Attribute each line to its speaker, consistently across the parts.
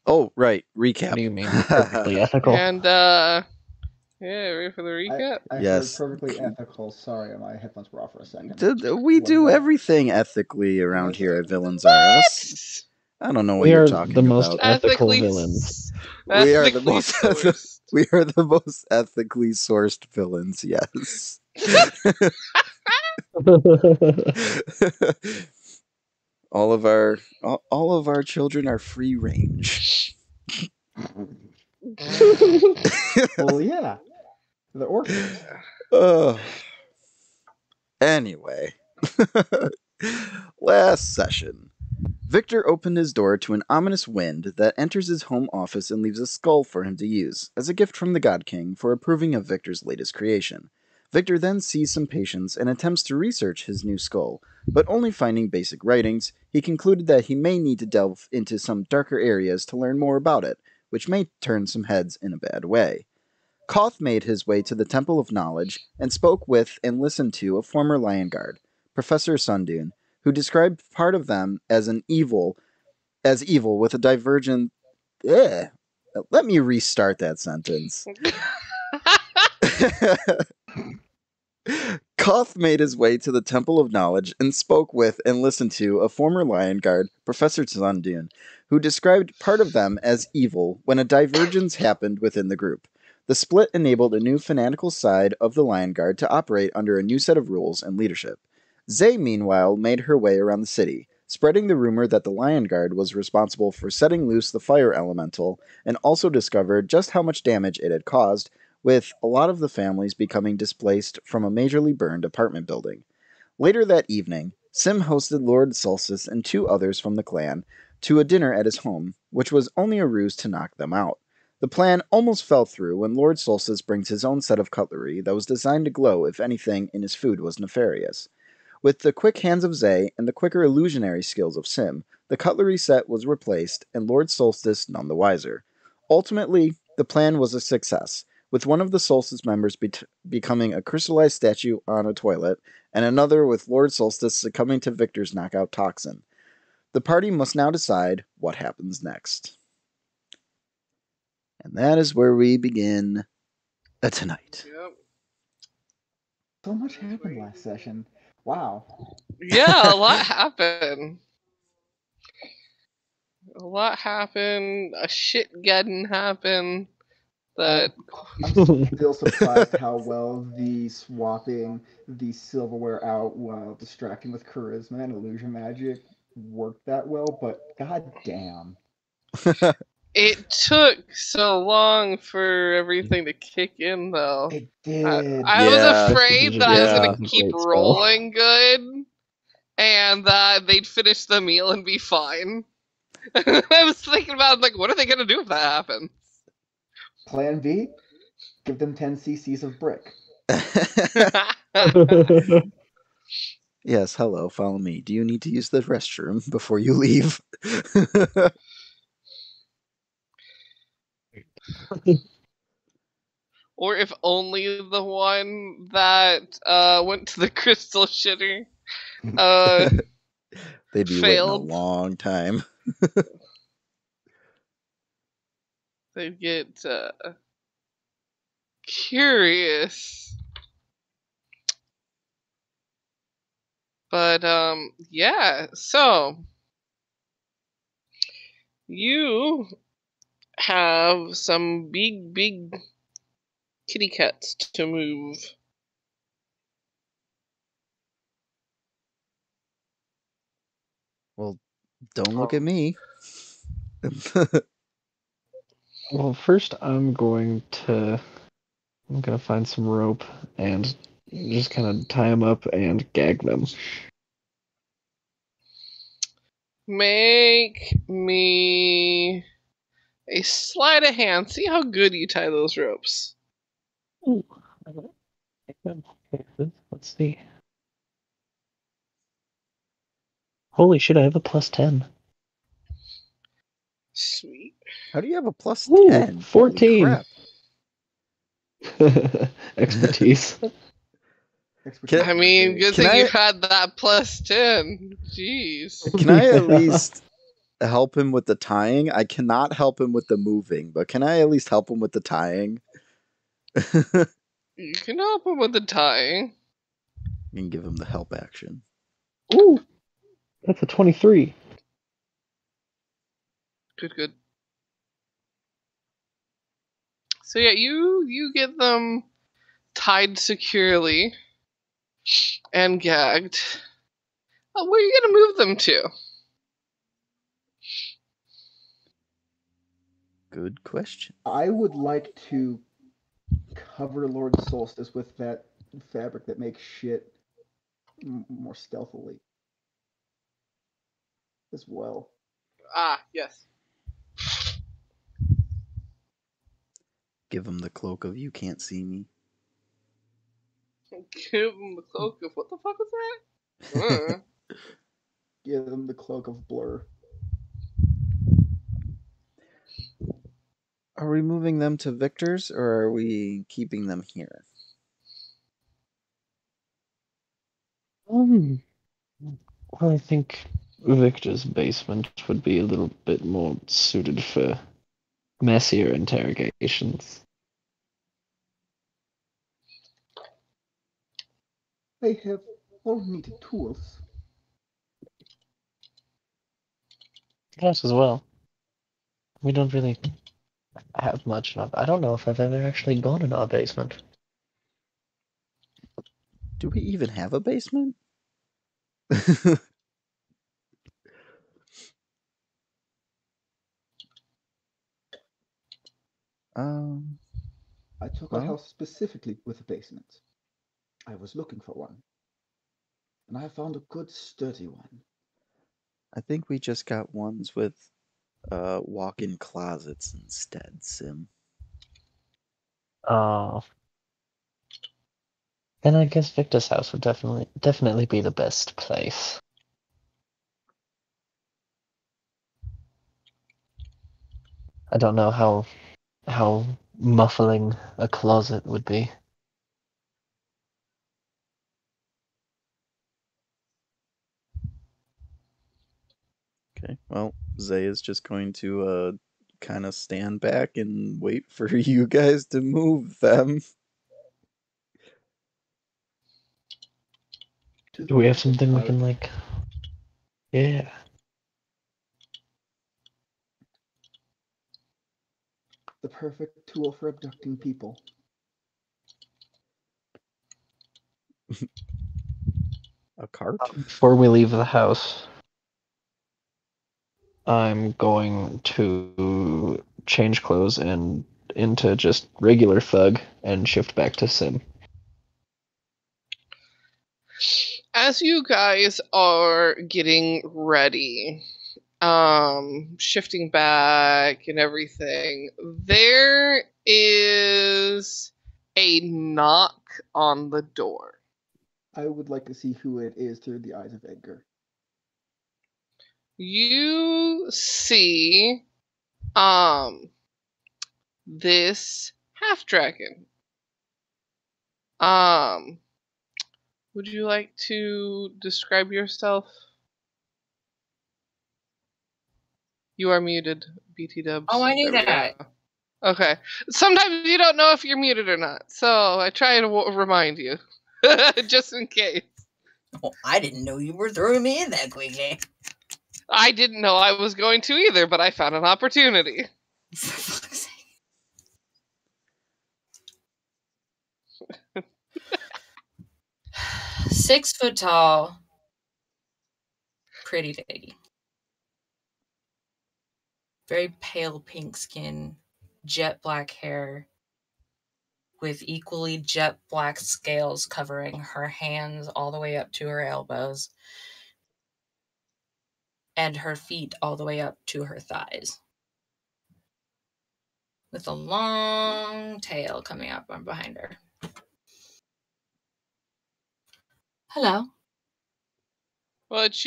Speaker 1: Oh, right. Recap.
Speaker 2: What do you mean? Perfectly ethical.
Speaker 3: And, yeah, ready for the recap?
Speaker 4: I heard
Speaker 1: Yes.
Speaker 4: perfectly ethical. Sorry, my headphones were off for a second.
Speaker 1: We
Speaker 4: What
Speaker 1: do
Speaker 4: is that?
Speaker 1: everything ethically around
Speaker 4: Was
Speaker 1: here
Speaker 4: it?
Speaker 1: at Villains R Us. I don't know what
Speaker 2: We
Speaker 1: you're
Speaker 2: are
Speaker 1: talking
Speaker 2: the most
Speaker 1: about.
Speaker 2: ethical
Speaker 3: Ethically,
Speaker 2: villains.
Speaker 1: We are the
Speaker 3: ethically
Speaker 1: most
Speaker 3: sourced.
Speaker 1: we are the most ethically sourced villains. Yes. all of our children are free range.
Speaker 4: Well, yeah, the orchards.
Speaker 1: Oh. Anyway, last session, Victor opened his door to an ominous wind that enters his home office and leaves a skull for him to use, as a gift from the God King for approving of Victor's latest creation. Victor then sees some patience and attempts to research his new skull, but only finding basic writings, he concluded that he may need to delve into some darker areas to learn more about it, which may turn some heads in a bad way. Koth made his way to the Temple of Knowledge and spoke with and listened to a former Lion Guard, Professor Sundune, who described part of them as evil with a divergent. Eh. Let me restart that sentence. Koth made his way to the Temple of Knowledge and spoke with and listened to a former Lion Guard, Professor Sundune, who described part of them as evil when a divergence happened within the group. The split enabled a new fanatical side of the Lion Guard to operate under a new set of rules and leadership. Zay, meanwhile, made her way around the city, spreading the rumor that the Lion Guard was responsible for setting loose the fire elemental, and also discovered just how much damage it had caused, with a lot of the families becoming displaced from a majorly burned apartment building. Later that evening, Sim hosted Lord Solstice and two others from the clan to a dinner at his home, which was only a ruse to knock them out. The plan almost fell through when Lord Solstice brings his own set of cutlery that was designed to glow if anything in his food was nefarious. With the quick hands of Zay and the quicker illusionary skills of Sim, the cutlery set was replaced and Lord Solstice none the wiser. Ultimately, the plan was a success, with one of the Solstice members becoming a crystallized statue on a toilet, and another with Lord Solstice succumbing to Victor's knockout toxin. The party must now decide what happens next. And that is where we begin tonight.
Speaker 3: Yep.
Speaker 4: So much happened last session. Wow.
Speaker 3: Yeah, a lot happened. A lot happened. A shit getting happened. That
Speaker 4: I'm still surprised how well the swapping the silverware out while distracting with charisma and illusion magic worked that well, but god damn.
Speaker 3: it took so long for everything to kick in, though.
Speaker 4: It did.
Speaker 3: I was
Speaker 1: Yeah.
Speaker 3: afraid that I was
Speaker 1: Yeah.
Speaker 3: gonna keep
Speaker 2: Great spell.
Speaker 3: rolling good, and that they'd finish the meal and be fine. I was thinking about, like, what are they gonna do if that happens?
Speaker 4: Plan B? Give them 10 cc's of brick.
Speaker 1: Yes, hello, follow me. Do you need to use the restroom before you leave?
Speaker 3: Or if only the one that went to the crystal shitter
Speaker 1: They'd be
Speaker 3: failed.
Speaker 1: waiting a long time.
Speaker 3: They'd get curious. But yeah, so you have some big kitty cats to move.
Speaker 1: Well, don't look at me.
Speaker 2: Well, first I'm gonna find some rope and just kind of tie them up and gag them.
Speaker 3: Make me a sleight of hand. See how good you tie those ropes.
Speaker 2: Ooh. Let's see. Holy shit, I have a +10.
Speaker 3: Sweet.
Speaker 1: How do you have a plus
Speaker 2: Ooh,
Speaker 1: 10?
Speaker 2: 14.
Speaker 1: Holy crap.
Speaker 2: Expertise.
Speaker 4: Expertise
Speaker 3: I mean,
Speaker 4: is
Speaker 3: good
Speaker 1: Can
Speaker 3: thing
Speaker 1: I-
Speaker 3: you had that +10. Jeez.
Speaker 1: Can I at least help him with the tying. I cannot help him with the moving, but can I at least help him with the tying?
Speaker 3: You can help him with the tying.
Speaker 1: And give him the help action.
Speaker 2: Ooh, that's a 23.
Speaker 3: Good. So yeah, you get them tied securely and gagged. Where are you gonna move them to?
Speaker 1: Good question.
Speaker 4: I would like to cover Lord Solstice with that fabric that makes shit more stealthily as well.
Speaker 3: Ah, yes.
Speaker 1: Give him the cloak of you can't see me.
Speaker 3: Give him the cloak of what the fuck was that?
Speaker 4: Give them the cloak of blur.
Speaker 1: Are we moving them to Victor's or are we keeping them here?
Speaker 2: Well, I think Victor's basement would be a little bit more suited for messier interrogations.
Speaker 4: They have all needed tools.
Speaker 2: Yes, as well. We don't really have much of. I don't know if I've ever actually gone in our basement.
Speaker 1: Do we even have a basement? um,
Speaker 4: I took a
Speaker 1: Well.
Speaker 4: house specifically with a basement. I was looking for one, and I found a good sturdy one.
Speaker 1: I think we just got ones with walk-in closets instead, Sim.
Speaker 2: Oh. Then I guess Victor's house would definitely be the best place. I don't know how muffling a closet would be.
Speaker 1: Okay, well, Zay is just going to kind of stand back and wait for you guys to move them.
Speaker 2: Do we have
Speaker 4: Right
Speaker 2: something we
Speaker 4: about
Speaker 2: can like? Yeah.
Speaker 4: the perfect tool for abducting people.
Speaker 1: A cart?
Speaker 2: Before we leave the house, I'm going to change clothes and into just regular thug and shift back to Sim.
Speaker 3: As you guys are getting ready, shifting back and everything, there is a knock on the door.
Speaker 4: I would like to see who it is through the eyes of Edgar.
Speaker 3: You see, this half dragon. Would you like to describe yourself? You are muted, BT Dubs.
Speaker 5: Oh, I knew
Speaker 3: There we
Speaker 5: that.
Speaker 3: go. Okay. Sometimes you don't know if you're muted or not, so I try to remind you, just in case.
Speaker 5: Oh, I didn't know you were throwing me in that quickly.
Speaker 3: I didn't know I was going to either, but I found an opportunity.
Speaker 5: For fuck's sake. 6 foot tall, pretty lady. Very pale pink skin, jet black hair, with equally jet black scales covering her hands all the way up to her elbows, and her feet all the way up to her thighs, with a long tail coming up from behind her. Hello.
Speaker 3: Well, it's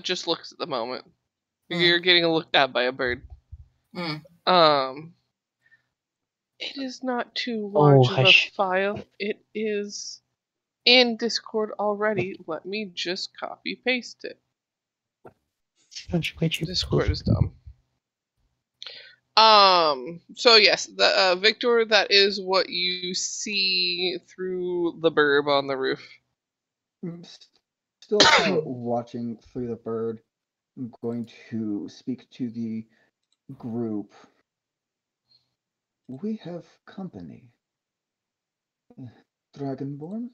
Speaker 3: just looks at the moment. You're getting looked at by a bird. It is not too large of a
Speaker 2: hush.
Speaker 3: file. It is in Discord already. Let me just copy paste it. Discord is dumb. So yes, the Victor, that is what you see through the burb on the roof.
Speaker 4: Still kind of watching through the bird. I'm going to speak to the group. We have company. Dragonborn?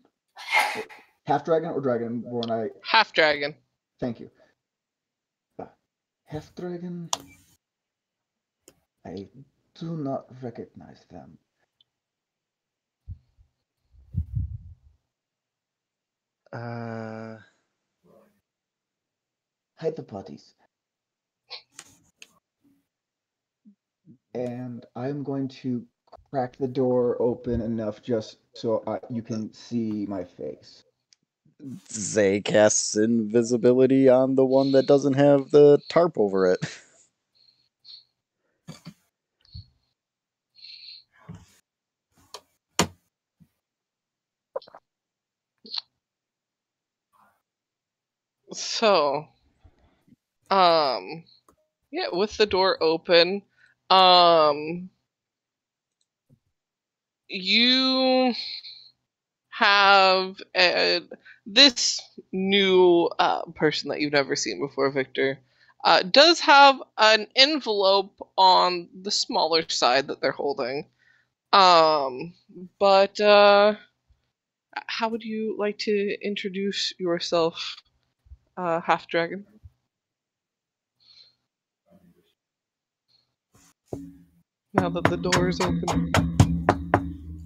Speaker 4: Half dragon or dragonborn?
Speaker 3: Half dragon.
Speaker 4: Thank you. Half dragon. I do not recognize them. Hide the bodies. And I'm going to crack the door open enough just so you can see my face.
Speaker 1: Zay casts invisibility on the one that doesn't have the tarp over it.
Speaker 3: So, yeah, with the door open, you have this new person that you've never seen before, Victor, does have an envelope on the smaller side that they're holding. But how would you like to introduce yourself, Half Dragon? Now that the door is open.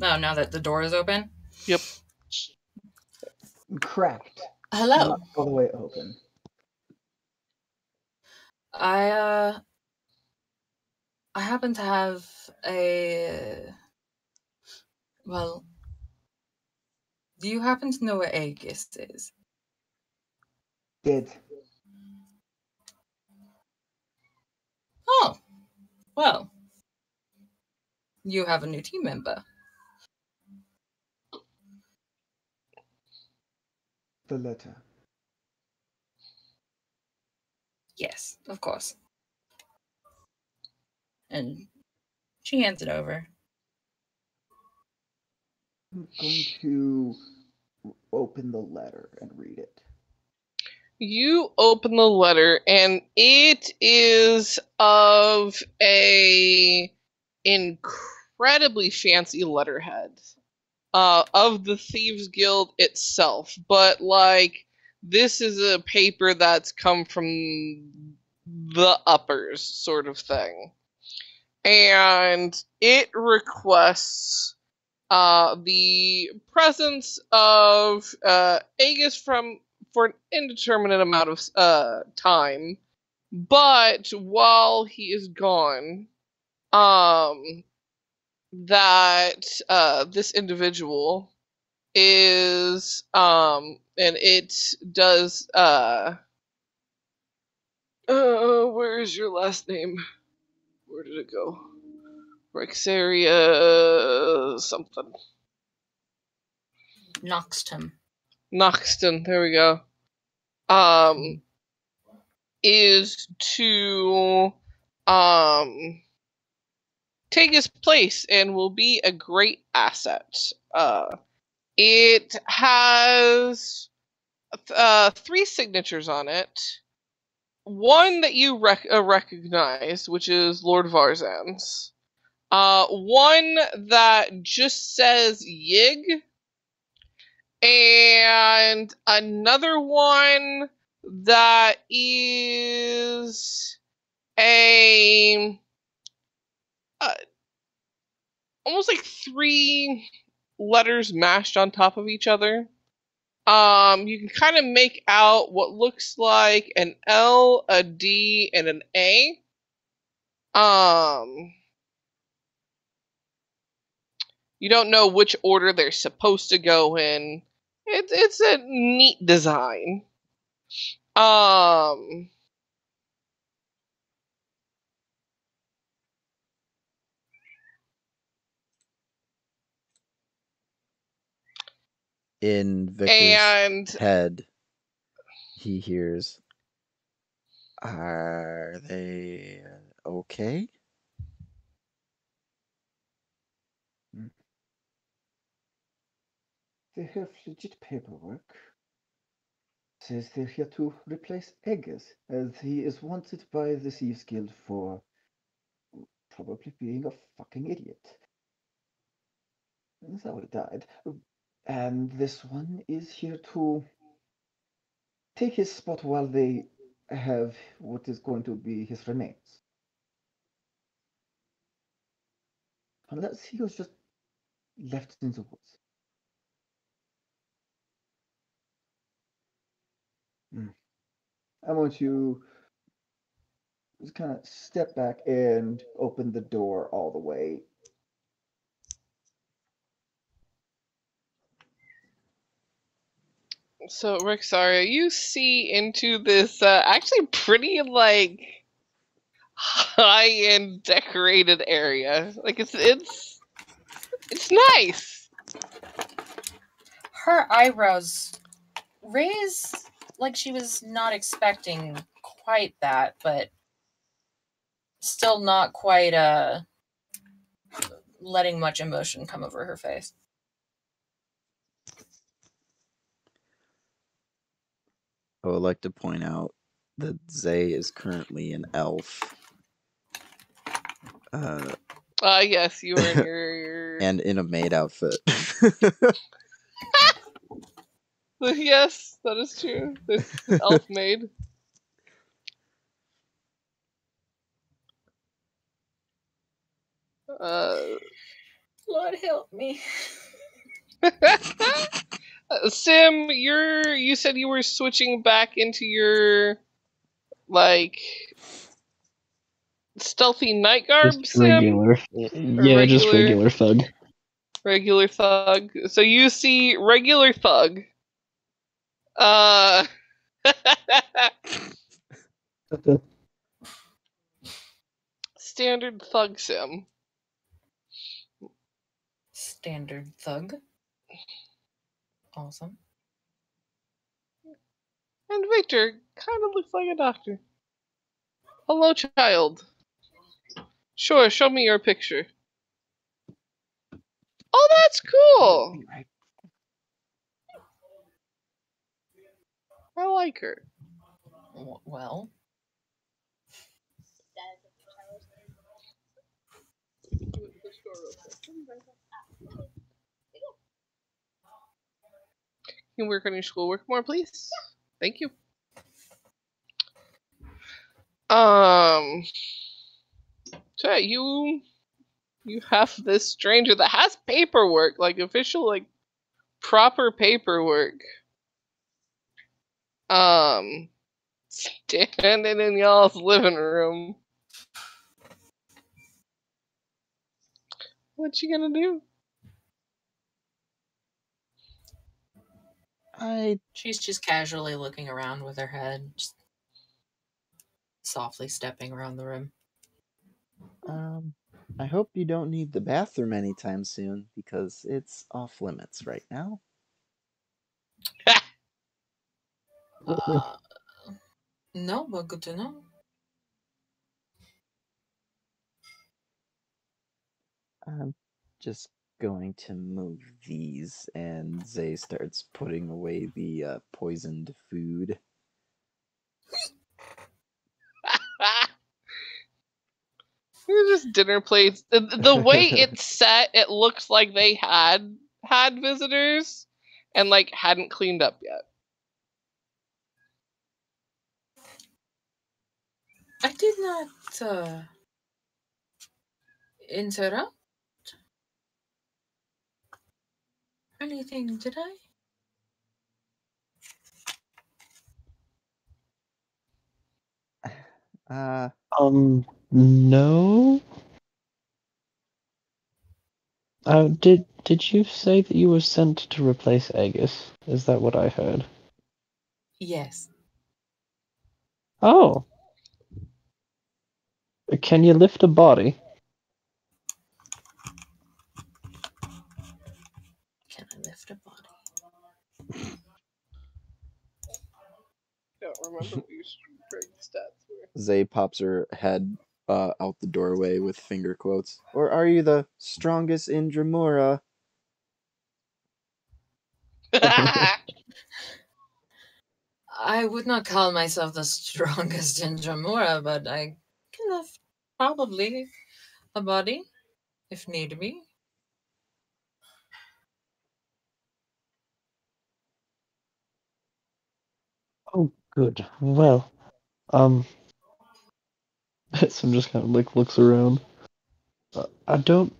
Speaker 5: Oh, now that the door is open?
Speaker 3: Yep.
Speaker 4: Cracked.
Speaker 5: Hello.
Speaker 4: Not all the way open.
Speaker 5: I happen to have a... Well, do you happen to know where Aegis is?
Speaker 4: Did.
Speaker 5: Oh, well. You have a new team member.
Speaker 4: The letter.
Speaker 5: Yes, of course. And she hands it over.
Speaker 4: I'm going to open the letter and read it.
Speaker 3: You open the letter, and it is of a incredibly fancy letterhead of the Thieves Guild itself. But like, this is a paper that's come from the uppers, sort of thing, and it requests the presence of Aegis for an indeterminate amount of time, but while he is gone, that this individual is and it does where is your last name? Where did it go? Rexeria something.
Speaker 5: Noxton.
Speaker 3: Noxton, there we go. Is to take his place and will be a great asset. It has 3 signatures on it. One that you recognize, which is Lord Varzan's. One that just says Yig. And another one that is a almost like 3 letters mashed on top of each other. You can kind of make out what looks like an L, a D, and an A. You don't know which order they're supposed to go in. It's a neat design.
Speaker 1: In Victor's head, he hears, Are they okay?
Speaker 4: They have legit paperwork. Says they're here to replace Eggers, as he is wanted by the Thieves Guild for probably being a fucking idiot. That's how he died. And this one is here to take his spot while they have what is going to be his remains. Unless he was just left in the woods. I want you to kind of step back and open the door all the way.
Speaker 3: So, Rexeria, you see into this actually pretty like high-end decorated area. Like it's nice.
Speaker 5: Her eyebrows raise like she was not expecting quite that, but still not quite letting much emotion come over her face.
Speaker 1: I would like to point out that Zay is currently an elf.
Speaker 3: Yes, you were in your
Speaker 1: And in a maid outfit.
Speaker 3: Yes, that is true. This elf maid.
Speaker 5: Lord help me.
Speaker 3: Sim, you said you were switching back into your like stealthy night garb,
Speaker 2: Just
Speaker 3: Sim?
Speaker 2: regular. Yeah, just regular thug.
Speaker 3: Regular thug. So you see regular thug. Standard thug Sim.
Speaker 5: Standard thug. Awesome.
Speaker 3: And Victor kind of looks like a doctor. Hello, child. Sure, show me your picture. Oh, that's cool.
Speaker 4: Be right.
Speaker 3: I like her.
Speaker 5: Well,
Speaker 3: Can you work on your schoolwork more, please? Thank you. So you have this stranger that has paperwork, like official, like proper paperwork. Standing in y'all's living room. What you gonna do?
Speaker 5: she's just casually looking around with her head, just softly stepping around the room.
Speaker 1: I hope you don't need the bathroom anytime soon, because it's off limits right now.
Speaker 5: No, but good to know.
Speaker 1: I'm just going to move these, and Zay starts putting away the poisoned food.
Speaker 3: Just dinner plates. The way it's set, it looks like they had visitors and like hadn't cleaned up yet.
Speaker 5: I did not interrupt anything, did I?
Speaker 2: No. Did you say that you were sent to replace Aegis? Is that what I heard?
Speaker 5: Yes.
Speaker 2: Oh. Can you lift a body?
Speaker 5: Can I lift a body?
Speaker 3: Don't remember what your strength stats were.
Speaker 1: Zay pops her head out the doorway with finger quotes. Or are you the strongest in Dremura?
Speaker 5: I would not call myself the strongest in Dremura, but I can have probably a body, if need be.
Speaker 2: Oh, good. Well, Sim just kind of like looks around. I don't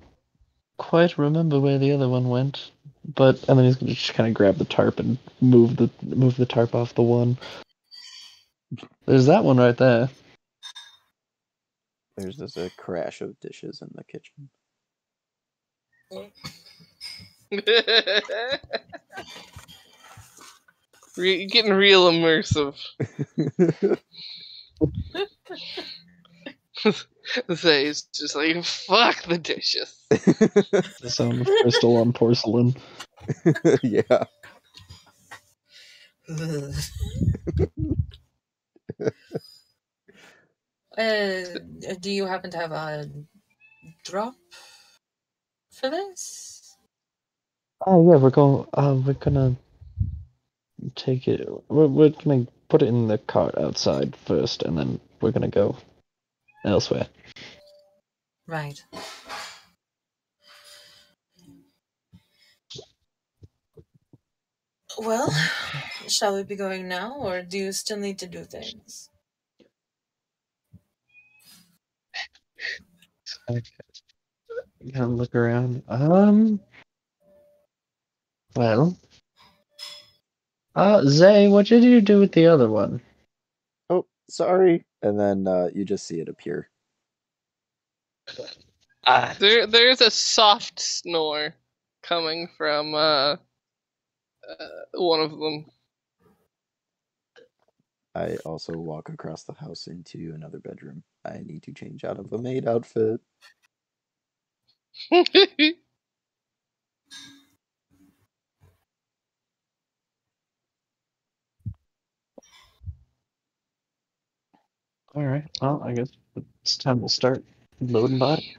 Speaker 2: quite remember where the other one went, but and then he's gonna just kind of grab the tarp and move the tarp off the one. There's that one right there.
Speaker 1: There's just a crash of dishes in the kitchen.
Speaker 3: Getting real immersive. Zay's just like, fuck the dishes.
Speaker 2: The sound of crystal on porcelain.
Speaker 1: Yeah.
Speaker 5: Do you happen to have a drop for this?
Speaker 2: Oh yeah, we're gonna take it. We're gonna put it in the cart outside first, and then we're gonna go elsewhere.
Speaker 5: Right. Well, shall we be going now, or do you still need to do things?
Speaker 2: Okay. Kind of look around. Well, Zay, what did you do with the other one?
Speaker 1: Oh, sorry. And then you just see it appear.
Speaker 3: There's a soft snore coming from one of them.
Speaker 1: I also walk across the house into another bedroom. I need to change out of a maid outfit.
Speaker 2: All right. Well, I guess it's time to start loading body.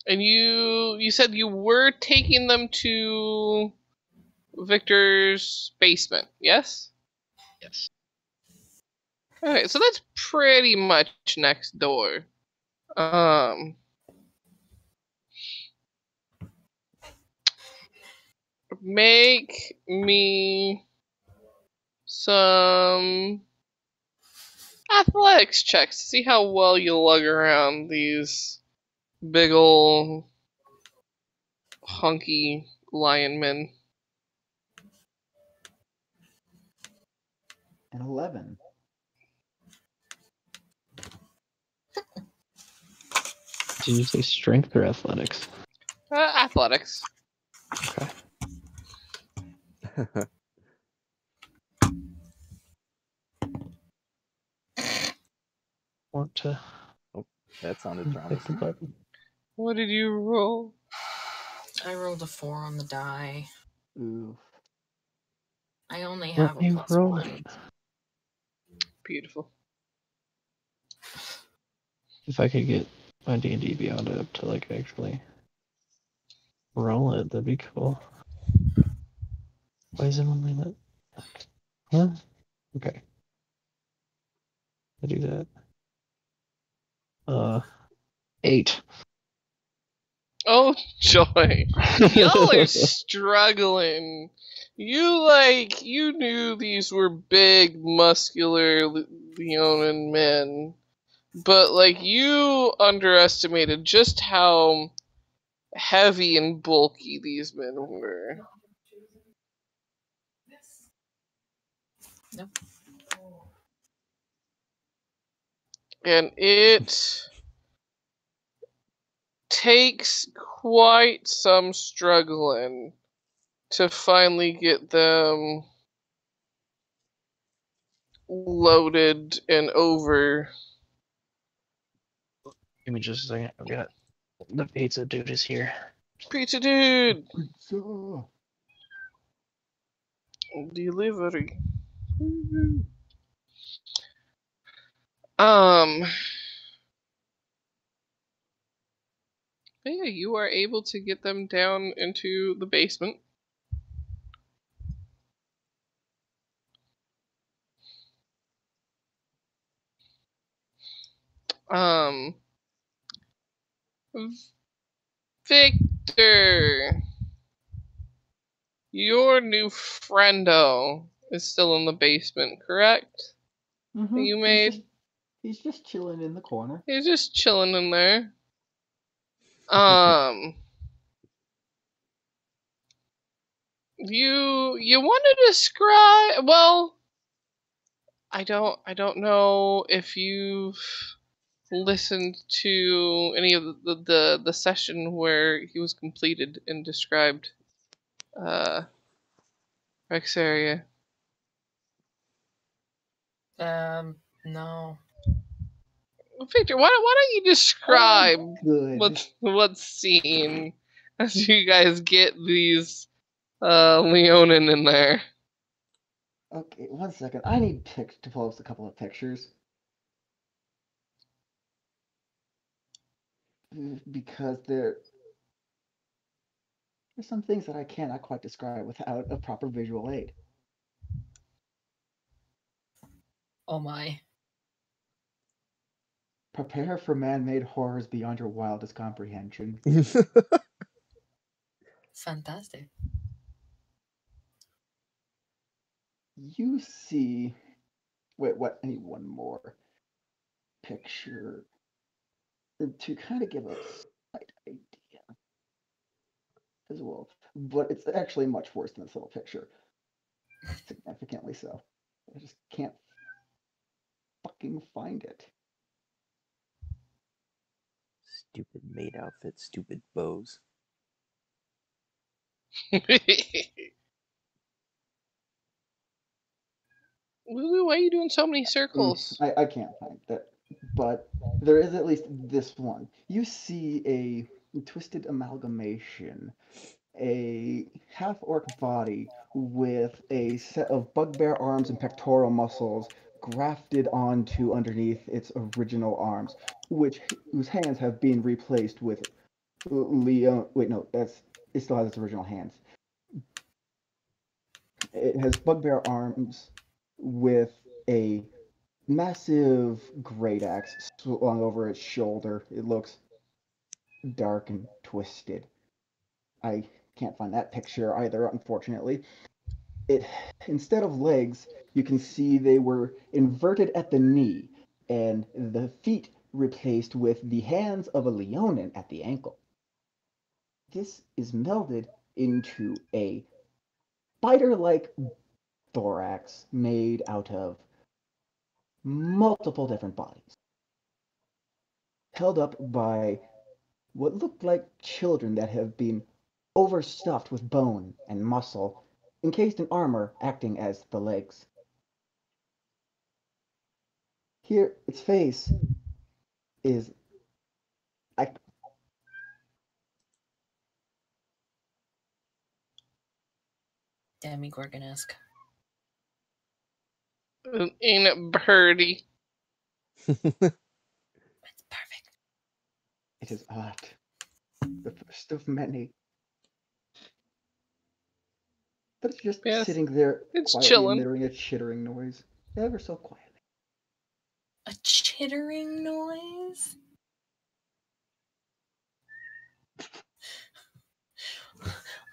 Speaker 3: And you said you were taking them to Victor's basement, yes?
Speaker 2: Yes.
Speaker 3: Okay, so that's pretty much next door. Make me some athletics checks to see how well you lug around these big ol' hunky lion men.
Speaker 4: An 11.
Speaker 2: Did you say strength or athletics?
Speaker 3: Athletics.
Speaker 2: Okay. Want to
Speaker 1: Oh, that sounded
Speaker 2: hit the
Speaker 1: promising.
Speaker 2: button?
Speaker 3: What did you roll?
Speaker 5: I rolled a 4 on the die.
Speaker 4: Oof.
Speaker 5: I only have
Speaker 2: Let me
Speaker 5: a
Speaker 2: roll
Speaker 5: +1.
Speaker 2: it.
Speaker 3: Beautiful.
Speaker 2: If I could get my D&D Beyond up to like actually roll it, that'd be cool. Why is it only that? Huh? Okay. I do that. 8.
Speaker 3: Oh joy. Y'all are struggling. You knew these were big, muscular Leonin men. But, you underestimated just how heavy and bulky these men were.
Speaker 5: Nope.
Speaker 3: And it takes quite some struggling to finally get them loaded and over.
Speaker 2: Give me just a second. I've got the pizza dude is here.
Speaker 3: Pizza dude!
Speaker 4: Pizza.
Speaker 3: Delivery. But yeah, you are able to get them down into the basement. Victor, your new friendo is still in the basement, correct?
Speaker 4: Mm-hmm.
Speaker 3: You made?
Speaker 4: He's just chilling in the corner.
Speaker 3: He's just chilling in there. You want to describe? Well, I don't know if you've listened to any of the session where he was completed and described Rexeria.
Speaker 5: No.
Speaker 3: Victor, why don't you describe
Speaker 4: Good.
Speaker 3: what's seen as you guys get these Leonin in there?
Speaker 4: Okay, 1 second. I need to post a couple of pictures. Because there's some things that I cannot quite describe without a proper visual aid.
Speaker 5: Oh my.
Speaker 4: Prepare for man-made horrors beyond your wildest comprehension.
Speaker 5: Fantastic.
Speaker 4: You see... Wait, what? I need one more picture to kind of give a slight idea as well. But it's actually much worse than this little picture. Significantly so. I just can't fucking find it.
Speaker 1: Stupid maid outfit, stupid bows.
Speaker 3: Lulu, why are you doing so many circles?
Speaker 4: I can't find that. But there is at least this one. You see a twisted amalgamation, a half-orc body with a set of bugbear arms and pectoral muscles grafted onto underneath its original arms, whose hands have been replaced with Leo. Wait, no, it still has its original hands. It has bugbear arms with a massive great axe swung over its shoulder. It looks dark and twisted. I can't find that picture either, unfortunately. It instead of legs, you can see they were inverted at the knee, and the feet replaced with the hands of a leonin at the ankle. This is melded into a spider-like thorax made out of multiple different bodies, held up by what looked like children that have been overstuffed with bone and muscle, encased in armor acting as the legs. Here, its face is. I,
Speaker 5: Demigorgon-esque.
Speaker 3: Ain't it birdie?
Speaker 5: It's perfect.
Speaker 4: it is odd. The first of many. But it's just
Speaker 3: Yes,
Speaker 4: sitting there
Speaker 3: it's
Speaker 4: quietly
Speaker 3: chilling.
Speaker 4: emitting a chittering noise, ever so quietly.
Speaker 5: A chittering noise?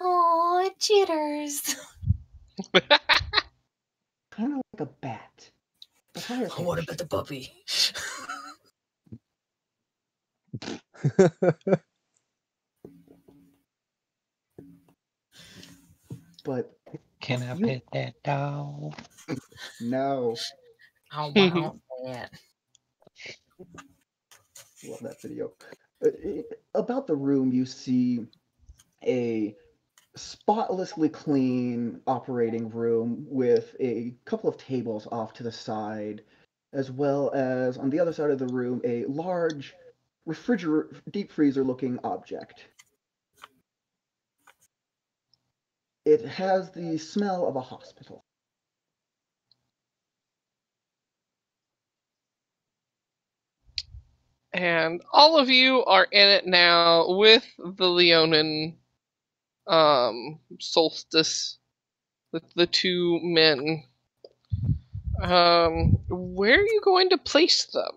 Speaker 5: Oh, it jitters.
Speaker 4: Kind of like a bat, but higher pitched.
Speaker 5: What about the puppy?
Speaker 4: But
Speaker 2: Can I
Speaker 4: you
Speaker 2: pet that dog?
Speaker 4: no.
Speaker 5: I want that.
Speaker 4: Love that video. About the room, you see a spotlessly clean operating room with a couple of tables off to the side, as well as on the other side of the room a large deep freezer looking object. It has the smell of a hospital.
Speaker 3: And all of you are in it now with the Leonin solstice, with the two men. Where are you going to place them?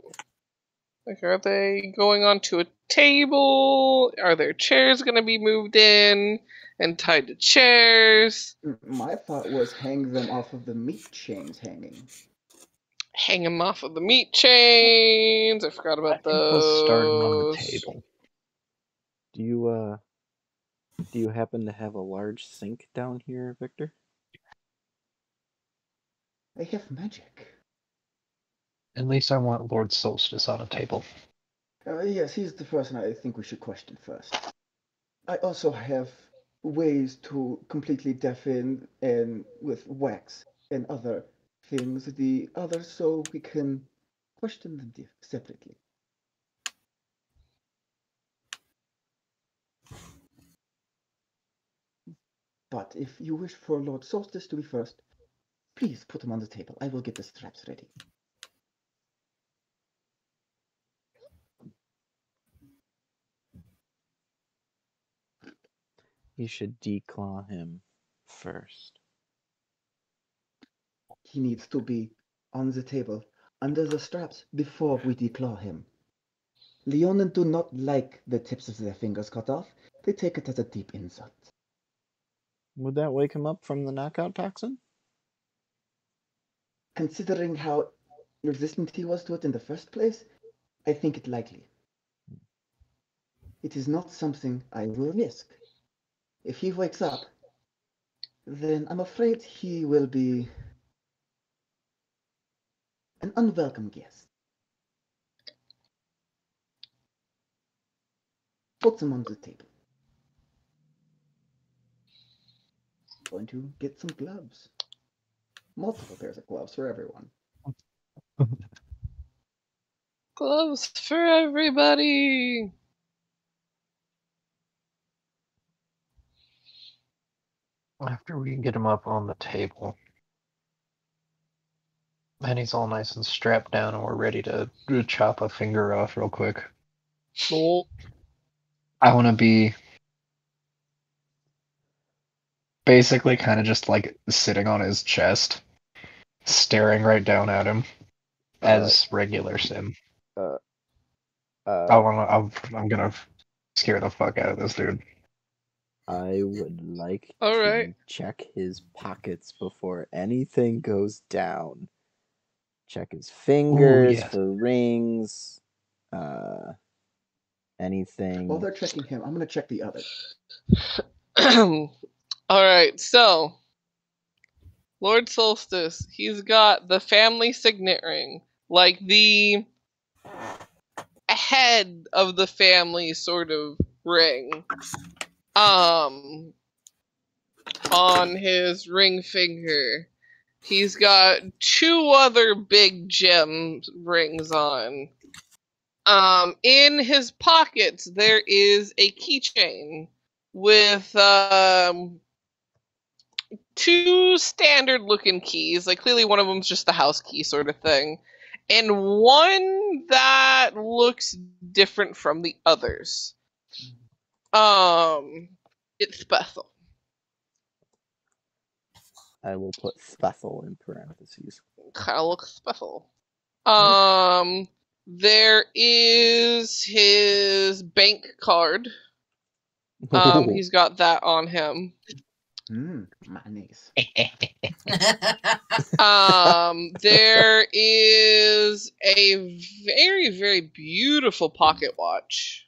Speaker 3: Like, are they going onto a table? Are their chairs going to be moved in and tied to chairs?
Speaker 4: My thought was hang them off of the meat chains hanging.
Speaker 3: Hang them off of the meat chains. I forgot about
Speaker 2: I think we'll start them on the
Speaker 3: those.
Speaker 2: table.
Speaker 1: Do you happen to have a large sink down here, Victor?
Speaker 4: I have magic.
Speaker 2: At least I want Lord Solstice on a table.
Speaker 4: Yes, he's the person I think we should question first. I also have ways to completely deafen and with wax and other things the others, so we can question them separately. But if you wish for Lord Solstice to be first, please put him on the table. I will get the straps ready.
Speaker 1: You should declaw him first.
Speaker 4: He needs to be on the table, under the straps, before we declaw him. Leonin do not like the tips of their fingers cut off. They take it as a deep insult.
Speaker 1: Would that wake him up from the knockout toxin?
Speaker 4: Considering how resistant he was to it in the first place, I think it likely. It is not something I will risk. If he wakes up, then I'm afraid he will be an unwelcome guest. Put them on the table. Going to get some gloves. Multiple pairs of gloves for everyone.
Speaker 3: Gloves for everybody!
Speaker 2: After we get him up on the table, and he's all nice and strapped down, and we're ready to chop a finger off real quick.
Speaker 3: Cool.
Speaker 2: I want to be basically kind of just like sitting on his chest, staring right down at him as regular Sim. I'm gonna scare the fuck out of this dude.
Speaker 1: I would like
Speaker 3: All
Speaker 1: to
Speaker 3: right.
Speaker 1: check his pockets before anything goes down. Check his fingers
Speaker 2: yes.
Speaker 1: for rings, anything.
Speaker 4: While they're checking him, I'm going to check the others.
Speaker 3: Alright, so Lord Solstice, he's got the family signet ring, like the head of the family sort of ring. On his ring finger. He's got two other big gem rings on. In his pockets there is a keychain with two standard looking keys. Like, clearly one of them's just the house key sort of thing, and one that looks different from the others. It's special.
Speaker 1: I will put special in parentheses.
Speaker 3: Kind of looks special. There is his bank card. He's got that on him.
Speaker 4: Mayonnaise.
Speaker 3: There is a very, very beautiful pocket watch.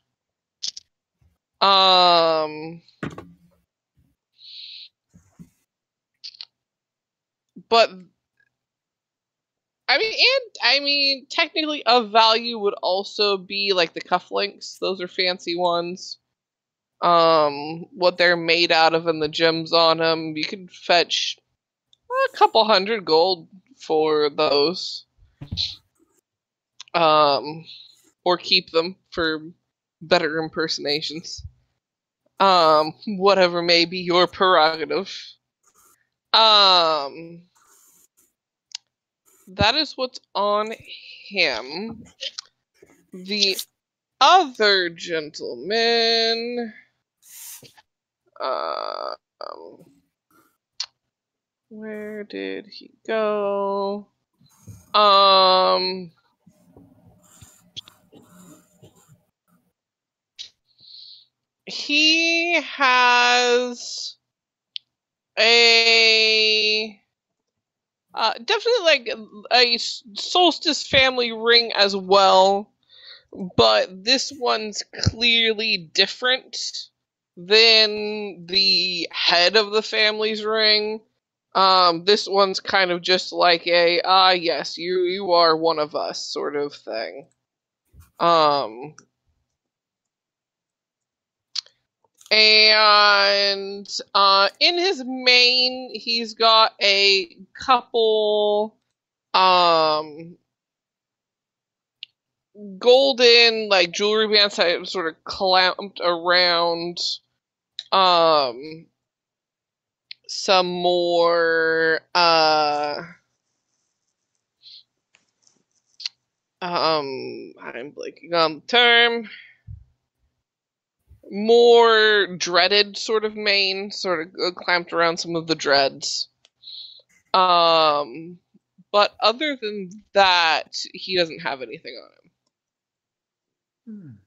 Speaker 3: But I mean, technically of value would also be like the cufflinks. Those are fancy ones. What they're made out of and the gems on them, you could fetch a couple hundred gold for those. Or keep them for better impersonations. Whatever may be your prerogative. That is what's on him. The other gentleman, where did he go? He has a definitely like a solstice family ring as well, but this one's clearly different than the head of the family's ring. This one's kind of just like a yes, you are one of us sort of thing. And in his mane, he's got a couple golden like jewelry bands that sort of clamped around some more I'm blanking on the term, more dreaded sort of mane, sort of clamped around some of the dreads. But other than that, he doesn't have anything on him.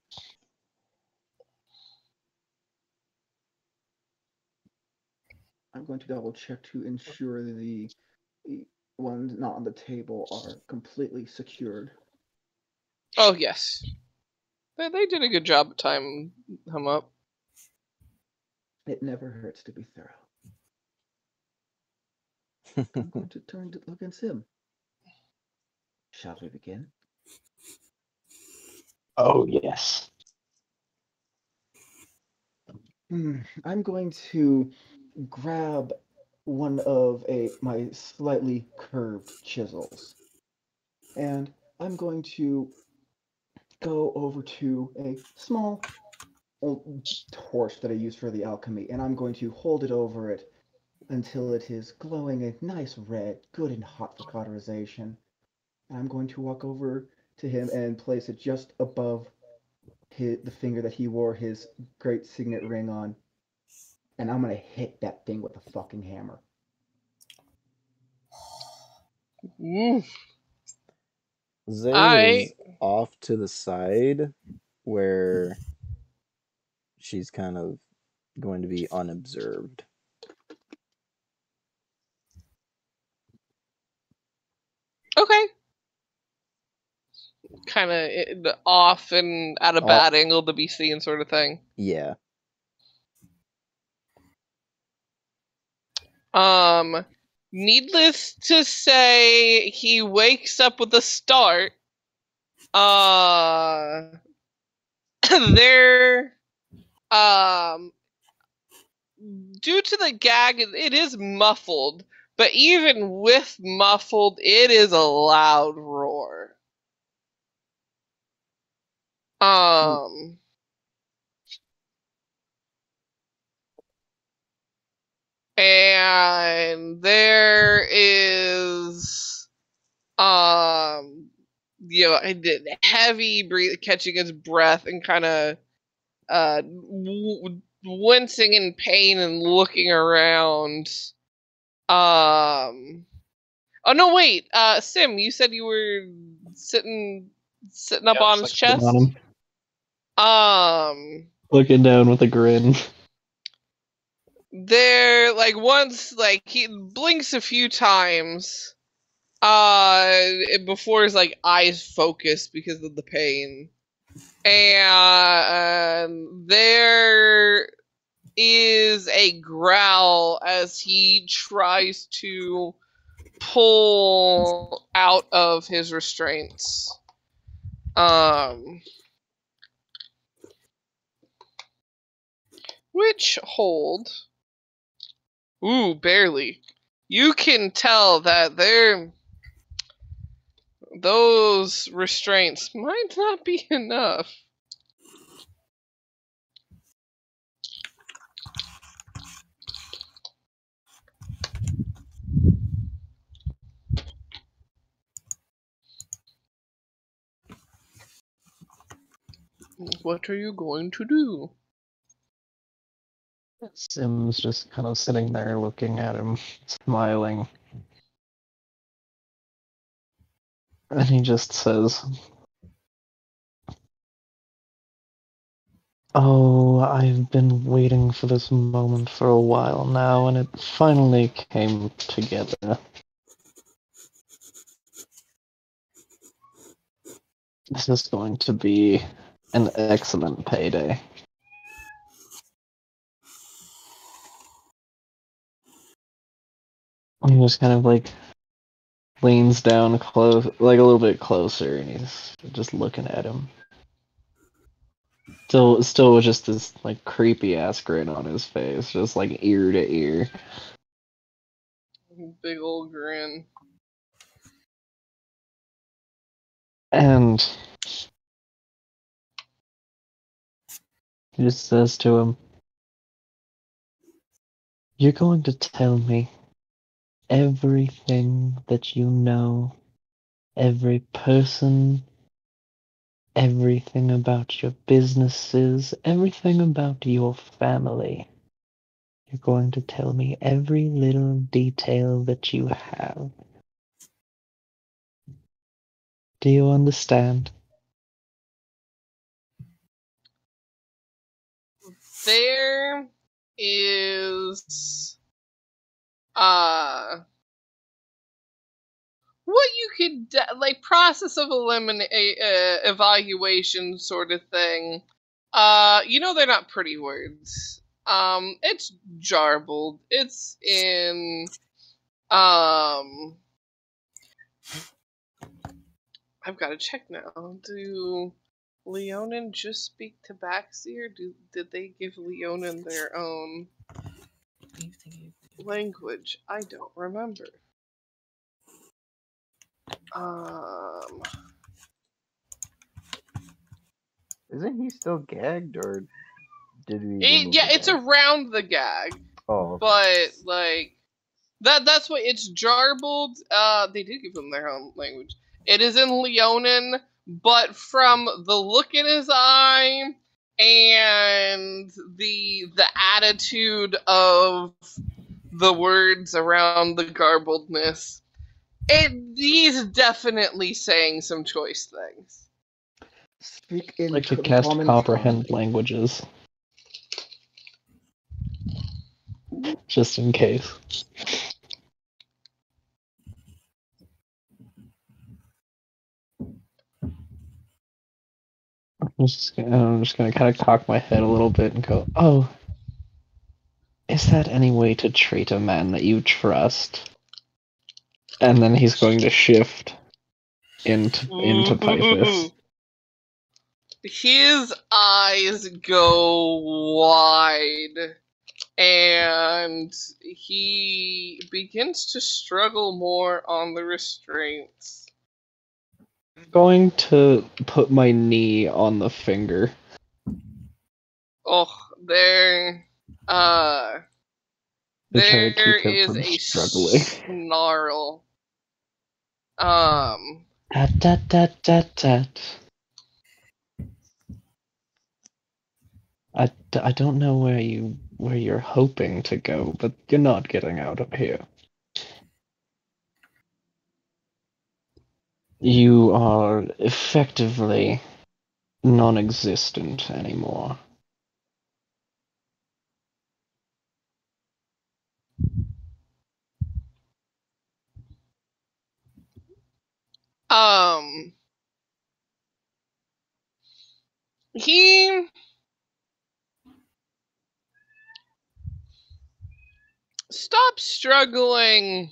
Speaker 4: I'm going to double check to ensure the ones not on the table are completely secured.
Speaker 3: Oh, yes. They did a good job of tying him up.
Speaker 4: It never hurts to be thorough. I'm going to turn to look at Sim. Shall we begin?
Speaker 2: Oh, yes.
Speaker 4: I'm going to grab one of my slightly curved chisels, and I'm going to go over to a small torch that I use for the alchemy, and I'm going to hold it over it until it is glowing a nice red, good and hot for cauterization. And I'm going to walk over to him and place it just above the finger that he wore his great signet ring on. And I'm going to hit that thing with a fucking hammer.
Speaker 1: Zay is off to the side where she's kind of going to be unobserved.
Speaker 3: Okay. Kind of off and at a bad angle to be seen sort of thing.
Speaker 1: Yeah.
Speaker 3: Needless to say, he wakes up with a start. There, due to the gag, it is muffled, but even with muffled, it is a loud roar. And there is, heavy breath, catching his breath and kind of, wincing in pain and looking around. Oh no, wait, Sim, you said you were sitting up on his chest?
Speaker 2: Looking down with a grin.
Speaker 3: There, like, once, like, he blinks a few times, before his, like, eyes focus because of the pain. And there is a growl as he tries to pull out of his restraints. Which hold? Ooh, barely. You can tell that those restraints might not be enough. What are you going to do?
Speaker 2: Sim's just kind of sitting there looking at him, smiling. And he just says, "Oh, I've been waiting for this moment for a while now, and it finally came together. This is going to be an excellent payday." He just kind of like leans down close, like a little bit closer, and he's just looking at him. Still with just this like creepy ass grin on his face, just like ear to ear.
Speaker 3: Big old grin.
Speaker 2: And he just says to him, "You're going to tell me everything that you know, every person, everything about your businesses, everything about your family. You're going to tell me every little detail that you have. Do you understand?"
Speaker 3: There is what you could like process of eliminate evaluation sort of thing. They're not pretty words. It's jarbled. It's in I've got to check now. Do Leonin just speak Tabaxi, or did they give Leonin their own language? I don't remember.
Speaker 1: Isn't he still gagged, or did we remove the
Speaker 3: It's
Speaker 1: gag?
Speaker 3: around the gag,
Speaker 1: Oh, okay.
Speaker 3: but like that's what it's jarbled. They did give them their own language. It is in Leonin, but from the look in his eye and the attitude of the words around the garbledness, he's definitely saying some choice things.
Speaker 4: Speak in
Speaker 2: Like to cast
Speaker 4: common
Speaker 2: comprehend
Speaker 4: tongue.
Speaker 2: languages. Just in case. I'm just gonna kind of cock my head a little bit and go, "Oh, is that any way to treat a man that you trust?" And then he's going to shift into Pythus.
Speaker 3: His eyes go wide, and he begins to struggle more on the restraints.
Speaker 2: I'm going to put my knee on the finger.
Speaker 3: Oh, there
Speaker 2: To try to
Speaker 3: there
Speaker 2: keep him
Speaker 3: is
Speaker 2: from
Speaker 3: a
Speaker 2: struggling.
Speaker 3: snarl.
Speaker 2: Dat, dat, dat, dat, dat. I don't know where you're hoping to go, but you're not getting out of here. You are effectively non-existent anymore.
Speaker 3: He stops struggling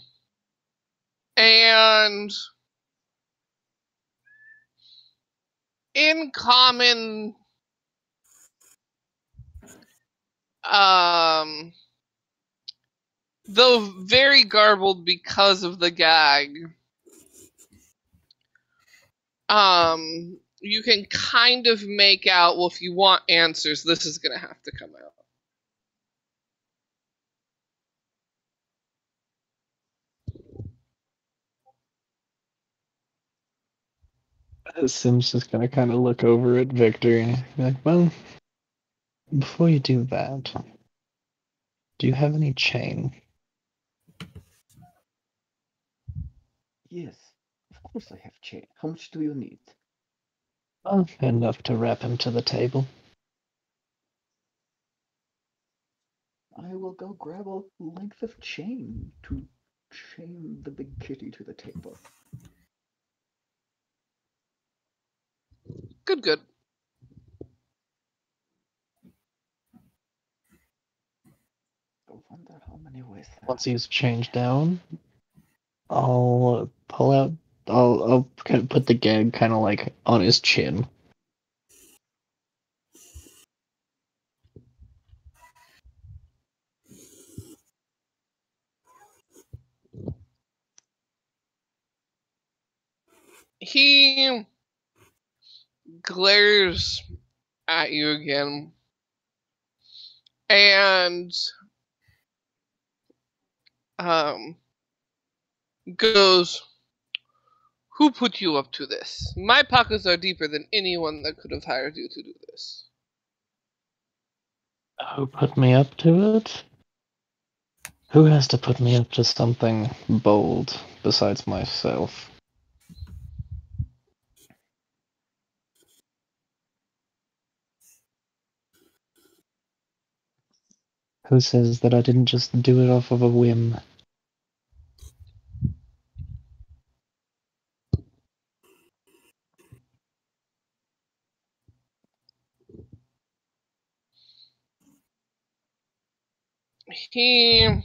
Speaker 3: and in common though very garbled because of the gag, you can kind of make out, well, if you want answers, this is gonna have to come out.
Speaker 2: Sim's just gonna kind of look over at Victor and be like, well, before you do that, do you have any chain?
Speaker 4: Yes, of course I have chain. How much do you need?
Speaker 2: Oh, enough to wrap him to the table.
Speaker 4: I will go grab a length of chain to chain the big kitty to the table.
Speaker 3: Good, good.
Speaker 4: I wonder how many ways there
Speaker 2: Once
Speaker 4: are.
Speaker 2: he's changed down, I'll pull out. I'll kind of put the gag kind of like on his chin.
Speaker 3: He glares at you again and um goes, "Who put you up to this? My pockets are deeper than anyone that could have hired you to do this."
Speaker 2: Who put me up to it? Who has to put me up to something bold besides myself? Who says that I didn't just do it off of a whim?
Speaker 3: He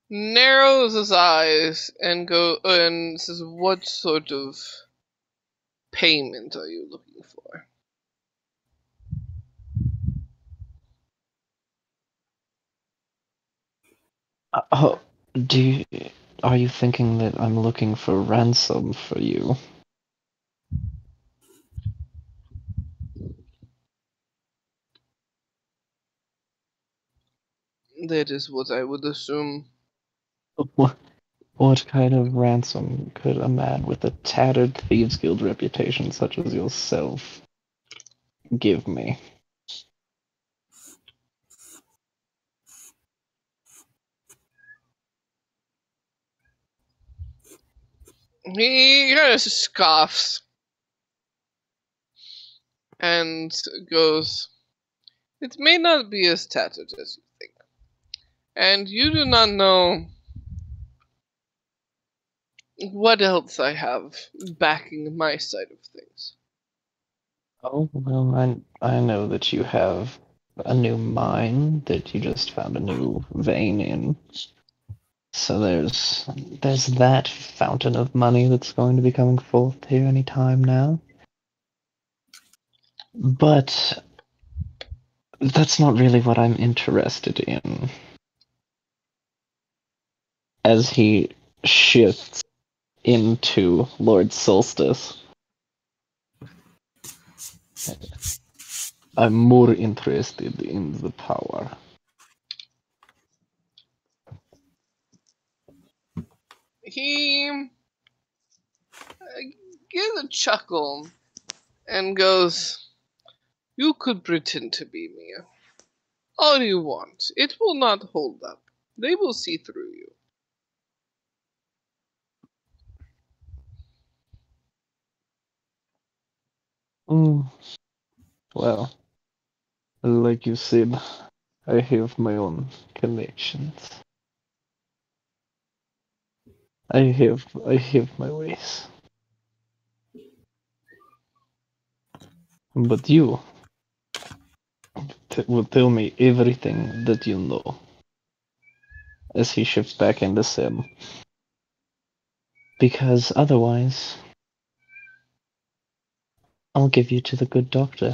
Speaker 3: narrows his eyes and says, "What sort of payment are you looking for?"
Speaker 2: Oh, do you, are you thinking that I'm looking for ransom for you?
Speaker 3: That is what I would assume.
Speaker 2: What kind of ransom could a man with a tattered Thieves Guild reputation such as yourself give me?
Speaker 3: He kind of scoffs and goes, "It may not be as tattered as you think. And you do not know what else I have backing my side of things."
Speaker 2: Oh, well, I know that you have a new mine that you just found a new vein in. So there's that fountain of money that's going to be coming forth here any time now. But that's not really what I'm interested in. As he shifts into Lord Solstice, I'm more interested in the power.
Speaker 3: He gives a chuckle and goes, "You could pretend to be me all you want. It will not hold up. They will see through you."
Speaker 2: Mm, well, like you said, I have my own connections. I have my ways. But you will tell me everything that you know. As he shifts back into Sim. Because otherwise, I'll give you to the good doctor.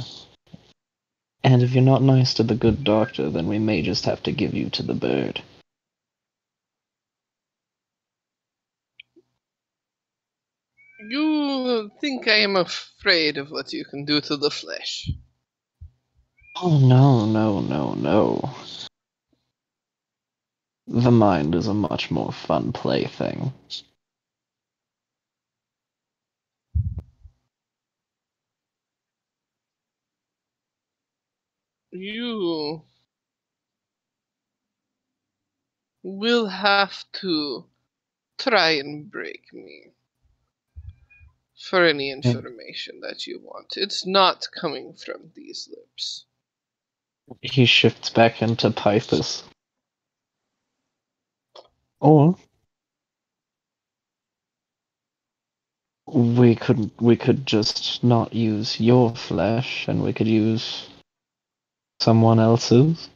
Speaker 2: And if you're not nice to the good doctor, then we may just have to give you to the bird.
Speaker 3: You think I am afraid of what you can do to the flesh?
Speaker 2: Oh, no, no, no, no. The mind is a much more fun plaything.
Speaker 3: You will have to try and break me for any information that you want. It's not coming from these lips.
Speaker 2: He shifts back into Pythus. Or we could just not use your flesh, and we could use someone else's.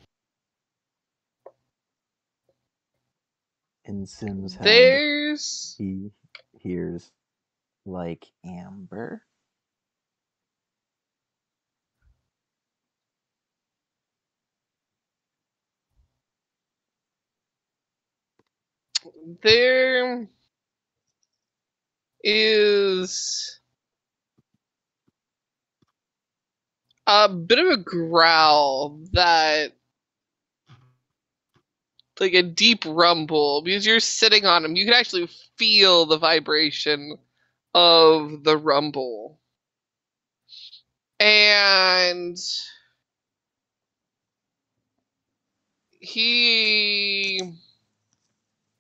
Speaker 6: In Sim's head,
Speaker 3: There's
Speaker 6: he hears like amber.
Speaker 3: there is a bit of a growl that, like a deep rumble, because you're sitting on him. You can actually feel the vibration of the rumble. And he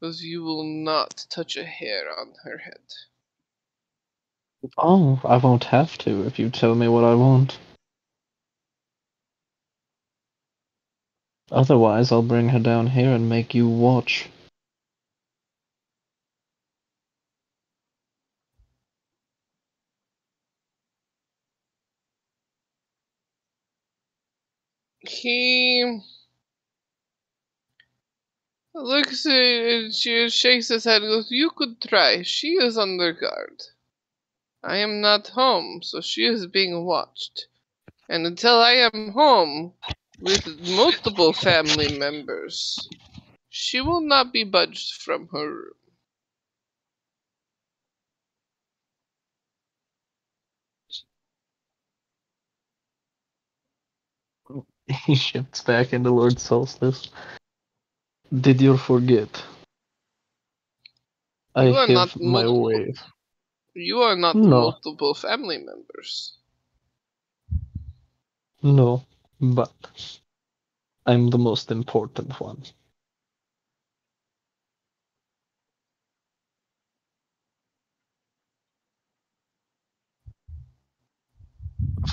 Speaker 3: goes, "You will not touch a hair on her head."
Speaker 2: Oh, I won't have to if you tell me what I want. Otherwise, I'll bring her down here and make you watch.
Speaker 3: He looks at she shakes his head and goes, "You could try. She is under guard. I am not home, so she is being watched. And until I am home with multiple family members, she will not be budged from her room."
Speaker 2: He shifts back into Lord Solstice. Did you forget? I
Speaker 3: You are not
Speaker 2: have my
Speaker 3: multiple.
Speaker 2: way.
Speaker 3: You are not
Speaker 2: No,
Speaker 3: multiple family members.
Speaker 2: no, but I'm the most important one.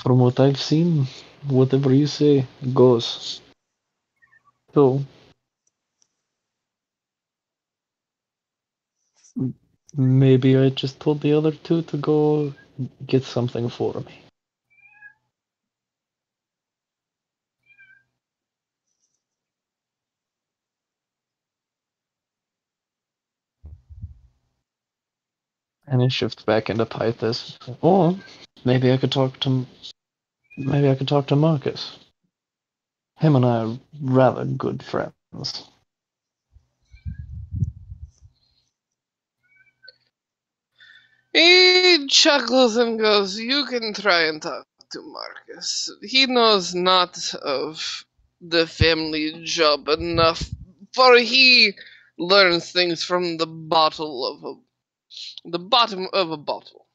Speaker 2: From what I've seen, whatever you say goes. So, maybe I just told the other two to go get something for me. And he shifts back into Pythus. Or maybe I could talk to Marcus. Him and I are rather good friends.
Speaker 3: He chuckles and goes, "You can try and talk to Marcus. He knows not of the family job enough, for he learns things from the bottom of a bottle."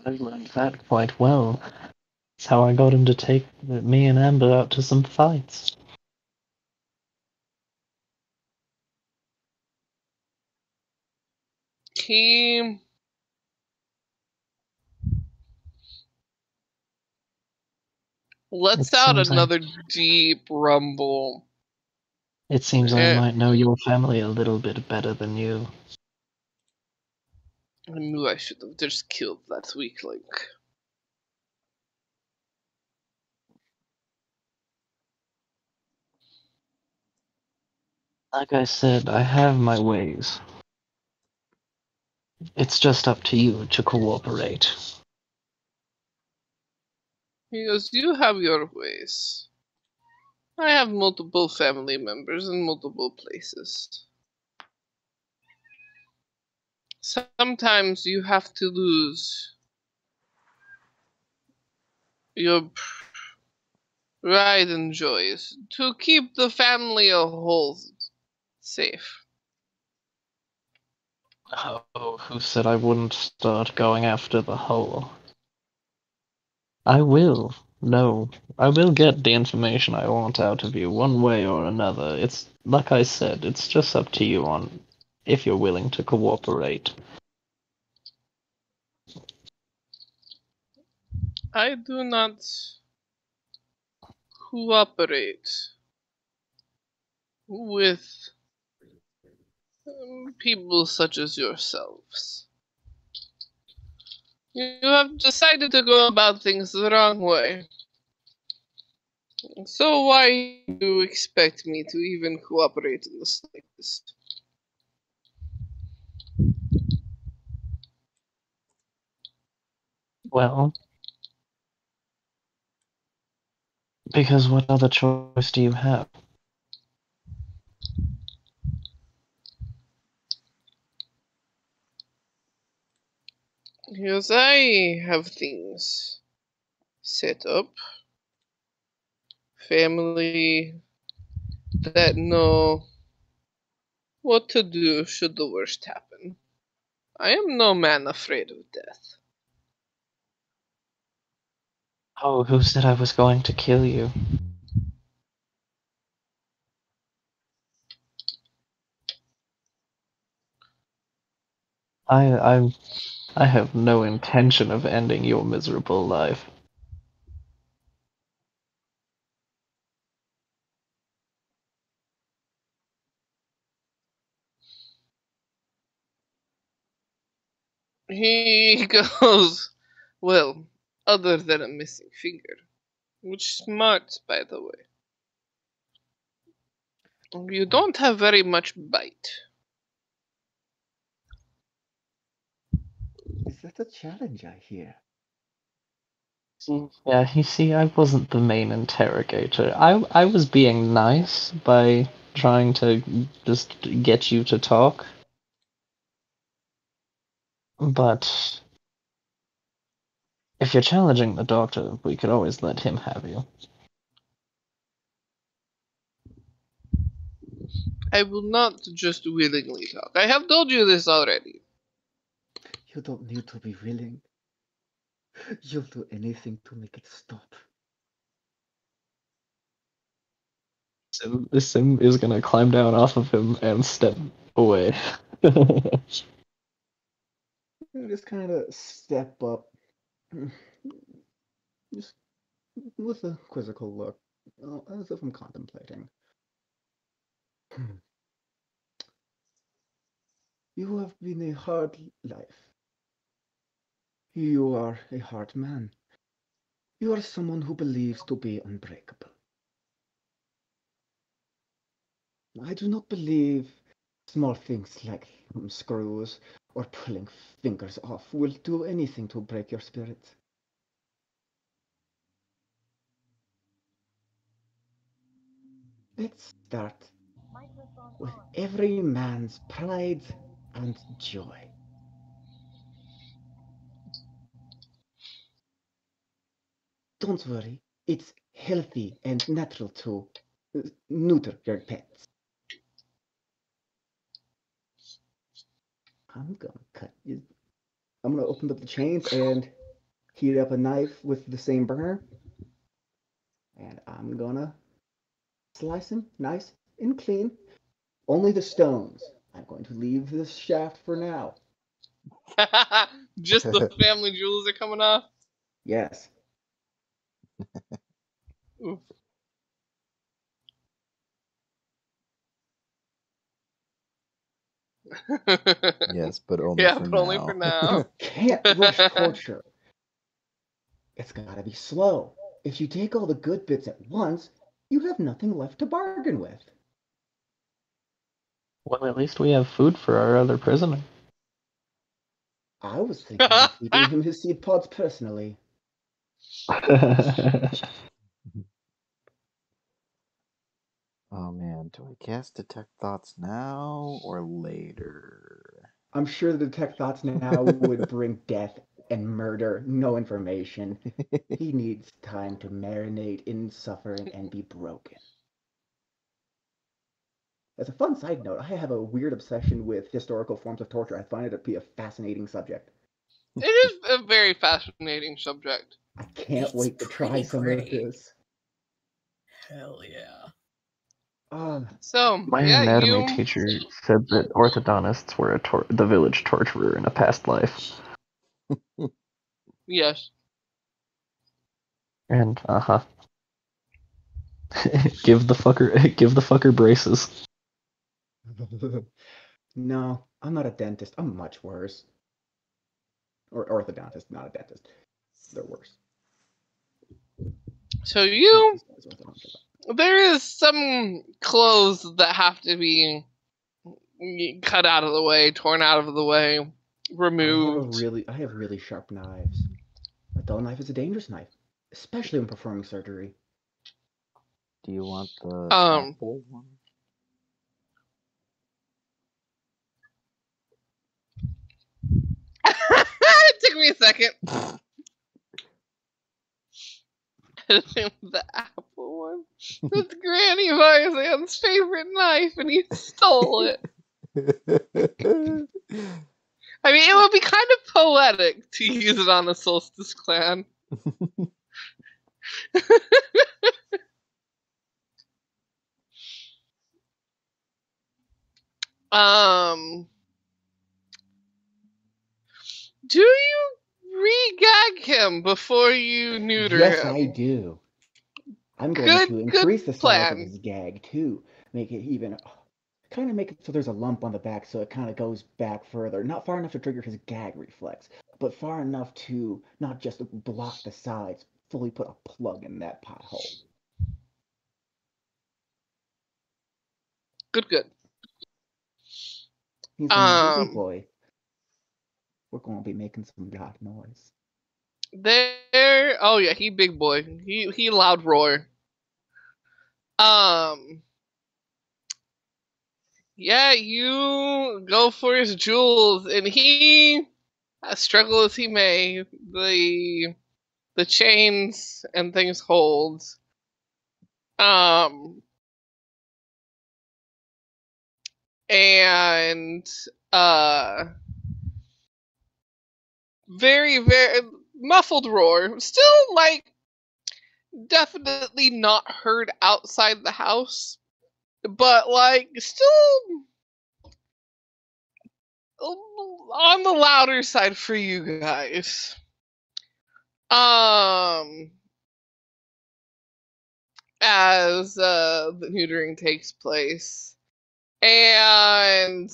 Speaker 2: I learned that quite well. That's how I got him to take me and Amber out to some fights.
Speaker 3: He lets
Speaker 2: It
Speaker 3: out
Speaker 2: seems I
Speaker 3: another deep rumble.
Speaker 2: it seems I
Speaker 3: Eh,
Speaker 2: might know your family a little bit better than you.
Speaker 3: I knew I should have just killed that weakling.
Speaker 2: Like I said, I have my ways. It's just up to you to cooperate.
Speaker 3: He goes, "You have your ways. I have multiple family members in multiple places. Sometimes you have to lose your pride and joys to keep the family a whole safe."
Speaker 2: Oh, who said I wouldn't start going after the whole? I will, no. I will get the information I want out of you one way or another. It's like I said, it's just up to you on if you're willing to cooperate.
Speaker 3: I do not cooperate with people such as yourselves. You have decided to go about things the wrong way. So why do you expect me to even cooperate in the slightest?
Speaker 2: Well, because what other choice do you have?
Speaker 3: Because I have things set up, family that know what to do should the worst happen. I am no man afraid of death.
Speaker 2: Oh, who said I was going to kill you? I I have no intention of ending your miserable life.
Speaker 3: He goes, well, other than a missing finger. Which smart, by the way. You don't have very much bite.
Speaker 4: Is that a challenge I hear?
Speaker 2: Yeah, you see, I wasn't the main interrogator. I was being nice by trying to just get you to talk. But if you're challenging the doctor, we could always let him have you.
Speaker 3: I will not just willingly talk. I have told you this already.
Speaker 4: You don't need to be willing. You'll do anything to make it stop.
Speaker 2: Sim is gonna climb down off of him and step away.
Speaker 4: You just kind of step up, just with a quizzical look, as if I'm contemplating. You have been a hard life. You are a hard man. You are someone who believes to be unbreakable. I do not believe small things like screws or pulling fingers off will do anything to break your spirit. Let's start with every man's pride and joy. Don't worry, it's healthy and natural to neuter your pets. I'm gonna cut you. I'm gonna open up the chains and heat up a knife with the same burner. And I'm gonna slice him nice and clean. Only the stones. I'm going to leave this shaft for now.
Speaker 3: Just the family jewels are coming off?
Speaker 4: Yes.
Speaker 3: Oof.
Speaker 1: Yes, but only
Speaker 3: Yeah,
Speaker 1: for
Speaker 3: but only for
Speaker 1: now.
Speaker 3: now.
Speaker 4: You can't rush torture. It's gotta be slow. If you take all the good bits at once, you have nothing left to bargain with.
Speaker 2: Well, at least we have food for our other prisoner.
Speaker 4: I was thinking of feeding him his seed pods personally.
Speaker 1: Oh man, do I cast Detect Thoughts now or later?
Speaker 4: I'm sure the detect thoughts now would bring death and murder, no information. He needs time to marinate in suffering and be broken. As a fun side note, I have a weird obsession with historical forms of torture. I find it to be a fascinating subject.
Speaker 3: It is a very fascinating subject.
Speaker 4: I can't
Speaker 5: It's
Speaker 4: wait to try
Speaker 5: pretty
Speaker 4: some
Speaker 5: great.
Speaker 4: of this.
Speaker 5: Hell yeah.
Speaker 3: So,
Speaker 2: My
Speaker 3: yeah,
Speaker 2: anatomy
Speaker 3: you...
Speaker 2: teacher said that orthodontists were the village torturer in a past life.
Speaker 3: Yes.
Speaker 2: And give the fucker braces.
Speaker 4: No, I'm not a dentist. I'm much worse. Or orthodontist, not a dentist. They're worse.
Speaker 3: So you...
Speaker 4: Dentist knows what I don't give a-
Speaker 3: There is some clothes that have to be cut out of the way, torn out of the way, removed.
Speaker 4: I have really sharp knives. A dull knife is a dangerous knife, especially when performing surgery.
Speaker 6: Do you want the
Speaker 3: Um.
Speaker 6: apple one?
Speaker 3: It took me a second. The apple one. That's Granny Varzan's favorite knife, and he stole it. I mean, it would be kind of poetic to use it on the Solstice clan. Do you re-gag him before you neuter
Speaker 4: Yes,
Speaker 3: him?
Speaker 4: I do. I'm going to increase the size of his gag too. Make it even, kind of make it so there's a lump on the back, so it kind of goes back further. Not far enough to trigger his gag reflex, but far enough to not just block the sides, fully put a plug in that pothole.
Speaker 3: Good.
Speaker 4: He's a big boy. We're going to be making some loud noise.
Speaker 3: Oh yeah, he big boy. He loud roar. Yeah, you go for his jewels, and he, as struggle as he may, the chains and things hold. And very, very muffled roar. Still, like, definitely not heard outside the house, but like still on the louder side for you guys. As the neutering takes place, and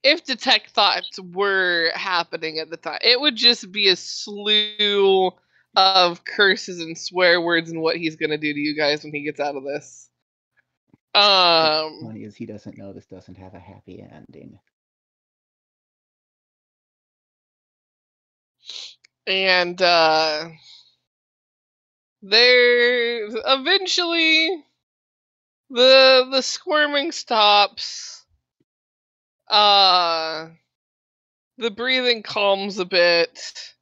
Speaker 3: if detect thoughts were happening at the time, it would just be a slew of curses and swear words and what he's gonna do to you guys when he gets out of this.
Speaker 4: What's funny is he doesn't know this doesn't have a happy ending.
Speaker 3: And there eventually the squirming stops. The breathing calms a bit.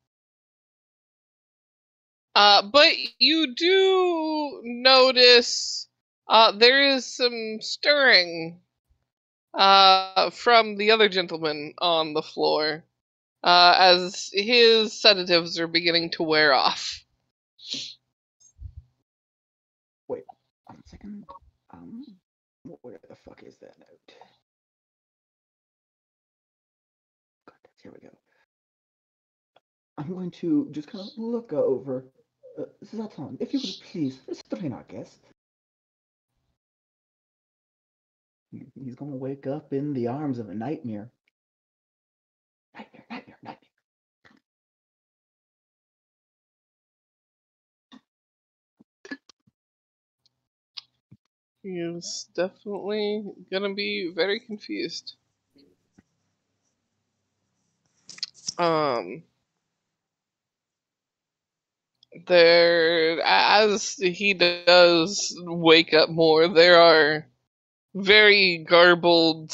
Speaker 3: But you do notice there is some stirring from the other gentleman on the floor as his sedatives are beginning to wear off.
Speaker 4: Wait, 1 second. Where the fuck is that note? Here we go. I'm going to just kind of look over. Zatan, if you would please restrain our guest. He's going to wake up in the arms of a nightmare. Nightmare.
Speaker 3: He is definitely gonna be very confused. There, as he does wake up more, there are very garbled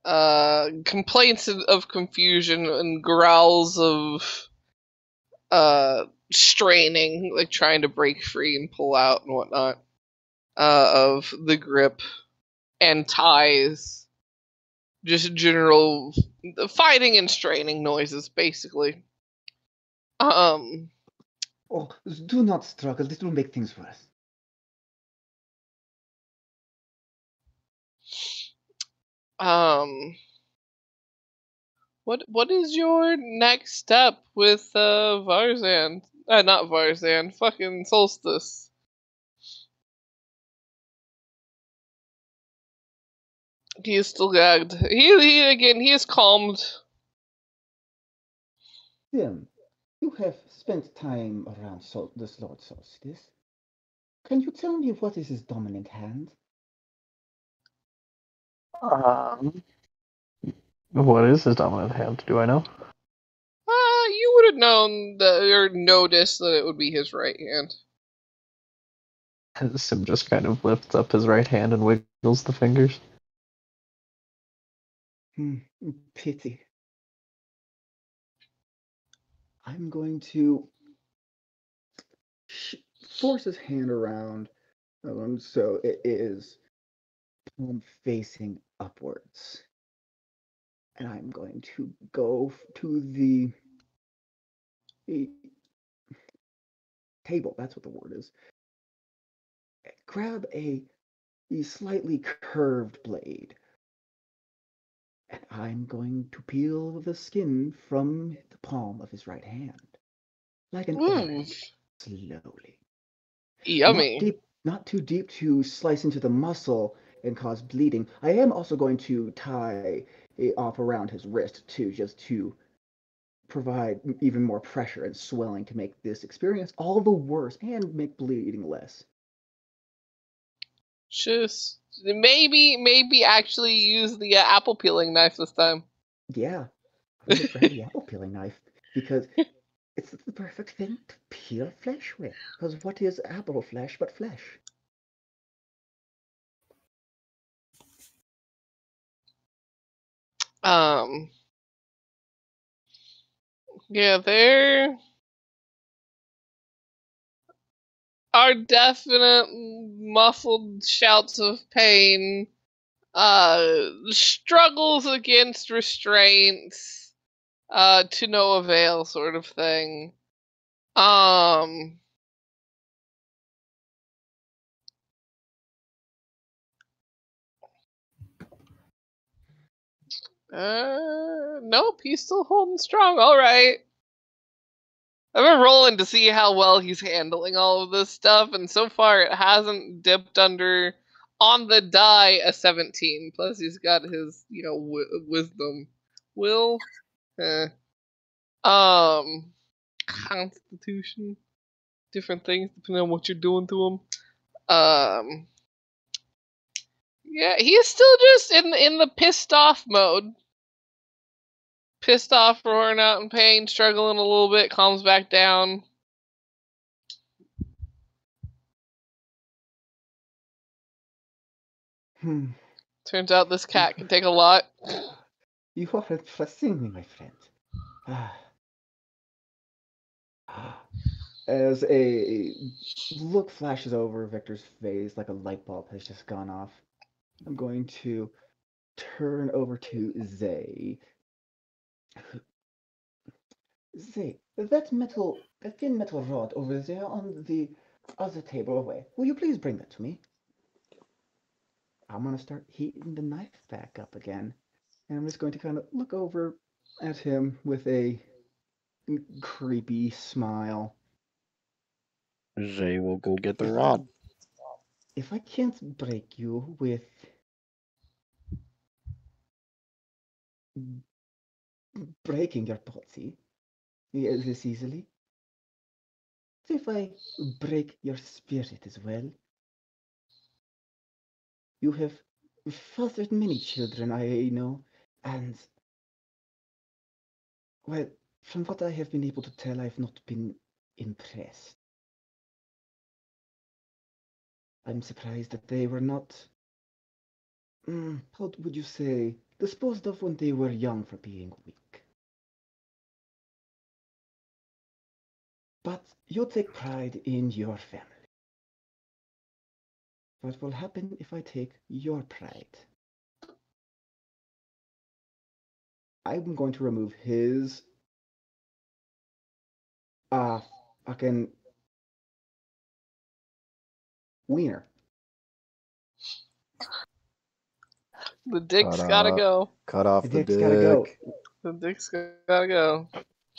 Speaker 3: complaints of confusion and growls of straining, like trying to break free and pull out and whatnot of the grip and ties. Just general the fighting and straining noises, basically.
Speaker 4: Oh, do not struggle. This will make things worse.
Speaker 3: What is your next step with Varzan? Not Varzan, fucking Solstice. He is still gagged. He is calmed.
Speaker 4: Tim, you have spent time around this Lord Solstice. Can you tell me what is his dominant hand?
Speaker 2: What is his dominant hand? Do I know?
Speaker 3: You would have known or noticed that it would be his right hand.
Speaker 2: Sim just kind of lifts up his right hand and wiggles the fingers.
Speaker 4: Pity. I'm going to force his hand around so it is palm facing upwards. And I'm going to go to the table, that's what the word is. Grab a slightly curved blade. And I'm going to peel the skin from the palm of his right hand. Like an orange, slowly.
Speaker 3: Yummy.
Speaker 4: Not too deep to slice into the muscle and cause bleeding. I am also going to tie it off around his wrist too, just to provide even more pressure and swelling to make this experience all the worse and make bleeding less.
Speaker 3: Just maybe actually use the apple peeling knife this time.
Speaker 4: Yeah, I'm gonna grab the apple peeling knife because it's the perfect thing to peel flesh with. Because what is apple flesh but flesh?
Speaker 3: Yeah, there are definite muffled shouts of pain, struggles against restraints, to no avail sort of thing. Nope, he's still holding strong. All right. I've been rolling to see how well he's handling all of this stuff, and so far it hasn't dipped under on the die a 17. Plus he's got his, wisdom, will, constitution, different things depending on what you're doing to him. Yeah, he's still just in the pissed off mode. Pissed off, roaring out in pain, struggling a little bit, calms back down. Turns out this cat can take a lot.
Speaker 4: You are impressing me, my friend. As a look flashes over Victor's face like a light bulb has just gone off, I'm going to turn over to Zay. Zay, that thin metal rod over there on the other table away. Will you please bring that to me? I'm gonna start heating the knife back up again. And I'm just going to kind of look over at him with a creepy smile.
Speaker 1: Jay will go get the rod.
Speaker 4: If I can't break you with breaking your body this easily, if I break your spirit as well, you have fathered many children, I know, and, well, from what I have been able to tell, I've not been impressed. I'm surprised that they were not, how would you say, disposed of when they were young for being weak. But you take pride in your family. What will happen if I take your pride? I'm going to remove his fucking wiener.
Speaker 3: The dick's gotta go.
Speaker 1: Cut off
Speaker 4: The
Speaker 1: the
Speaker 4: dick's gotta go.
Speaker 1: dick.
Speaker 3: The dick's gotta go.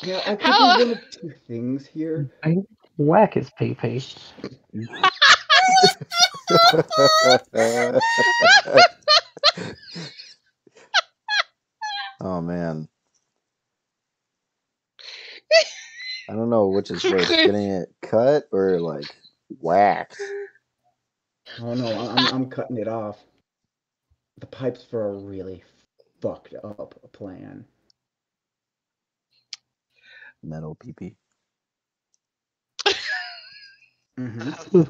Speaker 4: Now I could
Speaker 3: How?
Speaker 4: do one of two things here.
Speaker 2: I whack his pee.
Speaker 1: Oh man. I don't know which is worse, getting it cut or like whacked.
Speaker 4: Oh no, I'm cutting it off. The pipes for a really fucked up plan.
Speaker 1: Metal pee.
Speaker 4: Mm-hmm.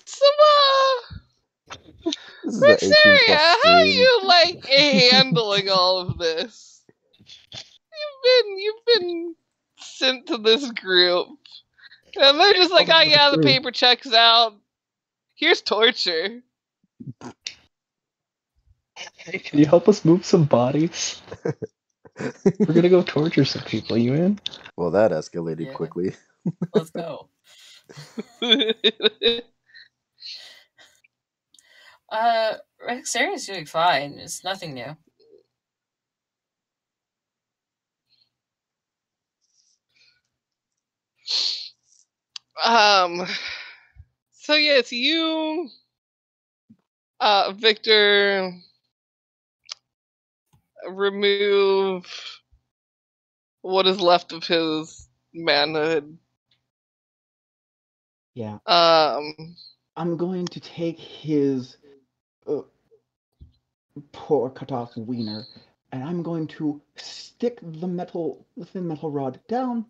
Speaker 3: So,
Speaker 1: This is an 18
Speaker 3: Rexeria,
Speaker 1: plus
Speaker 3: how are
Speaker 1: stream.
Speaker 3: you like handling all of this? You've been sent to this group, and they're just like, oh yeah, the paper checks out. Here's torture.
Speaker 2: Hey, can you help us move some bodies? We're gonna go torture some people. You in?
Speaker 1: Well, that escalated
Speaker 5: Yeah.
Speaker 1: quickly.
Speaker 5: Let's go. Rexeria's doing fine. It's nothing new.
Speaker 3: So yes, you, Victor, remove what is left of his manhood.
Speaker 4: Yeah.
Speaker 3: Um,
Speaker 4: I'm going to take his poor cut off wiener, and I'm going to stick the thin metal rod down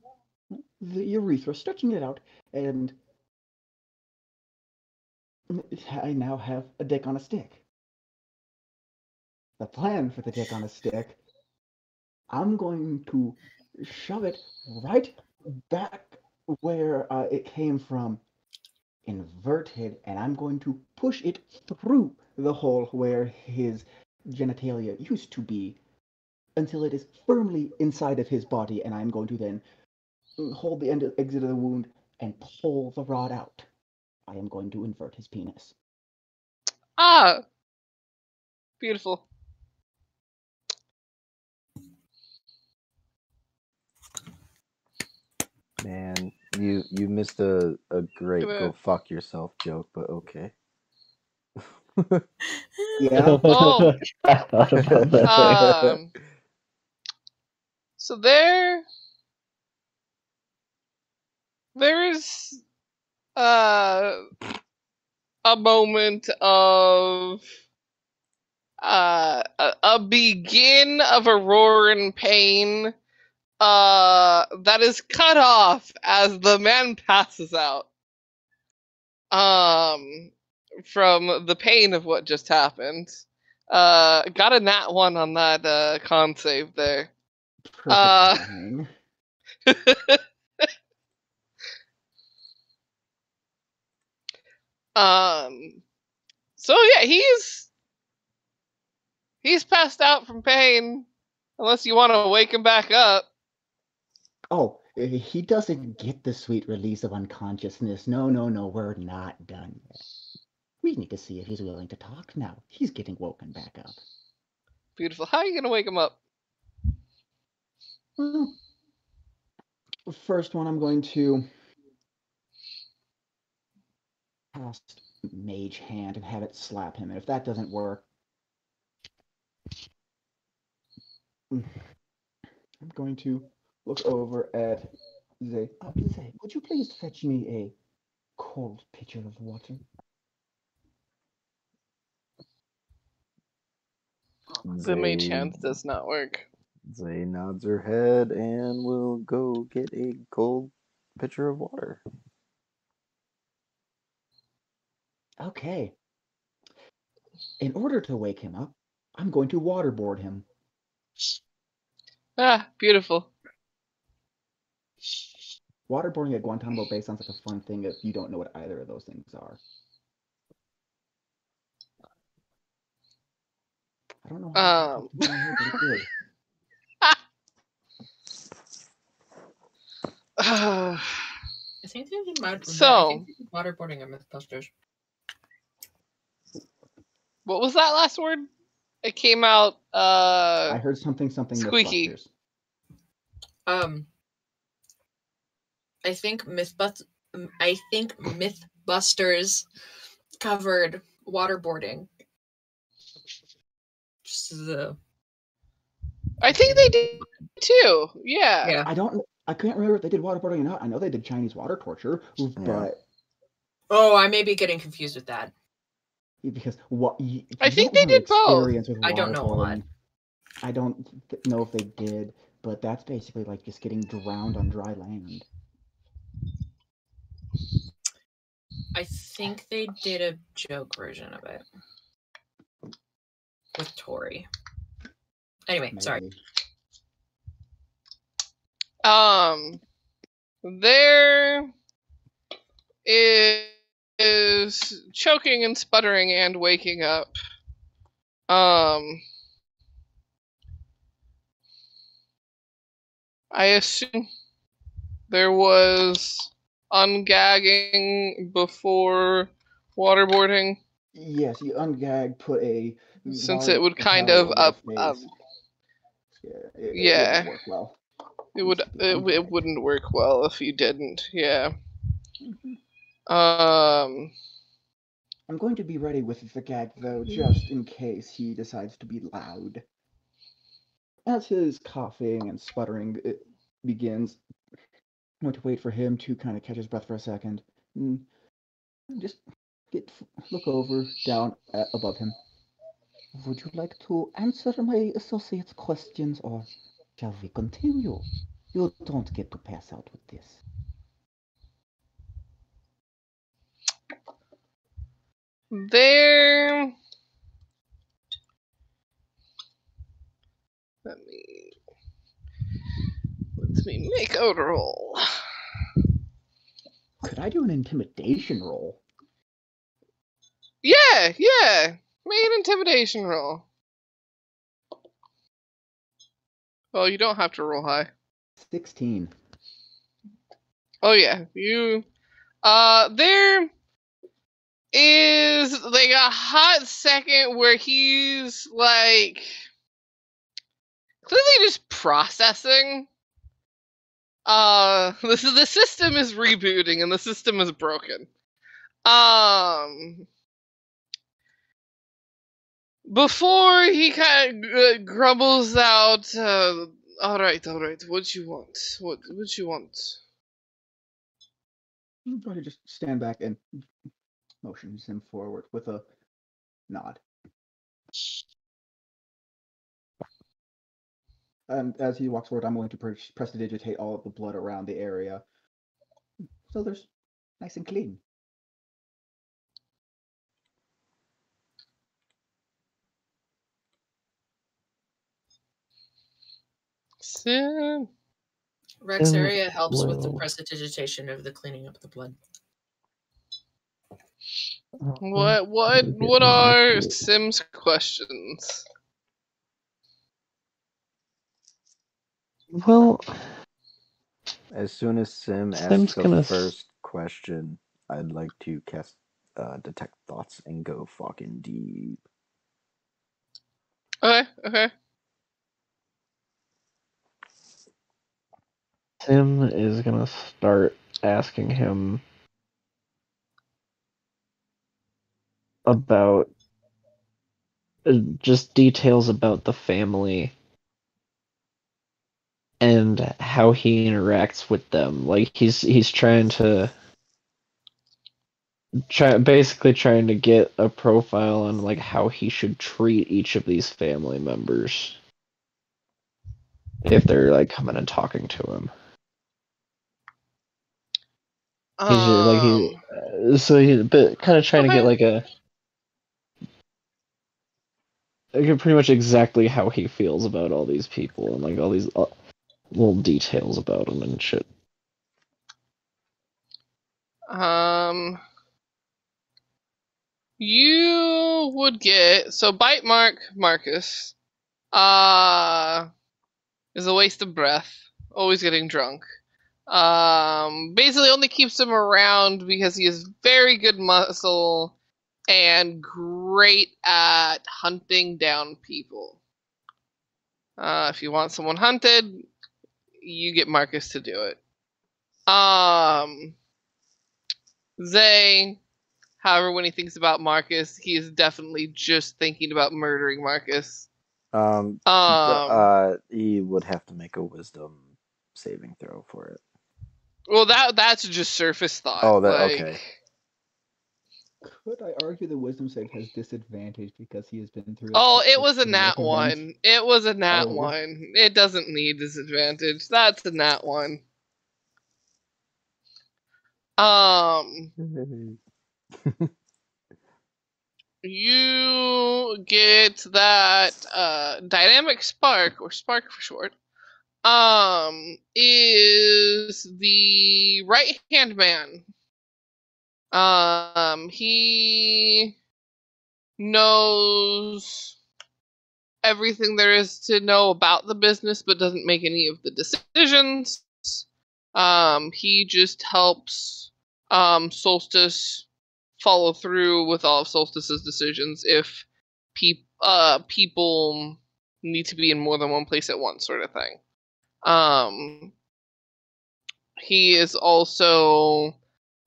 Speaker 4: the urethra, stretching it out, and I now have a dick on a stick. The plan for the dick on a stick, I'm going to shove it right back where it came from, inverted, and I'm going to push it through the hole where his genitalia used to be until it is firmly inside of his body, and I'm going to then hold the exit of the wound and pull the rod out. I am going to invert his penis.
Speaker 3: beautiful.
Speaker 1: Man, you missed a great
Speaker 3: Gonna-
Speaker 1: go fuck yourself joke, but okay.
Speaker 4: Yeah.
Speaker 3: Oh.
Speaker 2: I thought about that.
Speaker 3: So there is a moment of a begin of a roar in pain that is cut off as the man passes out from the pain of what just happened. Got a nat 1 on that con save there.
Speaker 4: Perfect timing.
Speaker 3: So yeah, he's passed out from pain, unless you want to wake him back up.
Speaker 4: Oh, he doesn't get the sweet release of unconsciousness. No, we're not done yet. We need to see if he's willing to talk now. He's getting woken back up.
Speaker 3: Beautiful. How are you gonna wake him up?
Speaker 4: First one, I'm going to cast Mage Hand and have it slap him. And if that doesn't work, I'm going to look over at Zay. Zay, would you please fetch me a cold pitcher of water?
Speaker 3: The mage hand does not work.
Speaker 1: Zay nods her head and will go get a cold pitcher of water.
Speaker 4: Okay. In order to wake him up, I'm going to waterboard him.
Speaker 3: Beautiful.
Speaker 4: Waterboarding at Guantanamo Bay sounds like a fun thing if you don't know what either of those things are. don't know how that popped into my head, but it did.
Speaker 5: I think they did waterboarding at Mythbusters.
Speaker 3: What was that last word? It came out.
Speaker 4: I heard something
Speaker 3: squeaky.
Speaker 4: Mythbusters.
Speaker 5: I think Mythbusters covered waterboarding.
Speaker 3: I think they did too. Yeah.
Speaker 4: I can't remember if they did waterboarding or not. I know they did Chinese water torture, but
Speaker 5: I may be getting confused with that.
Speaker 4: Because
Speaker 3: I think they did both.
Speaker 5: I don't know a lot.
Speaker 4: I don't know if they did, but that's basically like just getting drowned on dry land.
Speaker 5: I think they did a joke version of it with Tori. Anyway, sorry.
Speaker 3: There is choking and sputtering and waking up. I assume there was ungagging before waterboarding.
Speaker 4: Yes, you ungag, put a
Speaker 3: since it would kind of
Speaker 4: it wouldn't work well.
Speaker 3: It wouldn't work well if you didn't. Yeah.
Speaker 4: I'm going to be ready with the gag though, just in case he decides to be loud. As his coughing and sputtering begins, I'm going to wait for him to kind of catch his breath for a second. Just look down above him. Would you like to answer my associate's questions, or shall we continue? You don't get to pass out with this.
Speaker 3: There. Let me make a roll.
Speaker 4: Could I do an intimidation roll?
Speaker 3: Yeah. Make an intimidation roll. Well, you don't have to roll high.
Speaker 4: 16.
Speaker 3: Oh yeah, you. There is like a hot second where he's like clearly just processing. The system is rebooting and the system is broken. Before he kind of grumbles out, all right, what you want? What you want?
Speaker 4: I'm going to just stand back and motions him forward with a nod. And as he walks forward, I'm going to prestidigitate all of the blood around the area, so there's nice and clean.
Speaker 5: Rexeria helps with the prestidigitation of the cleaning up the blood.
Speaker 3: What are Sim's questions?
Speaker 2: Well,
Speaker 6: as soon as Sim
Speaker 2: Sim's
Speaker 6: asks the first question, I'd like to cast Detect Thoughts and go fucking deep.
Speaker 3: Okay.
Speaker 2: Sim is gonna start asking him about just details about the family and how he interacts with them. Like he's trying to basically trying to get a profile on like how he should treat each of these family members if they're like coming and talking to him. He's kind of trying to get like pretty much exactly how he feels about all these people and like all these little details about them and shit.
Speaker 3: You you would get bite mark Marcus. Is a waste of breath. Always getting drunk. Basically only keeps him around because he has very good muscle and great at hunting down people. If you want someone hunted, you get Marcus to do it. Zay, however, when he thinks about Marcus, he is definitely just thinking about murdering Marcus.
Speaker 6: He would have to make a wisdom saving throw for it.
Speaker 3: Well, that's just surface thought.
Speaker 6: Oh, that okay.
Speaker 4: Could I argue the wisdom save has disadvantage because he has been through?
Speaker 3: Oh, it was a nat 1. It was a nat 1. It doesn't need disadvantage. That's a nat 1. You get that dynamic spark, or spark for short, is the right hand man. He knows everything there is to know about the business, but doesn't make any of the decisions. He just helps Solstice follow through with all of Solstice's decisions if people need to be in more than one place at once, sort of thing. He is also,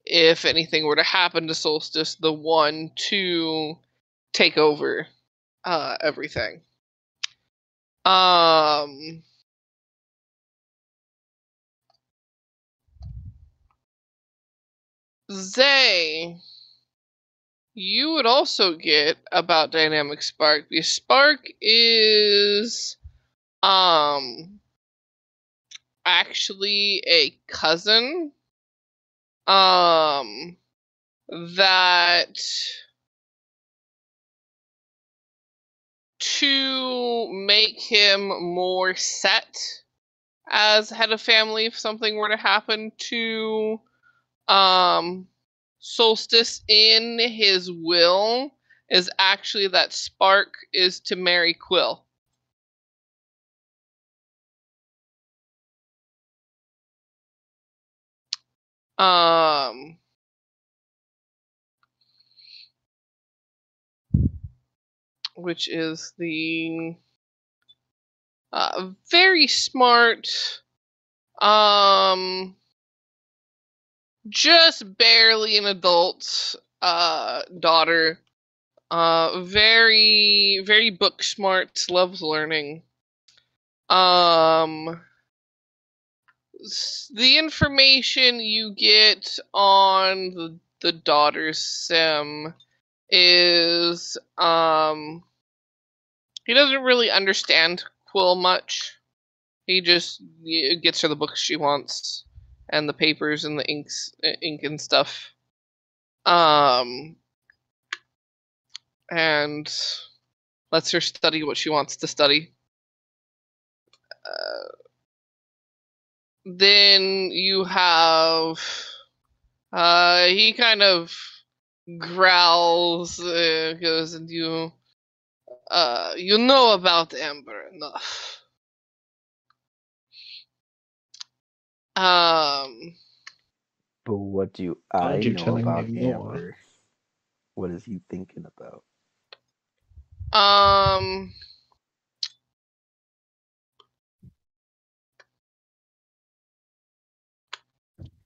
Speaker 3: if anything were to happen to Solstice, the one to take over everything. Zay, you would also get about Dynamic Spark, because Spark is actually a cousin that to make him more set as head of family if something were to happen to Solstice in his will is actually that Spark is to marry Quill. Which is the very smart, just barely an adult daughter. Very, very book smart, loves learning. The information you get on the daughter's sim is he doesn't really understand Quill much. He just gets her the books she wants and the papers and the ink and stuff. And lets her study what she wants to study. Then you have he kind of growls, goes, and you know about Amber enough.
Speaker 6: But what do I
Speaker 2: you
Speaker 6: know
Speaker 2: telling
Speaker 6: about
Speaker 2: me more?
Speaker 6: Amber? What is he thinking about?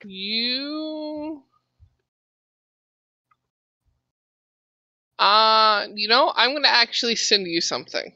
Speaker 3: You I'm gonna actually send you something.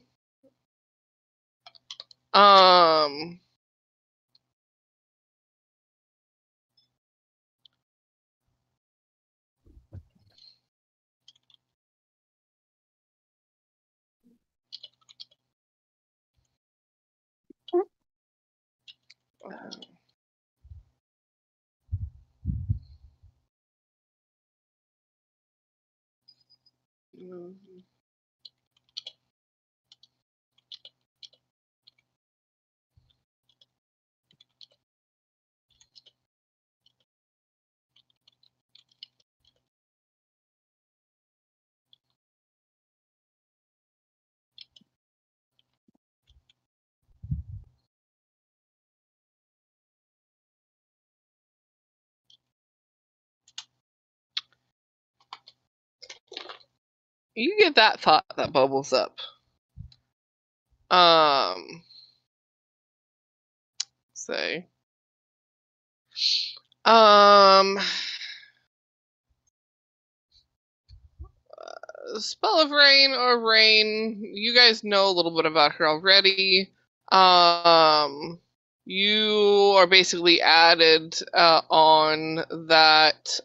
Speaker 3: You get that thought that bubbles up. Say. Spell of Rain or Rain, you guys know a little bit about her already. You are basically added on that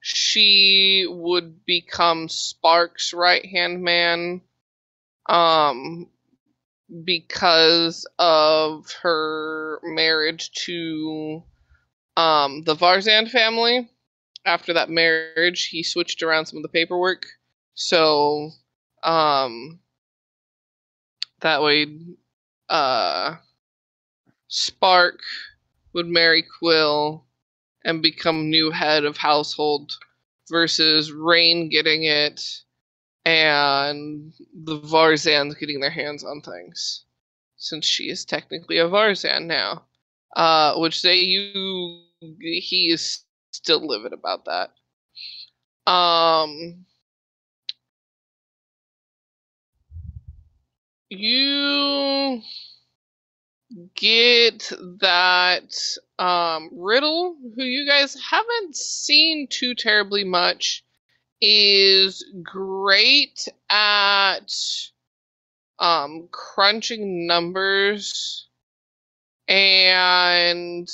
Speaker 3: she would become Spark's right-hand man because of her marriage to the Varzan family. After that marriage, he switched around some of the paperwork. So, that way, Spark would marry Quill and become new head of household versus Rain getting it and the Varzans getting their hands on things. Since she is technically a Varzan now. Which he is still livid about that. You get that Riddle, who you guys haven't seen too terribly much, is great at crunching numbers and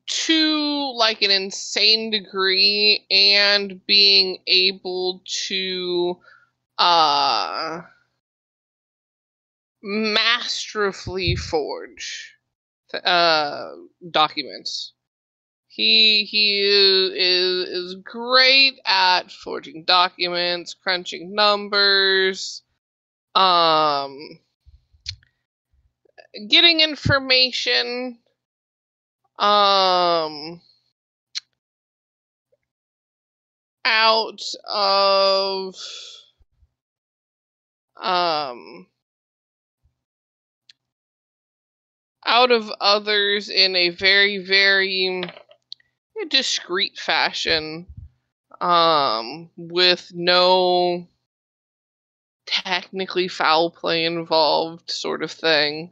Speaker 3: to like an insane degree, and being able to masterfully forge documents. He is great at forging documents, crunching numbers, getting information, out of others in a very, very discreet fashion, with no technically foul play involved sort of thing.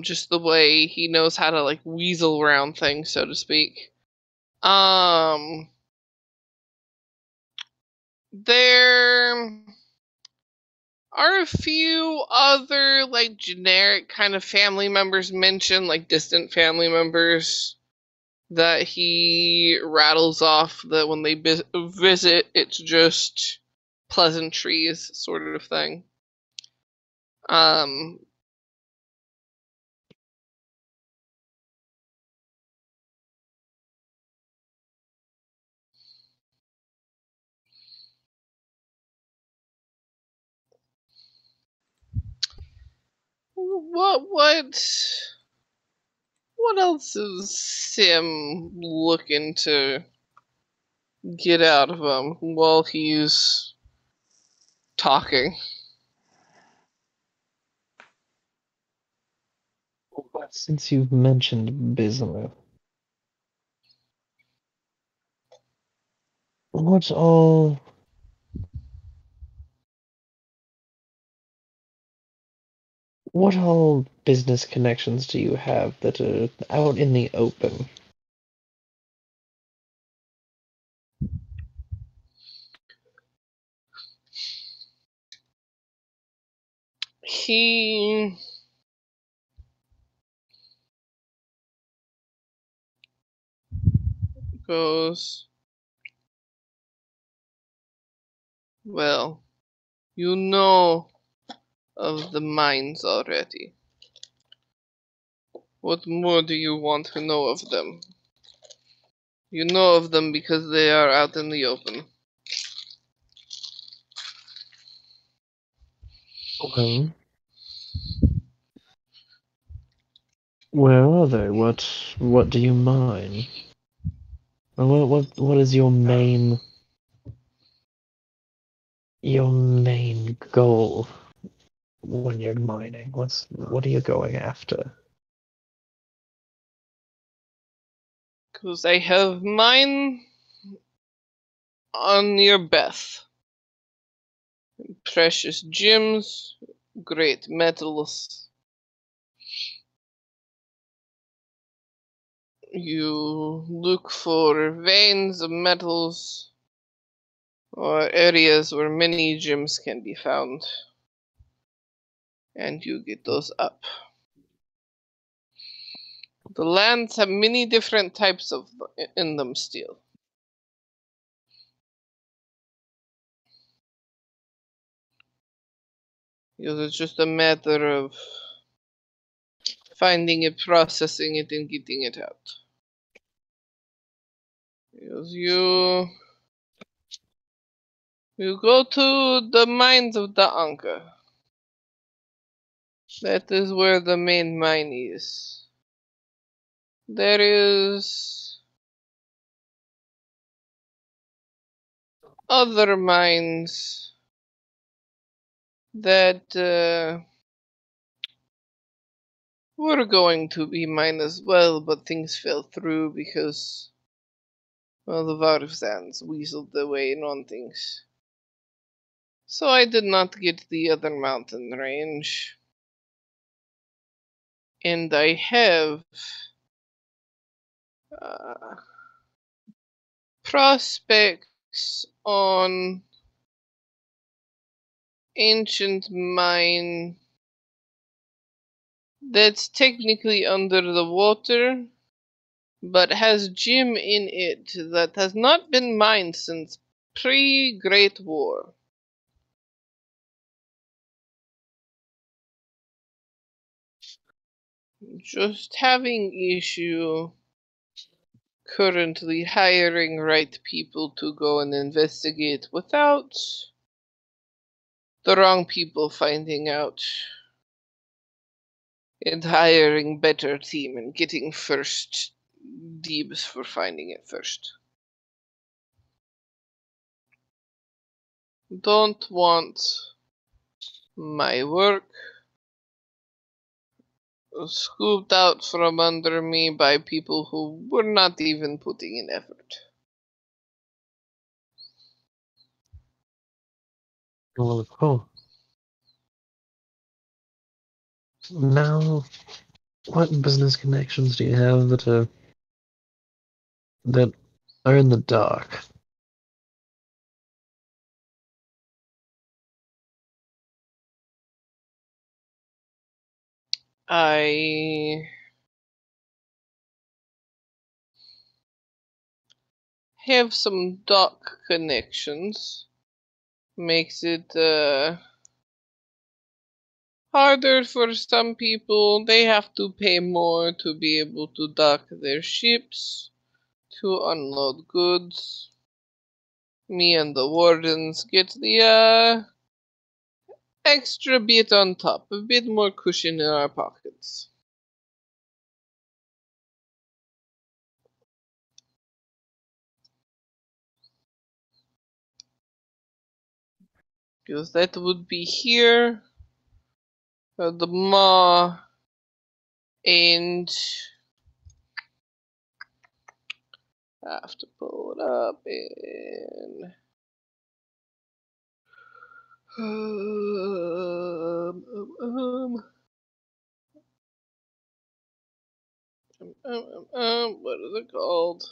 Speaker 3: Just the way he knows how to like weasel around things, so to speak. There are a few other like generic kind of family members mentioned, like distant family members that he rattles off, that when they visit, it's just pleasantries sort of thing. What else is Sim looking to get out of him while he's talking?
Speaker 2: But since you've mentioned bismuth, what all business connections do you have that are out in the open?
Speaker 3: He goes, well, you know of the mines already. What more do you want to know of them? You know of them because they are out in the open.
Speaker 2: Well, where are they? What do you mine? What is your main goal when you're mining? What are you going after?
Speaker 3: Because I have mine on your Beth. Precious gems, great metals. You look for veins of metals or areas where many gems can be found, and you get those up. The lands have many different types of in them still. Because it's just a matter of finding it, processing it, and getting it out. Because you go to the mines of the Anka. That is where the main mine is. There is other mines that were going to be mine as well, but things fell through because, well, the Varvzans weaseled their way in on things. So I did not get the other mountain range. And I have prospects on ancient mine that's technically under the water, but has gem in it that has not been mined since pre-Great War. Just having issue currently hiring right people to go and investigate without the wrong people finding out and hiring better team and getting first dibs for finding it first. Don't want my work scooped out from under me by people who were not even putting in effort.
Speaker 2: Well, cool. Now, what business connections do you have that are in the dark?
Speaker 3: I have some dock connections. Makes it harder for some people. They have to pay more to be able to dock their ships, to unload goods. Me and the wardens get the extra bit on top, a bit more cushion in our pockets. Because that would be here, the maw, and I have to pull it up and what is it called?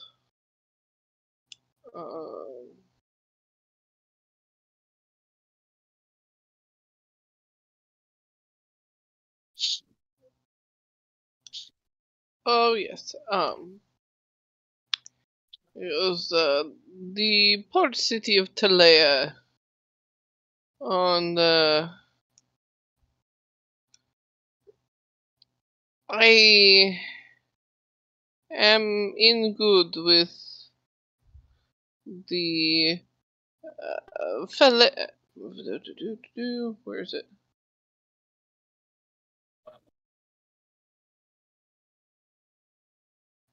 Speaker 3: Oh yes, it was the port city of Talea on the. I am in good with the fella. Where is it?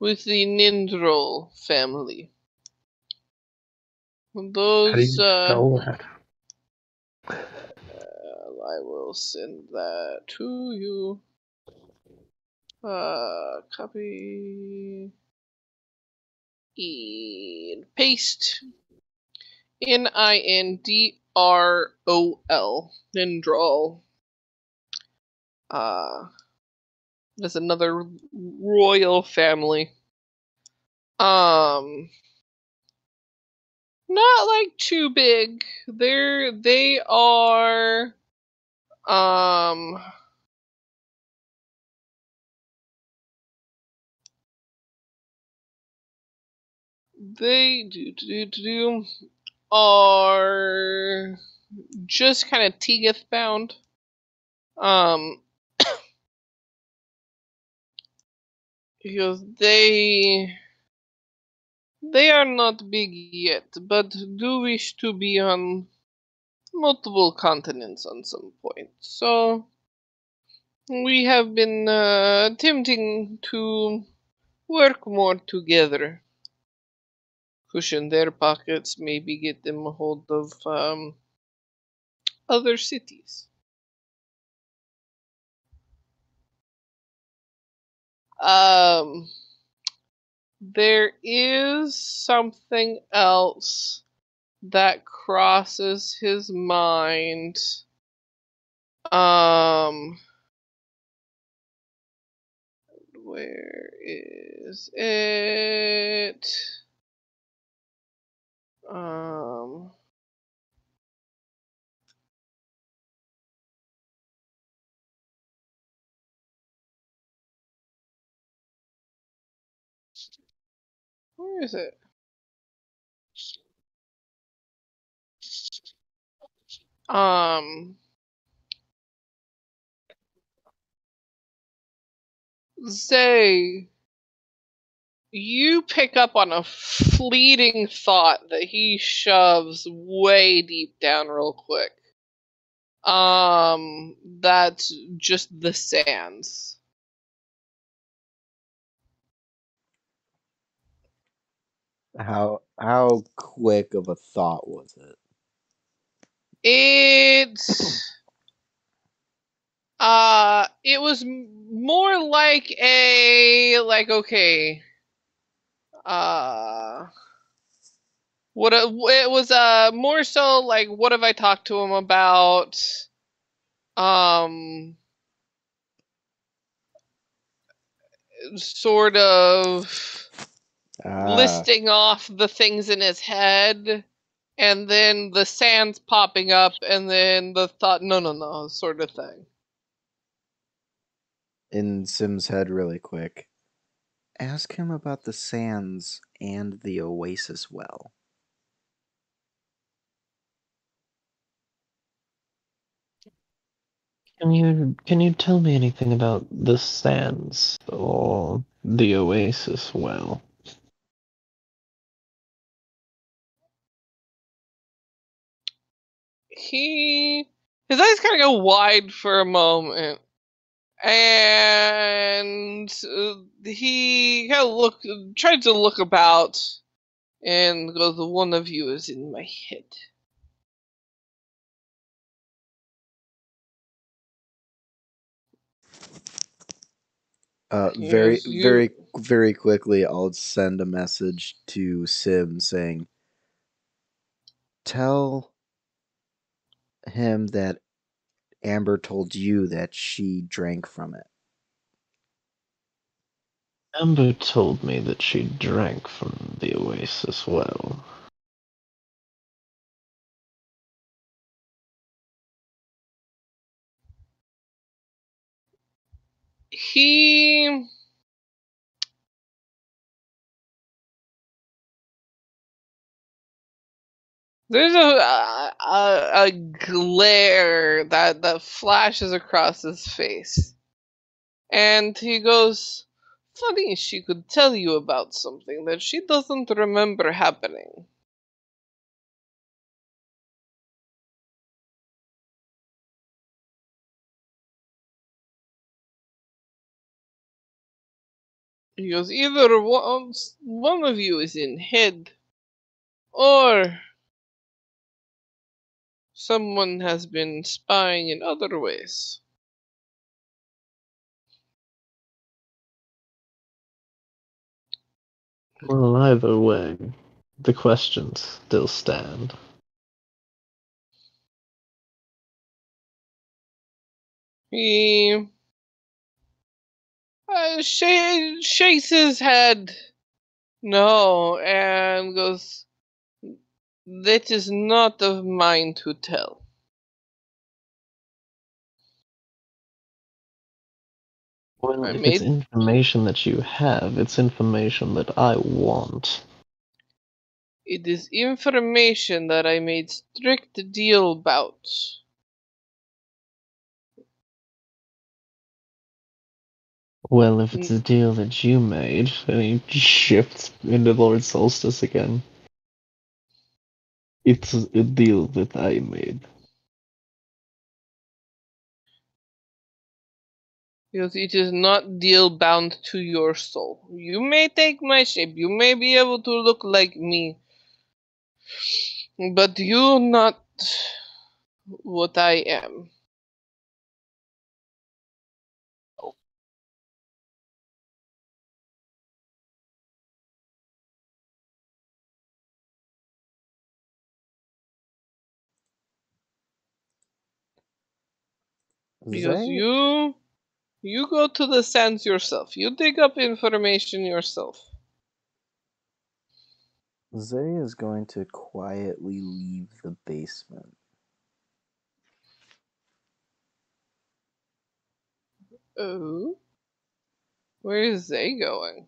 Speaker 3: With the Nindrol family. Those,
Speaker 2: spell that?
Speaker 3: I will send that to you. Copy. Paste. Nindrol. Nindrol. There's another royal family. Not like too big. They are they are just kind of Teeth bound. Because they are not big yet, but do wish to be on multiple continents on some point. So we have been attempting to work more together. Cushion their pockets, maybe get them a hold of other cities. There is something else that crosses his mind. Where is it? Where is it? Zay, you pick up on a fleeting thought that he shoves way deep down real quick. That's just the sands.
Speaker 6: How quick of a thought was it?
Speaker 3: It was more like okay. It was more so like, what have I talked to him about? Sort of listing off the things in his head, and then the sands popping up, and then the thought, no, sort of thing.
Speaker 6: In Sim's head, really quick. Ask him about the sands and the oasis well.
Speaker 2: Can you tell me anything about the sands or the oasis well?
Speaker 3: His eyes kind of go wide for a moment, and he kind of tried to look about, and goes, "One of you is in my head."
Speaker 6: Very quickly, I'll send a message to Sim saying, tell him that Amber told you that she drank from it.
Speaker 2: Amber told me that she drank from the oasis well.
Speaker 3: There's a glare that flashes across his face, and he goes, "Funny, she could tell you about something that she doesn't remember happening." He goes, "Either one of you is in head, or someone has been spying in other ways."
Speaker 2: Well, either way, the questions still stand.
Speaker 3: He shakes his head no and goes, "That is not of mine to tell."
Speaker 2: Well,
Speaker 3: I
Speaker 2: if it's
Speaker 3: made
Speaker 2: information that you have, it's information that I want.
Speaker 3: it is information that I made strict deal about.
Speaker 2: Well, if it's a deal that you made, and he shifts into Lord Solstice again, it's a deal that I made.
Speaker 3: Because it is not deal bound to your soul. You may take my shape, you may be able to look like me, but you're not what I am. Because
Speaker 6: Zay,
Speaker 3: you go to the sands yourself. You dig up information yourself.
Speaker 6: Zay is going to quietly leave the basement.
Speaker 3: Oh? Where is Zay going?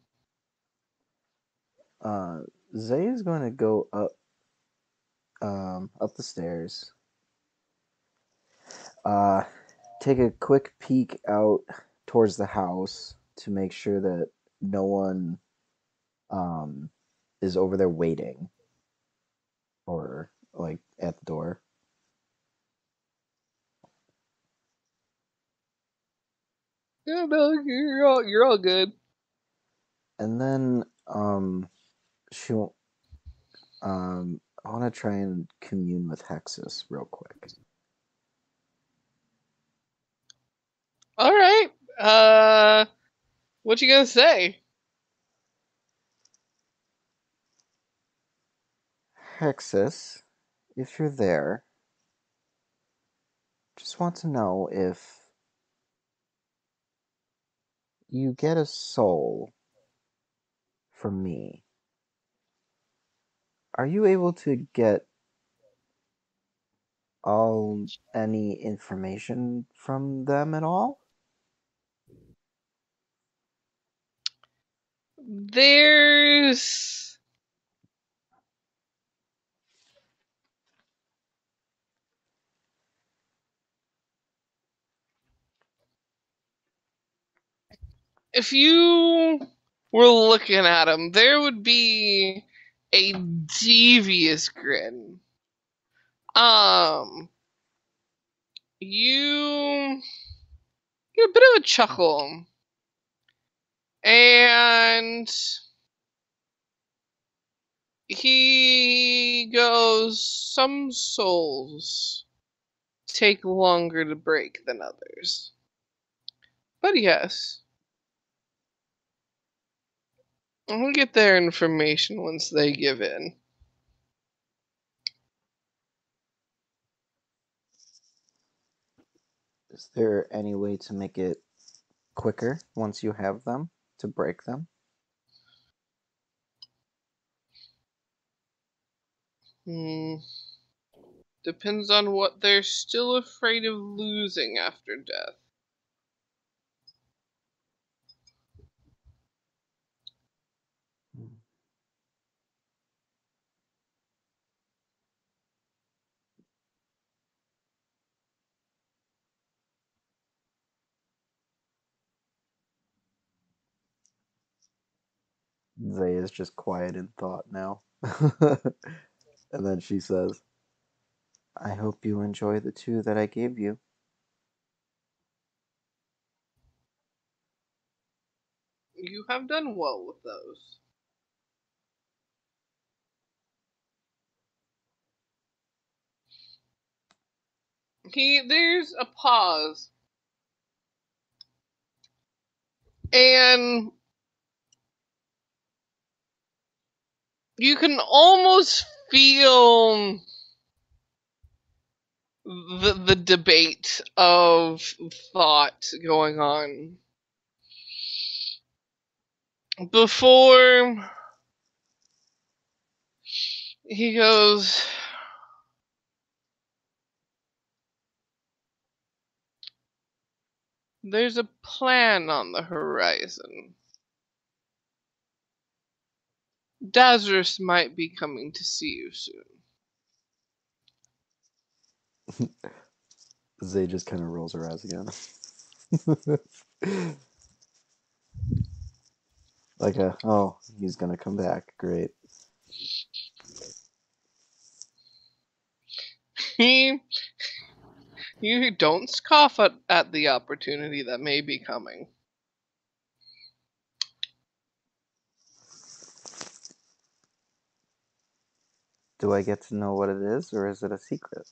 Speaker 6: Uh, Zay is going to go up the stairs. Uh, take a quick peek out towards the house to make sure that no one um is over there waiting or like at the door.
Speaker 3: Yeah, no, you're all good.
Speaker 6: And then she'll I want to try and commune with Hexus real quick.
Speaker 3: All right. What you gonna say?
Speaker 6: Hexus, if you're there, just want to know if you get a soul from me. Are you able to get any information from them at all?
Speaker 3: There's if you were looking at him, there would be a devious grin. Um, you get a bit of a chuckle, and he goes, "Some souls take longer to break than others, but yes, I'll get their information once they give in."
Speaker 6: Is there any way to make it quicker once you have them to break them?
Speaker 3: Hmm. Depends on what they're still afraid of losing after death.
Speaker 6: Zay is just quiet in thought now. And then she says, I hope you enjoy the two that I gave you.
Speaker 3: You have done well with those. There's a pause, and You can almost feel the debate of thought going on. Before he goes, there's a plan on the horizon. Dazrus might be coming to see you soon.
Speaker 6: Zay just kind of rolls her eyes again. Like oh, he's gonna come back. Great.
Speaker 3: You don't scoff at the opportunity that may be coming.
Speaker 6: Do I get to know what it is, or is it a secret?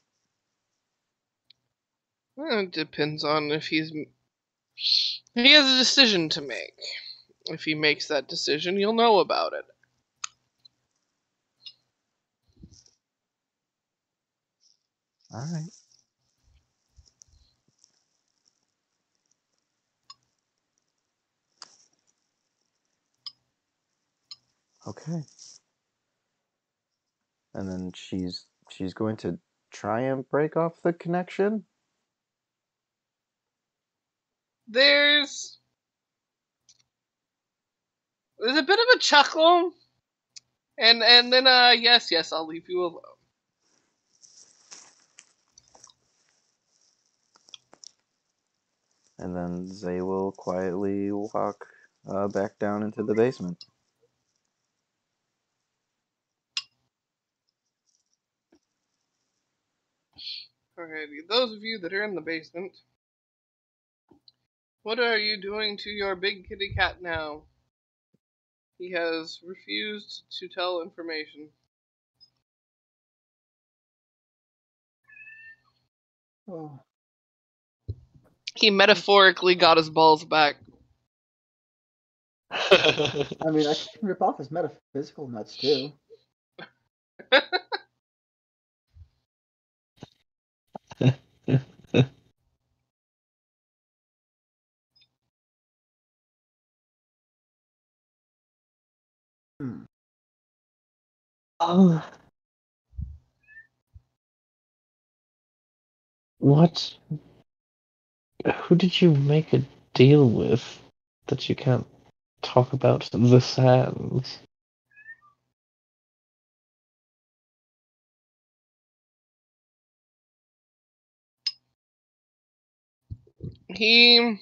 Speaker 3: Well, it depends on if he has a decision to make. If he makes that decision, you'll know about it.
Speaker 6: All right. Okay. And then she's going to try and break off the connection.
Speaker 3: There's a bit of a chuckle, and then yes, I'll leave you alone.
Speaker 6: And then Zay will quietly walk back down into the basement.
Speaker 3: Alrighty, those of you that are in the basement, what are you doing to your big kitty cat now? He has refused to tell information.
Speaker 4: Oh,
Speaker 3: He metaphorically got his balls back.
Speaker 4: I mean, I can rip off his metaphysical nuts too. Hmm.
Speaker 2: Oh, what? Who did you make a deal with that you can't talk about the sands?
Speaker 3: He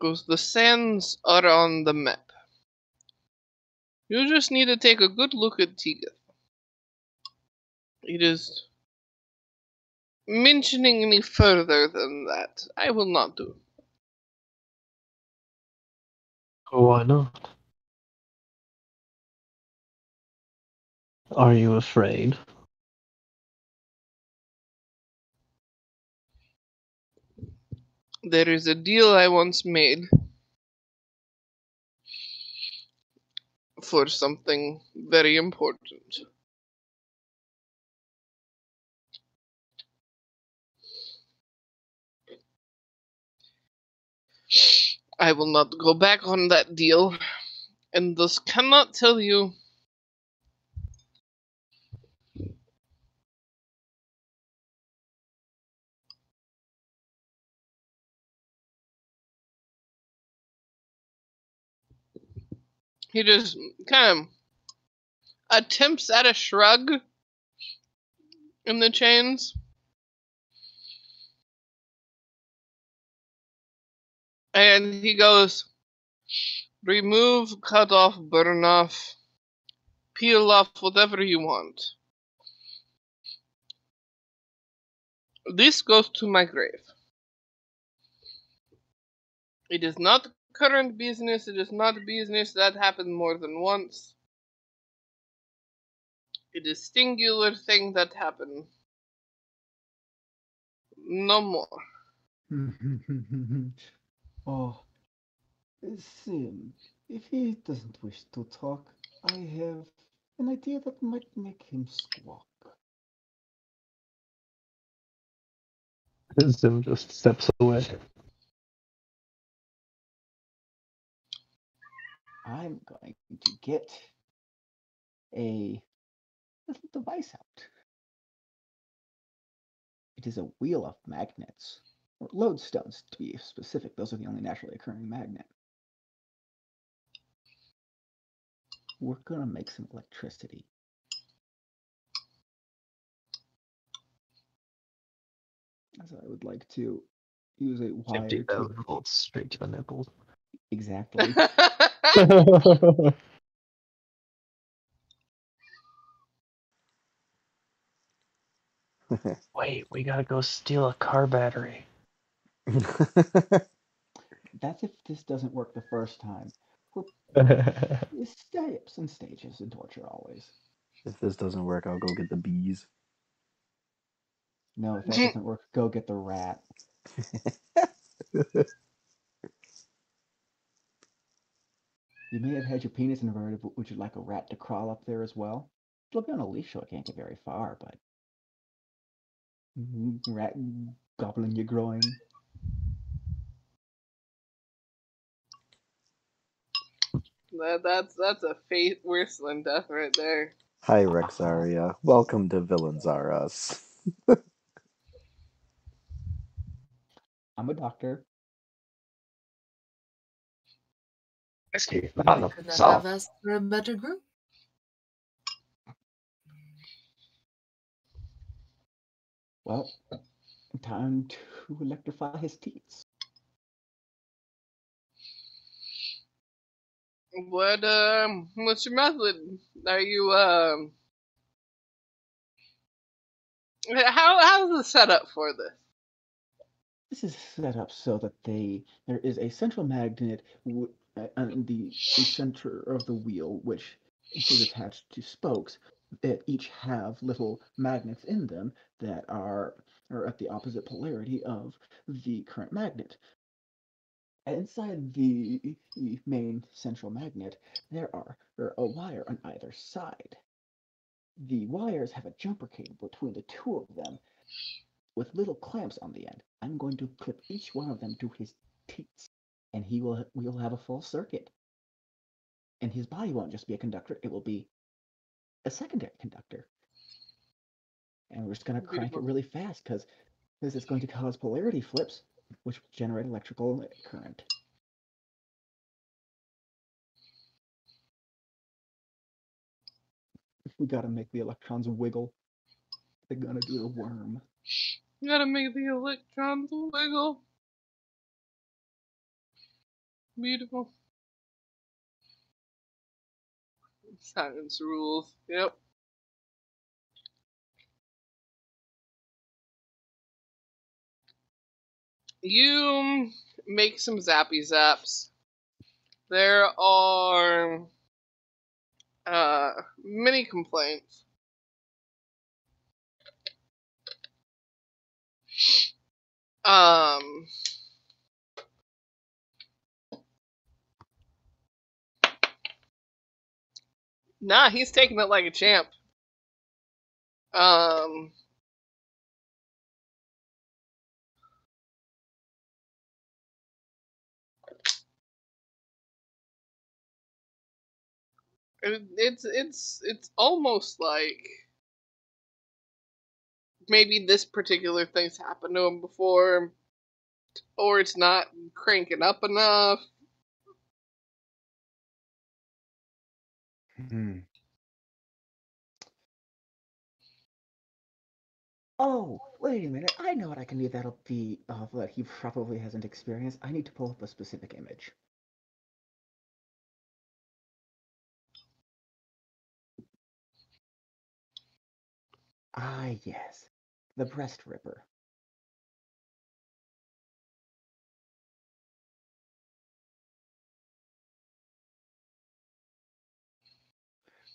Speaker 3: goes, the sands are on the map. You just need to take a good look at Tiga. It is mentioning any further than that, I will not do.
Speaker 2: Why not? Are you afraid?
Speaker 3: There is a deal I once made for something very important. I will not go back on that deal, and thus cannot tell you he just kind of attempts at a shrug in the chains. And he goes, remove, cut off, burn off, peel off whatever you want. This goes to my grave. It is not current business, it is not business that happened more than once. It is singular thing that happened. No more.
Speaker 4: Oh, Sim, if he doesn't wish to talk, I have an idea that might make him squawk.
Speaker 2: Zim just steps away.
Speaker 4: I'm going to get a little device out. It is a wheel of magnets, or lodestones to be specific. Those are the only naturally occurring magnet. We're gonna make some electricity. As I would like to use a wire
Speaker 2: 50,000
Speaker 4: to
Speaker 2: volts straight to the nipples.
Speaker 4: exactly.
Speaker 2: Wait, we gotta go steal a car battery.
Speaker 4: That's if this doesn't work the first time. Steps and stages in torture always.
Speaker 6: If this doesn't work, I'll go get the bees.
Speaker 4: No, if that doesn't work, go get the rat. You may have had your penis inverted, but would you like a rat to crawl up there as well? It'll be on a leash, so it can't get very far, but rat gobbling your groin.
Speaker 3: That's a fate worse than death right there.
Speaker 6: Hi, Rexeria. Welcome to Villains Are Us.
Speaker 4: I'm a doctor.
Speaker 2: Escape.
Speaker 5: Could not have asked for a better group.
Speaker 4: Well, time to electrify his teats.
Speaker 3: What's your method? Are you how's the setup for this?
Speaker 4: This is set up so that there is a central magnet in the center of the wheel, which is attached to spokes that each have little magnets in them that are at the opposite polarity of the current magnet. Inside the main central magnet, there are a wire on either side. The wires have a jumper cable between the two of them with little clamps on the end. I'm going to clip each one of them to his teats, and we'll have a full circuit. And his body won't just be a conductor, it will be a secondary conductor. And we're just going to crank it really fast because it's going to cause polarity flips, which will generate electrical current. We got to make the electrons wiggle. They're going to do the worm.
Speaker 3: You gotta make the electrons wiggle. Beautiful. Science rules. Yep. You make some zappy zaps. There are many complaints. Um Nah, he's taking it like a champ. Um it's almost like maybe this particular thing's happened to him before, or it's not cranking up enough.
Speaker 4: Oh, wait a minute. I know what I can do that'll be that he probably hasn't experienced. I need to pull up a specific image. Ah, yes. The breast ripper.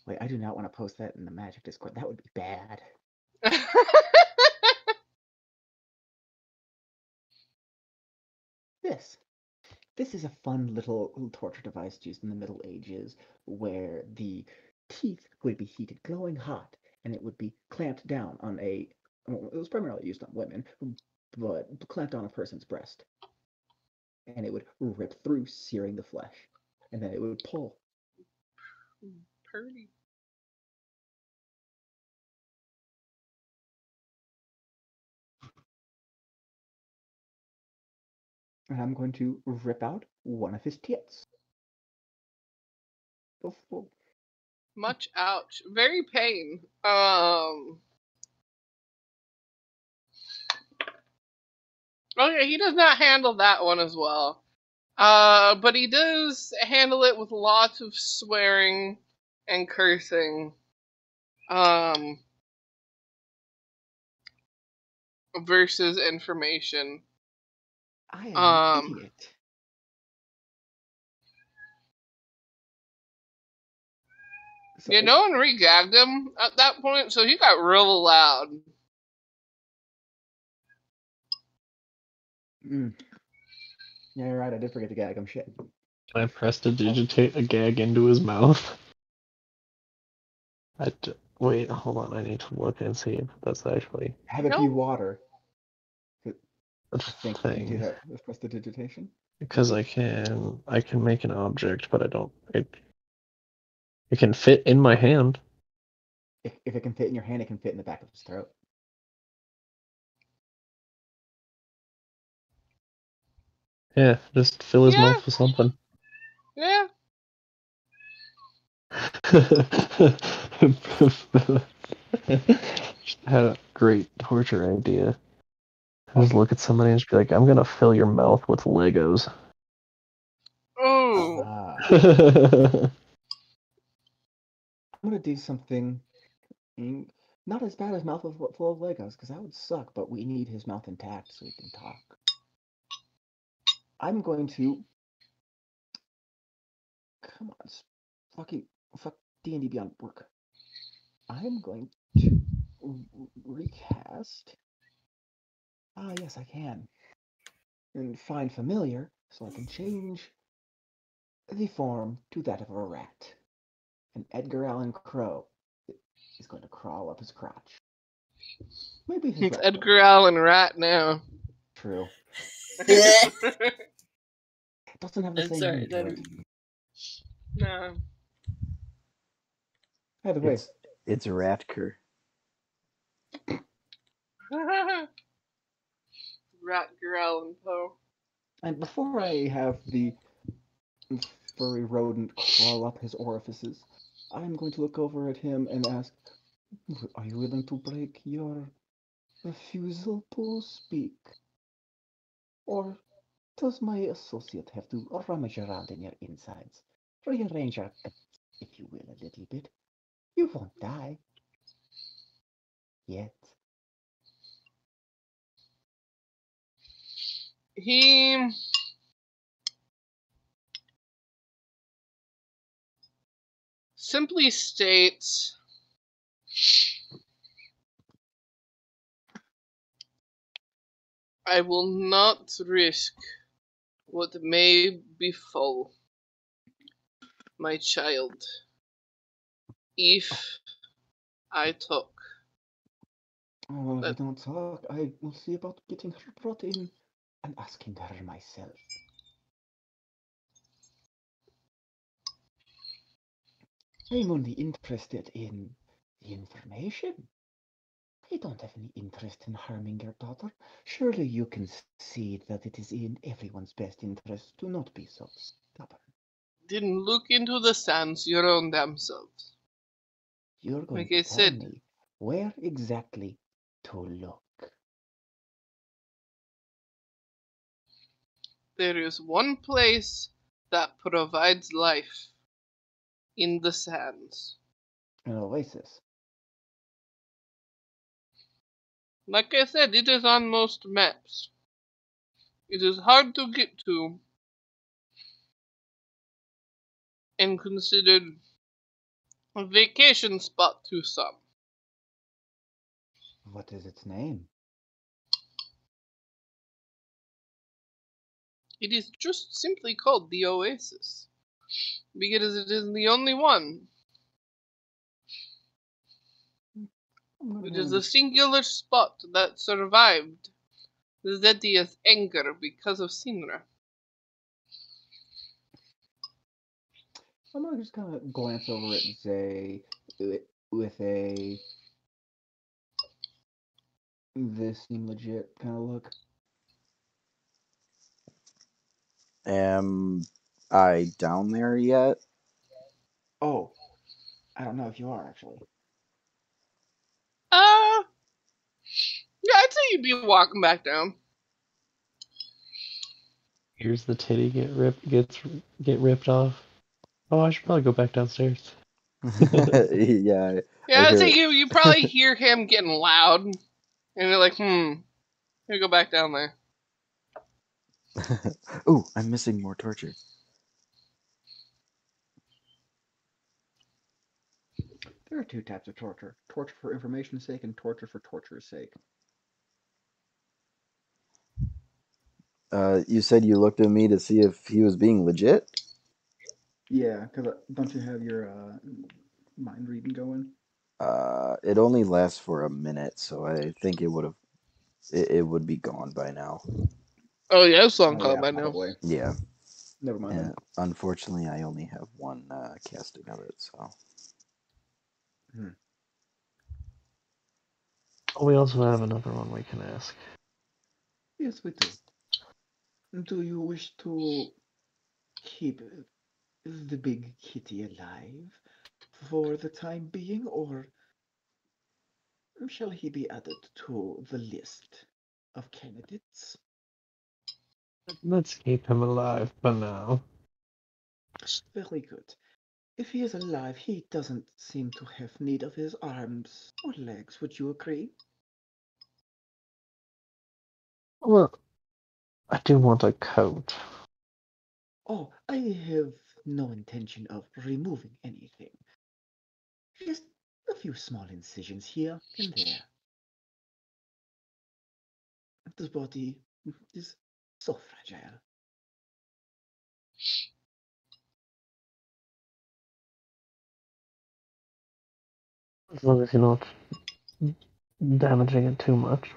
Speaker 4: Wait, I do not want to post that in the Magic Discord. That would be bad. This. This is a fun little torture device used in the Middle Ages where the teeth would be heated glowing hot and it would be clamped down on a, well, it was primarily used on women, but clamped on a person's breast. And it would rip through, searing the flesh. And then it would pull.
Speaker 3: Purdy.
Speaker 4: And I'm going to rip out one of his tits. Before.
Speaker 3: Much ouch. Very pain. Okay, he does not handle that one as well. But he does handle it with lots of swearing and cursing. Versus information.
Speaker 4: I am an idiot. So,
Speaker 3: Yeah, no one re-gagged him at that point, so he got real loud.
Speaker 4: Yeah, you're right. I did forget to gag him. Shit.
Speaker 2: Can I prestidigitate a gag into his mouth? Wait, hold on. I need to look and see if that's actually
Speaker 4: Have it be water.
Speaker 2: a
Speaker 4: I think you can do
Speaker 2: thing.
Speaker 4: that with prestidigitation.
Speaker 2: Because I can make an object, but I don't. It can fit in my hand.
Speaker 4: If it can fit in your hand, it can fit in the back of his throat.
Speaker 2: Yeah, just fill his mouth with something.
Speaker 3: Yeah.
Speaker 2: Had a great torture idea. Just look at somebody and just be like, I'm gonna fill your mouth with Legos.
Speaker 3: Ooh.
Speaker 4: I'm gonna do something not as bad as mouth full of Legos, because that would suck, but we need his mouth intact so he can talk. I'm going to... Come on, fuck D&D Beyond work. I'm going to recast... Ah, yes, I can. And find familiar, so I can change the form to that of a rat. And Edgar Allan Crow is going to crawl up his crotch. Maybe his
Speaker 3: It's
Speaker 4: rat
Speaker 3: Edgar Allan Rat now.
Speaker 4: True. Doesn't have the
Speaker 5: I'm
Speaker 4: same
Speaker 5: sorry,
Speaker 4: ring to it.
Speaker 3: No.
Speaker 4: By the way,
Speaker 1: It's Ratker.
Speaker 3: Ratger Allan Poe.
Speaker 4: and before I have the furry rodent crawl up his orifices, I'm going to look over at him and ask, are you willing to break your refusal to speak? Or does my associate have to rummage around in your insides? Rearrange our guts, if you will, a little bit. You won't die. Yet.
Speaker 3: He simply states, I will not risk what may befall my child if I talk.
Speaker 4: Oh, well, if we don't talk, I will see about getting her brought in and asking her myself. I'm only interested in the information. I don't have any interest in harming your daughter. Surely you can see that it is in everyone's best interest to not be so stubborn.
Speaker 3: Didn't look into the sands your own damn selves.
Speaker 4: You're going
Speaker 3: Like
Speaker 4: to
Speaker 3: I
Speaker 4: tell
Speaker 3: said,
Speaker 4: me where exactly to look.
Speaker 3: there is one place that provides life in the sands.
Speaker 4: An oasis.
Speaker 3: Like I said, it is on most maps. It is hard to get to and considered a vacation spot to some.
Speaker 4: What is its name?
Speaker 3: It is just simply called the Oasis, because it is the only one. It is a singular spot that survived Zetia's anger because of Sinra.
Speaker 4: I'm gonna just kind of glance over at Zay with a this seem legit kind of look.
Speaker 6: Am I down there yet?
Speaker 4: Oh, I don't know if you are actually.
Speaker 3: Yeah, I'd say you'd be walking back down.
Speaker 2: Here's the titty get ripped off. Oh, I should probably go back downstairs.
Speaker 6: Yeah.
Speaker 3: Yeah,
Speaker 6: I
Speaker 3: I'd
Speaker 6: hear
Speaker 3: say
Speaker 6: it.
Speaker 3: you probably hear him getting loud, and you're like, I'm gonna go back down there.
Speaker 6: Ooh, I'm missing more torture.
Speaker 4: There are two types of torture: torture for information's sake and torture for torture's sake.
Speaker 6: You said you looked at me to see if he was being legit?
Speaker 4: Yeah, because don't you have your mind reading going?
Speaker 6: It only lasts for a minute, so I think it would be gone by now.
Speaker 3: Oh yeah, it's long
Speaker 4: Oh
Speaker 3: gone
Speaker 4: yeah,
Speaker 3: by now.
Speaker 4: probably.
Speaker 6: Yeah.
Speaker 4: Never mind then.
Speaker 6: And unfortunately, I only have one casting of it, so.
Speaker 2: We also have another one we can ask.
Speaker 4: Yes, we do. Do you wish to keep the big kitty alive for the time being, or shall he be added to the list of candidates?
Speaker 2: Let's keep him alive for now.
Speaker 4: Very good. If he is alive, he doesn't seem to have need of his arms or legs. Would you agree?
Speaker 2: Well, I do want a coat.
Speaker 4: Oh, I have no intention of removing anything. Just a few small incisions here and there. This body is so fragile.
Speaker 2: As long as you're not damaging it too much.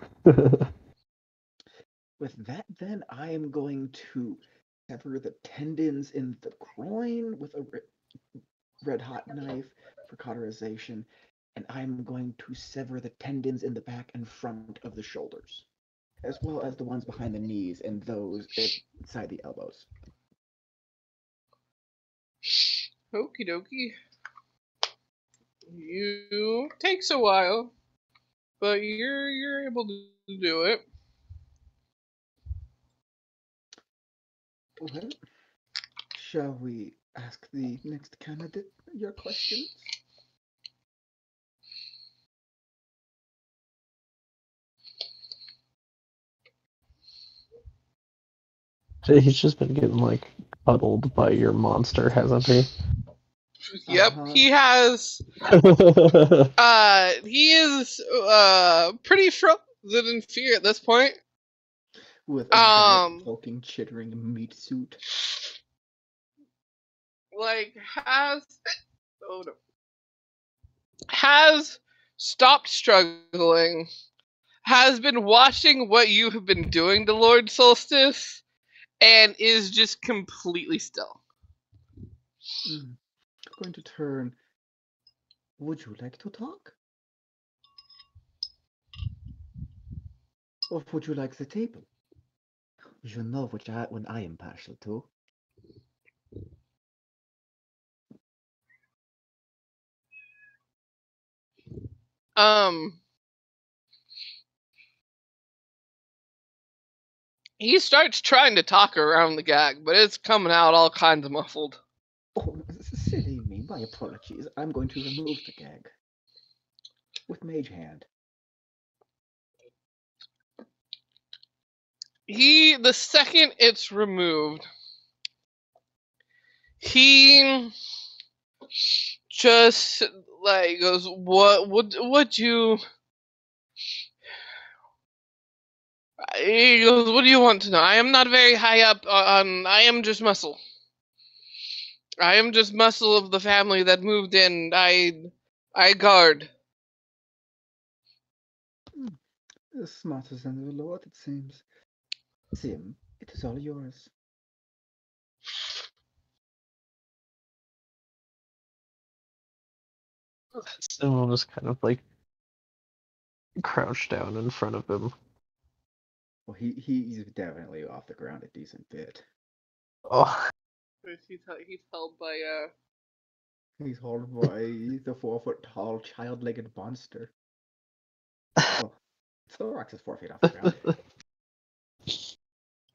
Speaker 4: With that, then, I am going to sever the tendons in the groin with a red hot knife for cauterization, and I'm going to sever the tendons in the back and front of the shoulders, as well as the ones behind the knees and those inside the elbows.
Speaker 3: Okie dokie. You takes a while, but you're able to do it.
Speaker 4: Well, shall we ask the next candidate your questions?
Speaker 2: He's just been getting, like, cuddled by your monster, hasn't he?
Speaker 3: Yep, he has. He is pretty frozen in fear at this point.
Speaker 4: With a giant, hulking, chittering meat suit.
Speaker 3: Like has stopped struggling, has been watching what you have been doing to Lord Solstice, and is just completely still.
Speaker 4: Going to turn. Would you like to talk? Or would you like the table? You know which one I am partial to.
Speaker 3: He starts trying to talk around the gag, but it's coming out all kinds of muffled.
Speaker 4: Oh, silly me. My apologies. I'm going to remove the gag. With Mage Hand.
Speaker 3: The second it's removed, he just like goes, what would you He goes, what do you want to know? I am not very high up on. I am just muscle. I am just muscle of the family that moved in. I guard.
Speaker 4: Smarter than the Lord, it seems. Sim, it is all yours.
Speaker 2: Sim will just kind of like crouch down in front of him.
Speaker 4: Well, he's definitely off the ground a decent bit.
Speaker 2: Oh,
Speaker 3: He's held by
Speaker 4: He's held by the 4-foot tall, child-legged monster. Well, Thorax is 4 feet off the ground.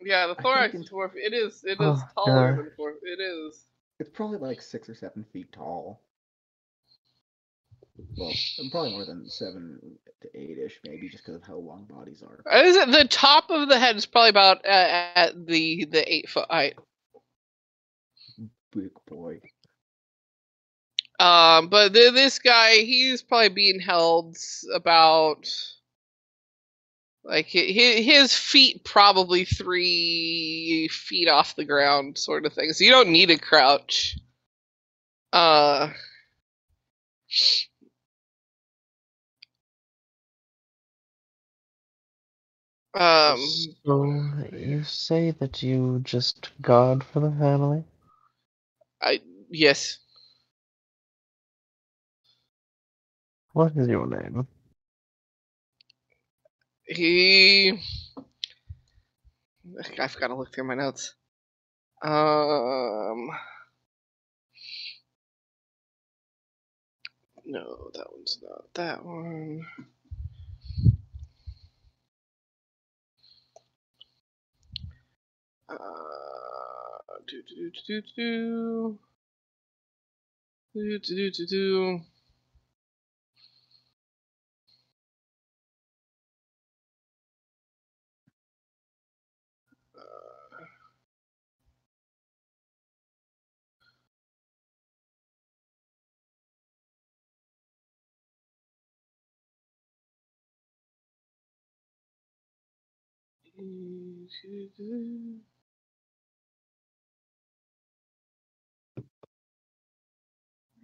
Speaker 3: Yeah, the
Speaker 4: I
Speaker 3: thorax
Speaker 4: think
Speaker 3: is 4 feet. It is
Speaker 2: Oh,
Speaker 3: taller
Speaker 2: God.
Speaker 3: than 4. It is.
Speaker 4: it's probably like 6 or 7 feet tall. Well, probably more than 7 to 8-ish, maybe, just because of how long bodies are.
Speaker 3: Is it the top of the head is probably about at the 8-foot height.
Speaker 4: Big boy.
Speaker 3: But this guy, he's probably being held about like his feet probably 3 feet off the ground, sort of thing. So you don't need a crouch. Um,
Speaker 2: So you say that you just guard for the family?
Speaker 3: yes.
Speaker 2: What is your name?
Speaker 3: I've got to look through my notes. No, that one's not that one. Do do do do do do do do do.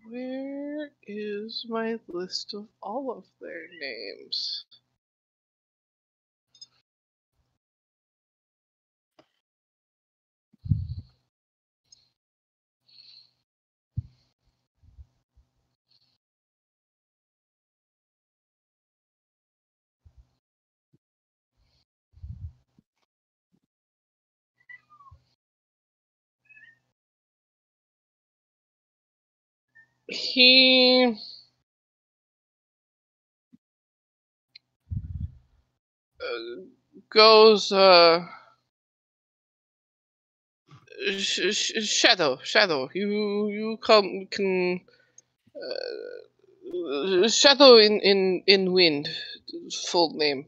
Speaker 3: Where is my list of all of their names? He goes Shadow. You can Shadow in wind. Full name.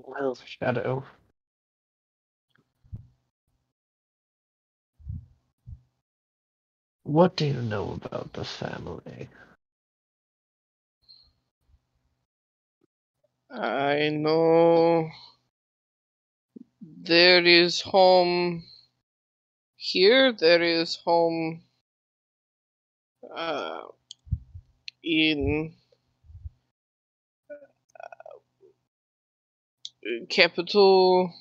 Speaker 2: Well, Shadow. What do you know about the family?
Speaker 3: I know there is home here. There is home uh, in capital.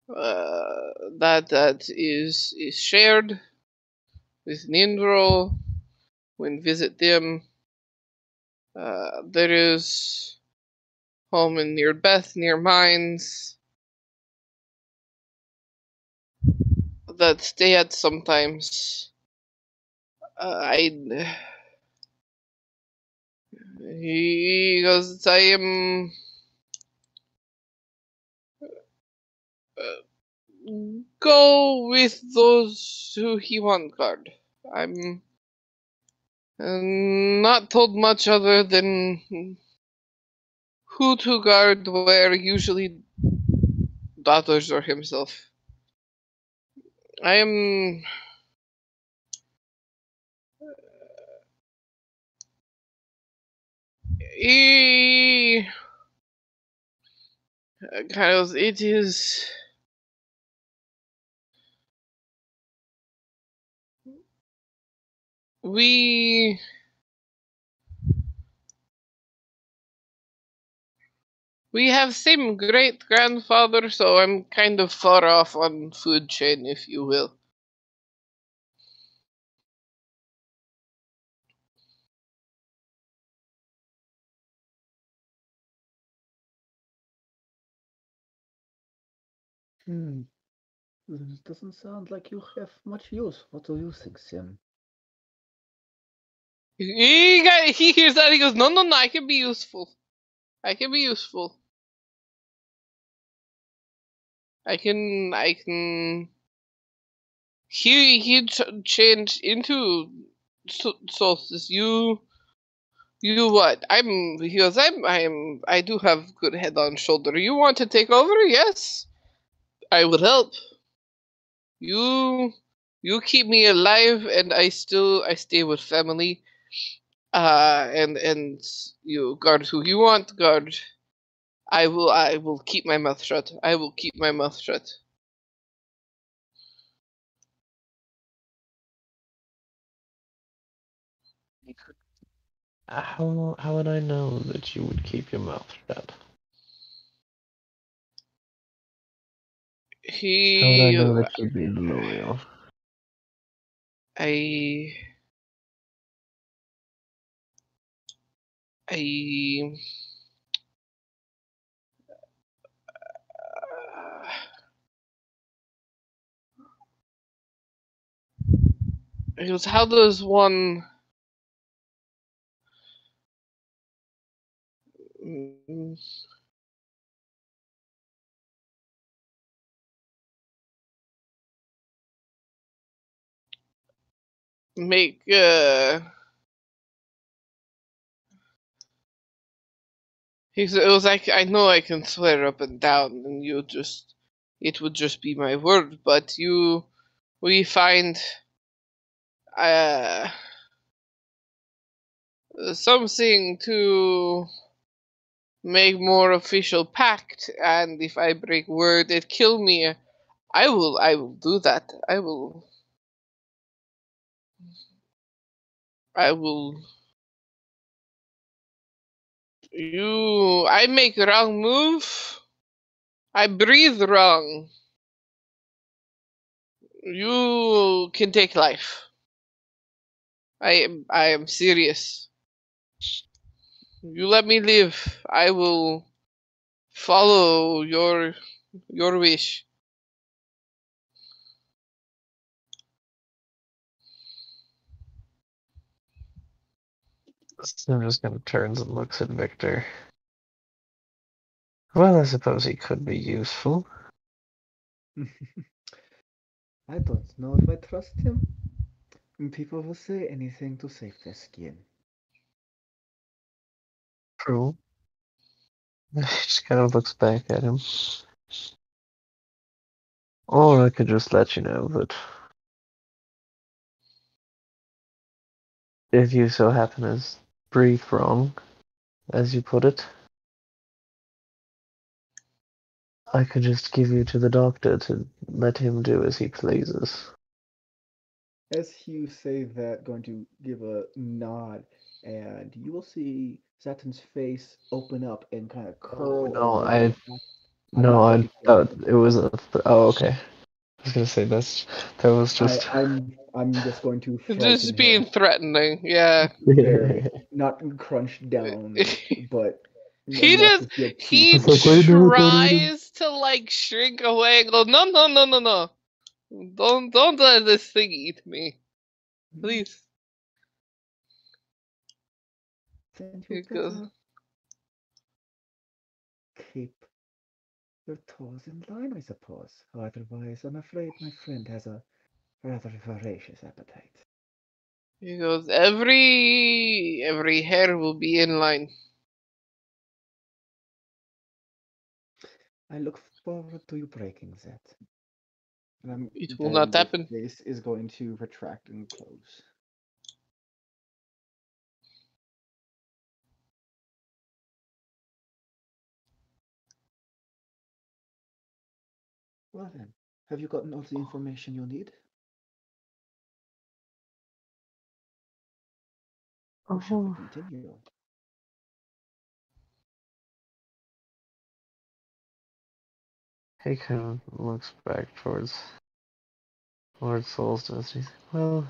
Speaker 3: That is shared with Nindro. When visit them, there is home in near Beth, near Mines, that stay at sometimes. I He goes, I am go with those who he want guard. I'm not told much other than who to guard where, usually daughters or himself. I am He kind of, it is. We have same great grandfather, so I'm kind of far off on food chain, if you will.
Speaker 4: It doesn't sound like you have much use. What do you think, Sim?
Speaker 3: He hears that, he goes, no, I can be useful. I can be useful. I can. He changed into solstice. You what? He goes, I do have good head on shoulder. You want to take over? Yes, I would help. You keep me alive, and I stay with family. And you guard who you want, guard. I will keep my mouth shut. I will keep my mouth shut.
Speaker 2: How would I know that you would keep your mouth shut? How would I know that you'd be loyal?
Speaker 3: I It was, how does one make it was like, I know I can swear up and down, and it would just be my word, but we find uh something to make more official pact, and if I break word, it kill me. I will do that. I will. I make wrong move. I breathe wrong. You can take life. I am serious. You let me live. I will follow your wish.
Speaker 2: Sim just kind of turns and looks at Victor. Well, I suppose he could be useful.
Speaker 4: I don't know if I trust him. People will say anything to save their skin.
Speaker 2: True. He just kind of looks back at him. Or I could just let you know that if you so happen as breathe wrong, as you put it, I could just give you to the doctor to let him do as he pleases.
Speaker 4: As you say that, going to give a nod, and you will see Saturn's face open up and kind of
Speaker 2: Oh
Speaker 4: curl a
Speaker 2: no,
Speaker 4: little bit. I'm
Speaker 2: no,
Speaker 4: not going
Speaker 2: I
Speaker 4: to kill
Speaker 2: thought
Speaker 4: him.
Speaker 2: it was a. Oh, okay. I was gonna say that was
Speaker 4: I,
Speaker 2: just.
Speaker 4: I'm just going to frighten
Speaker 3: Just
Speaker 4: him.
Speaker 3: being threatening, yeah.
Speaker 4: Very not crunch down, but
Speaker 3: he
Speaker 4: enough to
Speaker 3: just
Speaker 4: feel
Speaker 3: he
Speaker 2: It's
Speaker 4: peaceful.
Speaker 2: like, wait, no, don't eat him.
Speaker 3: tries to like shrink away and go, no. Don't let this thing eat me. Please.
Speaker 4: Then you
Speaker 3: He goes,
Speaker 4: better keep your toes in line, I suppose. Otherwise, I'm afraid my friend has a rather voracious appetite.
Speaker 3: every hair will be in line.
Speaker 4: I look forward to you breaking that. And
Speaker 3: It will
Speaker 4: then
Speaker 3: not
Speaker 4: the
Speaker 3: happen.
Speaker 4: face is going to retract and close. Well then, have you gotten all the information you need? Or shall we continue?
Speaker 2: He kind of looks back towards Lord Solstice. He's like, well,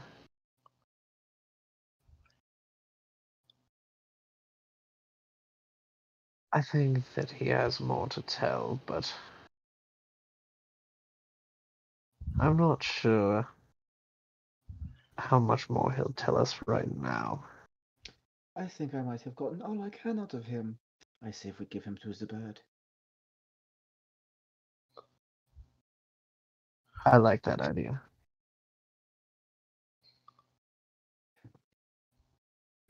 Speaker 2: I think that he has more to tell, but I'm not sure how much more he'll tell us right now.
Speaker 4: I think I might have gotten all I can out of him. I say if we give him to the bird.
Speaker 2: I like that idea.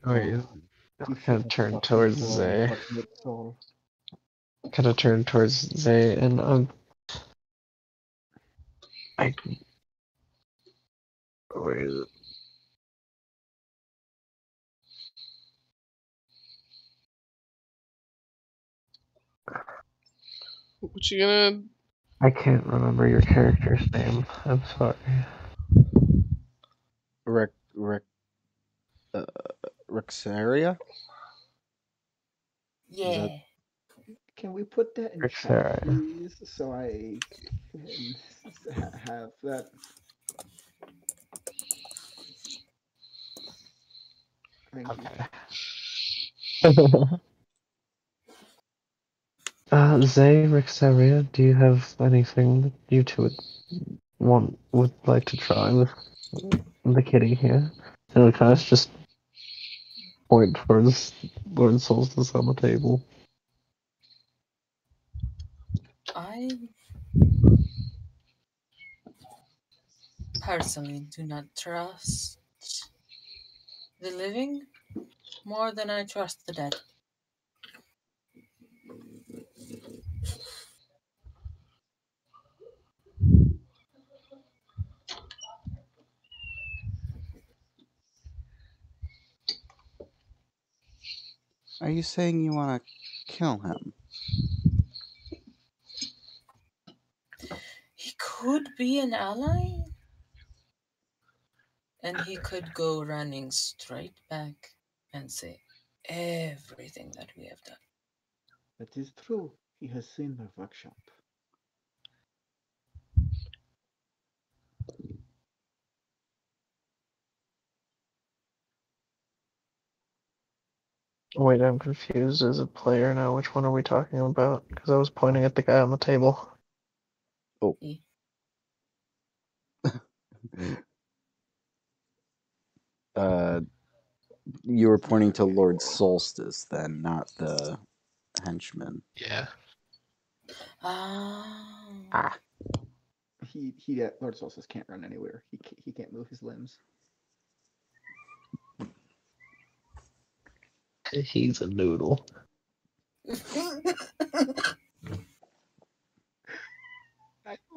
Speaker 2: Oh, you
Speaker 4: You should
Speaker 2: kind of
Speaker 4: have
Speaker 2: turn
Speaker 4: stopped
Speaker 2: towards
Speaker 4: before I
Speaker 2: Zay.
Speaker 4: got your soul.
Speaker 2: Kind of turn towards Zay, and I. Where is it?
Speaker 3: What you gonna?
Speaker 2: I can't remember your character's name. I'm sorry.
Speaker 1: Rexeria? Is that
Speaker 5: Yeah.
Speaker 4: Can we put that in chat,
Speaker 2: Rexeria.
Speaker 4: please, so I can have that? Thank you.
Speaker 2: Okay. Zay, Rexeria, do you have anything that you two would like to try with the kitty here? And we kind of just point towards Lord Solstice on the table.
Speaker 5: I personally do not trust the living more than I trust the dead.
Speaker 1: Are you saying you want to kill him?
Speaker 5: He could be an ally, and he could go running straight back and say everything that we have done.
Speaker 4: That is true. He has seen my workshop.
Speaker 2: Wait, I'm confused as a player now. Which one are we talking about? Because I was pointing at the guy on the table.
Speaker 1: Oh.
Speaker 5: He-
Speaker 1: You were pointing to Lord Solstice then, not the henchman.
Speaker 2: Yeah.
Speaker 1: Ah.
Speaker 4: Lord Solstice can't run anywhere. He can't move his limbs.
Speaker 2: He's a noodle.
Speaker 4: I'm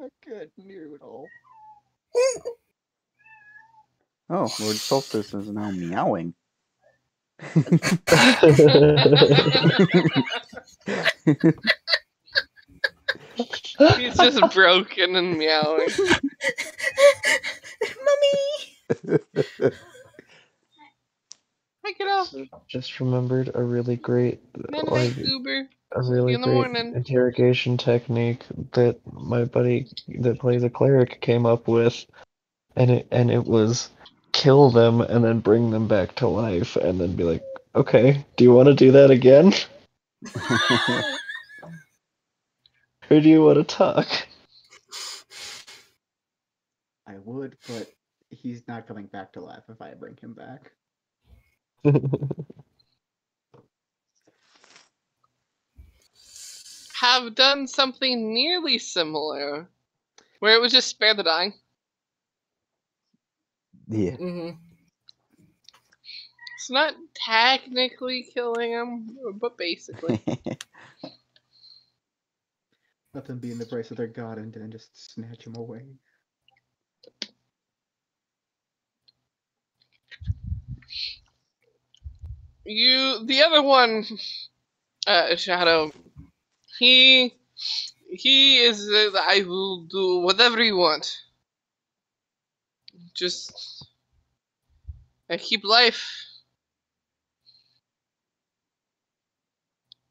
Speaker 4: a good noodle.
Speaker 1: Oh, Lord Solstice is now meowing.
Speaker 3: He's just broken and meowing.
Speaker 5: Mommy!
Speaker 3: Pick it up.
Speaker 2: Just remembered a really great,
Speaker 3: Night night,
Speaker 2: like,
Speaker 3: Goober.
Speaker 2: a
Speaker 3: See
Speaker 2: really
Speaker 3: you in the
Speaker 2: great
Speaker 3: morning.
Speaker 2: interrogation technique that my buddy that plays a cleric came up with, and it was kill them and then bring them back to life, and then be like, okay, do you want to do that again, or do you want to talk?
Speaker 4: I would, but he's not coming back to life if I bring him back.
Speaker 3: Have done something nearly similar, where it was just spare the dying.
Speaker 1: Yeah.
Speaker 5: Mm-hmm.
Speaker 3: It's not technically killing him, but basically.
Speaker 4: Let them be in the brace of their god and then just snatch him away.
Speaker 3: The other one, Shadow, he He is. I will do whatever you want. Just I keep life,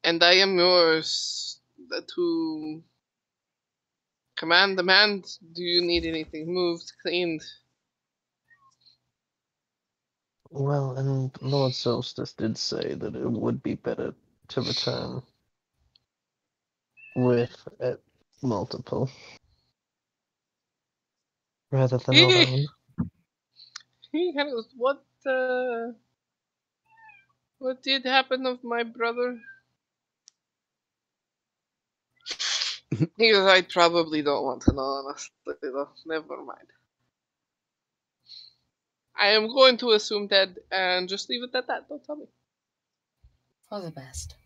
Speaker 3: and I am yours to command, demand. Do you need anything moved, cleaned?
Speaker 2: Well, and Lord Solstice did say that it would be better to return with multiple rather than alone.
Speaker 3: He kind of what did happen of my brother? He goes, I probably don't want to know, honestly, though. Never mind. I am going to assume dead and just leave it at that. Don't tell me.
Speaker 5: For the best.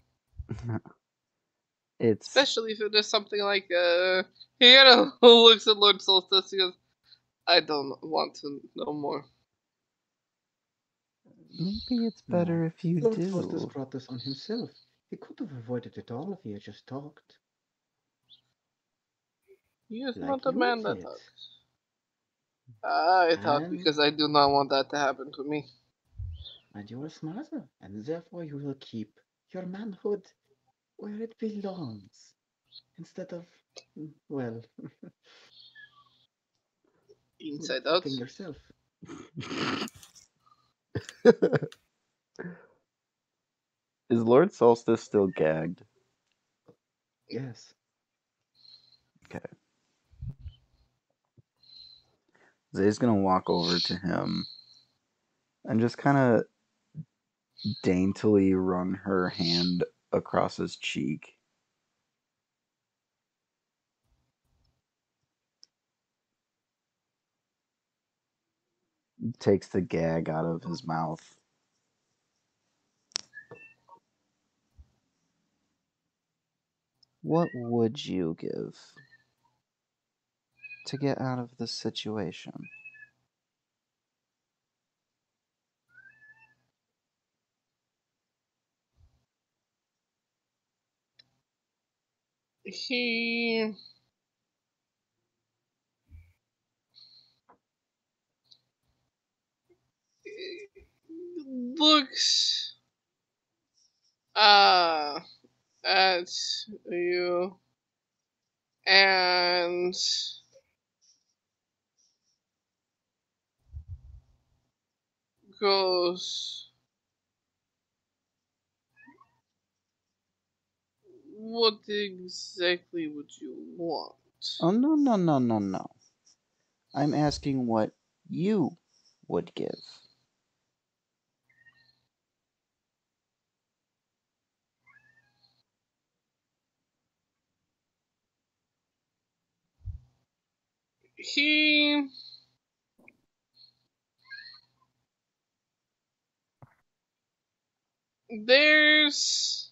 Speaker 6: It's
Speaker 3: Especially if it is something like, he kind of looks at Lord Solstice. He goes, I don't want to know more.
Speaker 6: maybe it's
Speaker 4: No.
Speaker 6: better if you
Speaker 4: Lord Solstice
Speaker 6: do.
Speaker 4: brought this on himself. He could have avoided it all if he had just talked.
Speaker 3: He is
Speaker 4: Like
Speaker 3: not a
Speaker 4: you
Speaker 3: man that
Speaker 4: did.
Speaker 3: talks. I thought
Speaker 4: And-
Speaker 3: because I do not want that to happen to me.
Speaker 4: And you are smarter, and therefore you will keep your manhood where it belongs. Instead of, well,
Speaker 3: Inside out.
Speaker 4: fucking yourself.
Speaker 1: Is Lord Solstice still gagged?
Speaker 4: Yes.
Speaker 1: Okay. Zay's gonna walk over to him and just kind of daintily run her hand across his cheek. Takes the gag out of his mouth. What would you give to get out of this situation?
Speaker 3: He looks at you and goes, what exactly would you want?
Speaker 1: Oh, no. I'm asking what you would give.
Speaker 3: He there's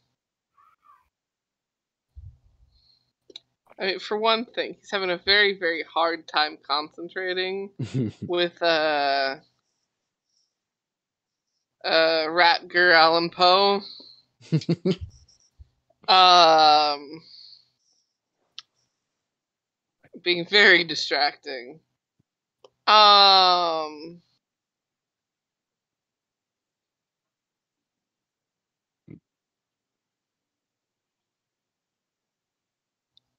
Speaker 3: I mean, for one thing, he's having a very, very hard time concentrating with Ratger Allan Poe. Being very distracting.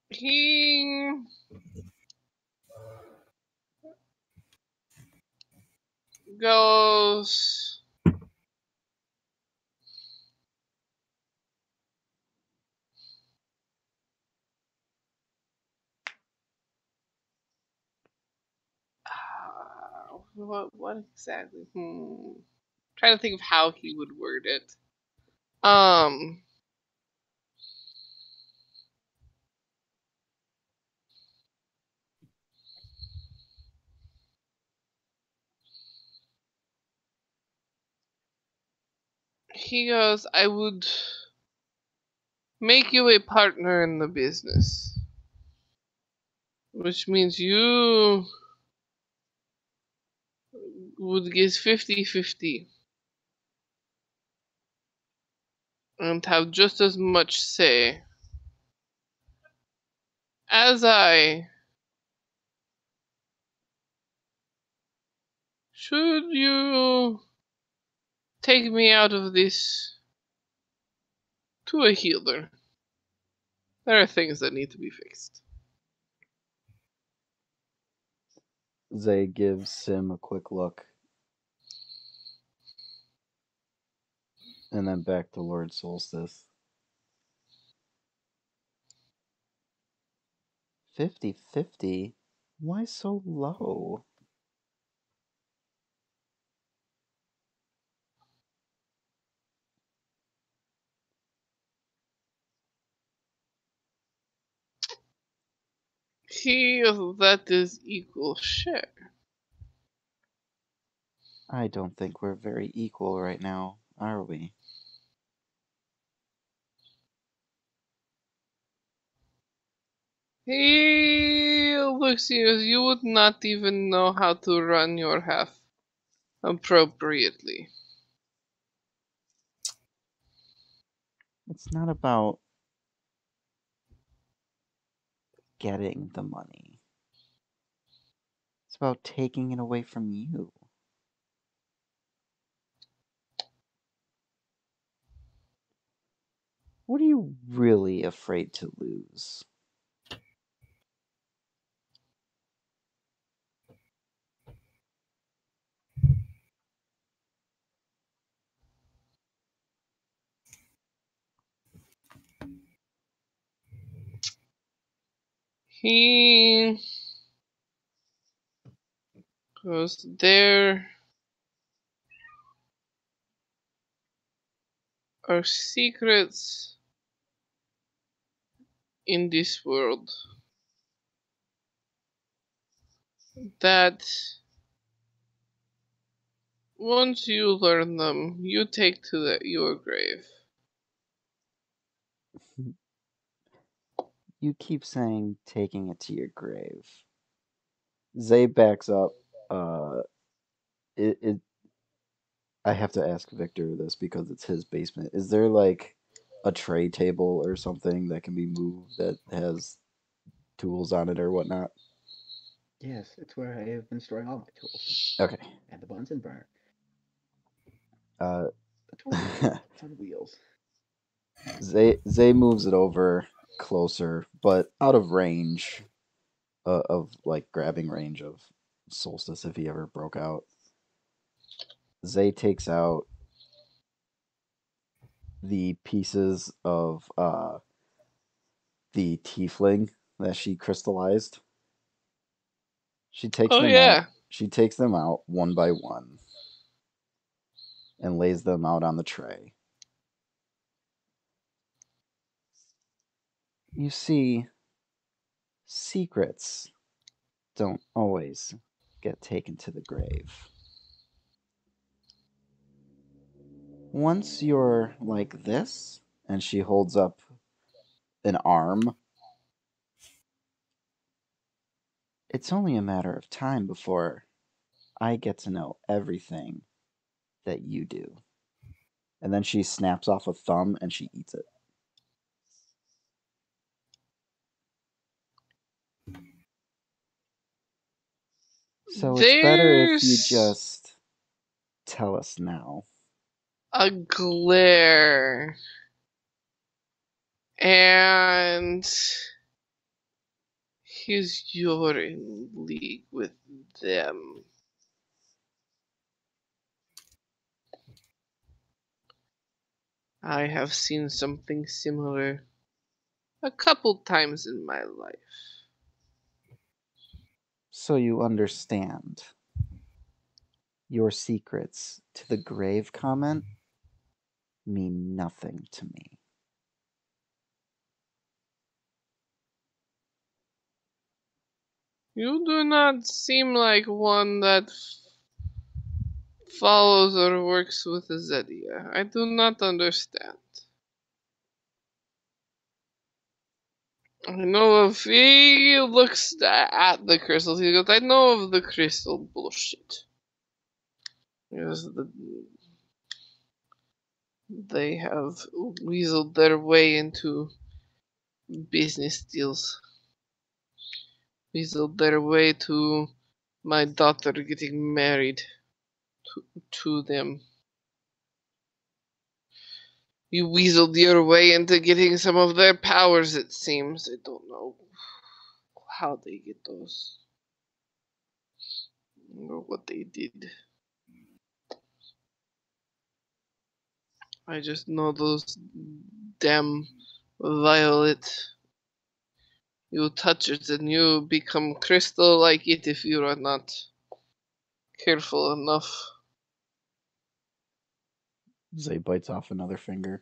Speaker 3: He goes, what exactly? Trying to think of how he would word it. He goes, I would make you a partner in the business. Which means you would get 50-50. And have just as much say as should you take me out of this to a healer, there are things that need to be fixed.
Speaker 1: Zay gives Sim a quick look. And then back to Lord Solstice. 50-50? Why so low?
Speaker 3: That is equal share.
Speaker 1: I don't think we're very equal right now, are we?
Speaker 3: He looks at you as you would not even know how to run your half appropriately.
Speaker 1: It's not about getting the money. It's about taking it away from you. What are you really afraid to lose?
Speaker 3: He goes, there are secrets in this world that once you learn them, you take to your grave.
Speaker 1: You keep saying taking it to your grave. Zay backs up. It I have to ask Victor this because it's his basement. Is there like a tray table or something that can be moved that has tools on it or whatnot?
Speaker 4: Yes, it's where I have been storing all my tools.
Speaker 1: Okay.
Speaker 4: And the Bunsen burner.
Speaker 1: Uh,
Speaker 4: The tool burner. It's on wheels.
Speaker 1: Zay moves it over closer, but out of range of like grabbing range of Solstice if he ever broke out. Zay takes out the pieces of the tiefling that she crystallized. She takes
Speaker 3: Oh
Speaker 1: them out.
Speaker 3: yeah.
Speaker 1: She takes them out one by one and lays them out on the tray. You see, secrets don't always get taken to the grave. Once you're like this, and she holds up an arm, it's only a matter of time before I get to know everything that you do. And then she snaps off a thumb and she eats it. So it's better if you
Speaker 3: There's
Speaker 1: just tell us now.
Speaker 3: a glare. And you're in league with them. I have seen something similar a couple times in my life.
Speaker 1: So you understand. Your secrets to the grave comment mean nothing to me.
Speaker 3: You do not seem like one that follows or works with Zedia. I do not understand. I know of. He looks at the crystals. He goes, I know of the crystal bullshit. Because they have weaseled their way into business deals. weaseled their way to my daughter getting married to them. You weaseled your way into getting some of their powers, it seems. I don't know how they get those. Or what they did. I just know those damn violet. You touch it and you become crystal like it if you are not careful enough.
Speaker 1: Zay bites off another finger.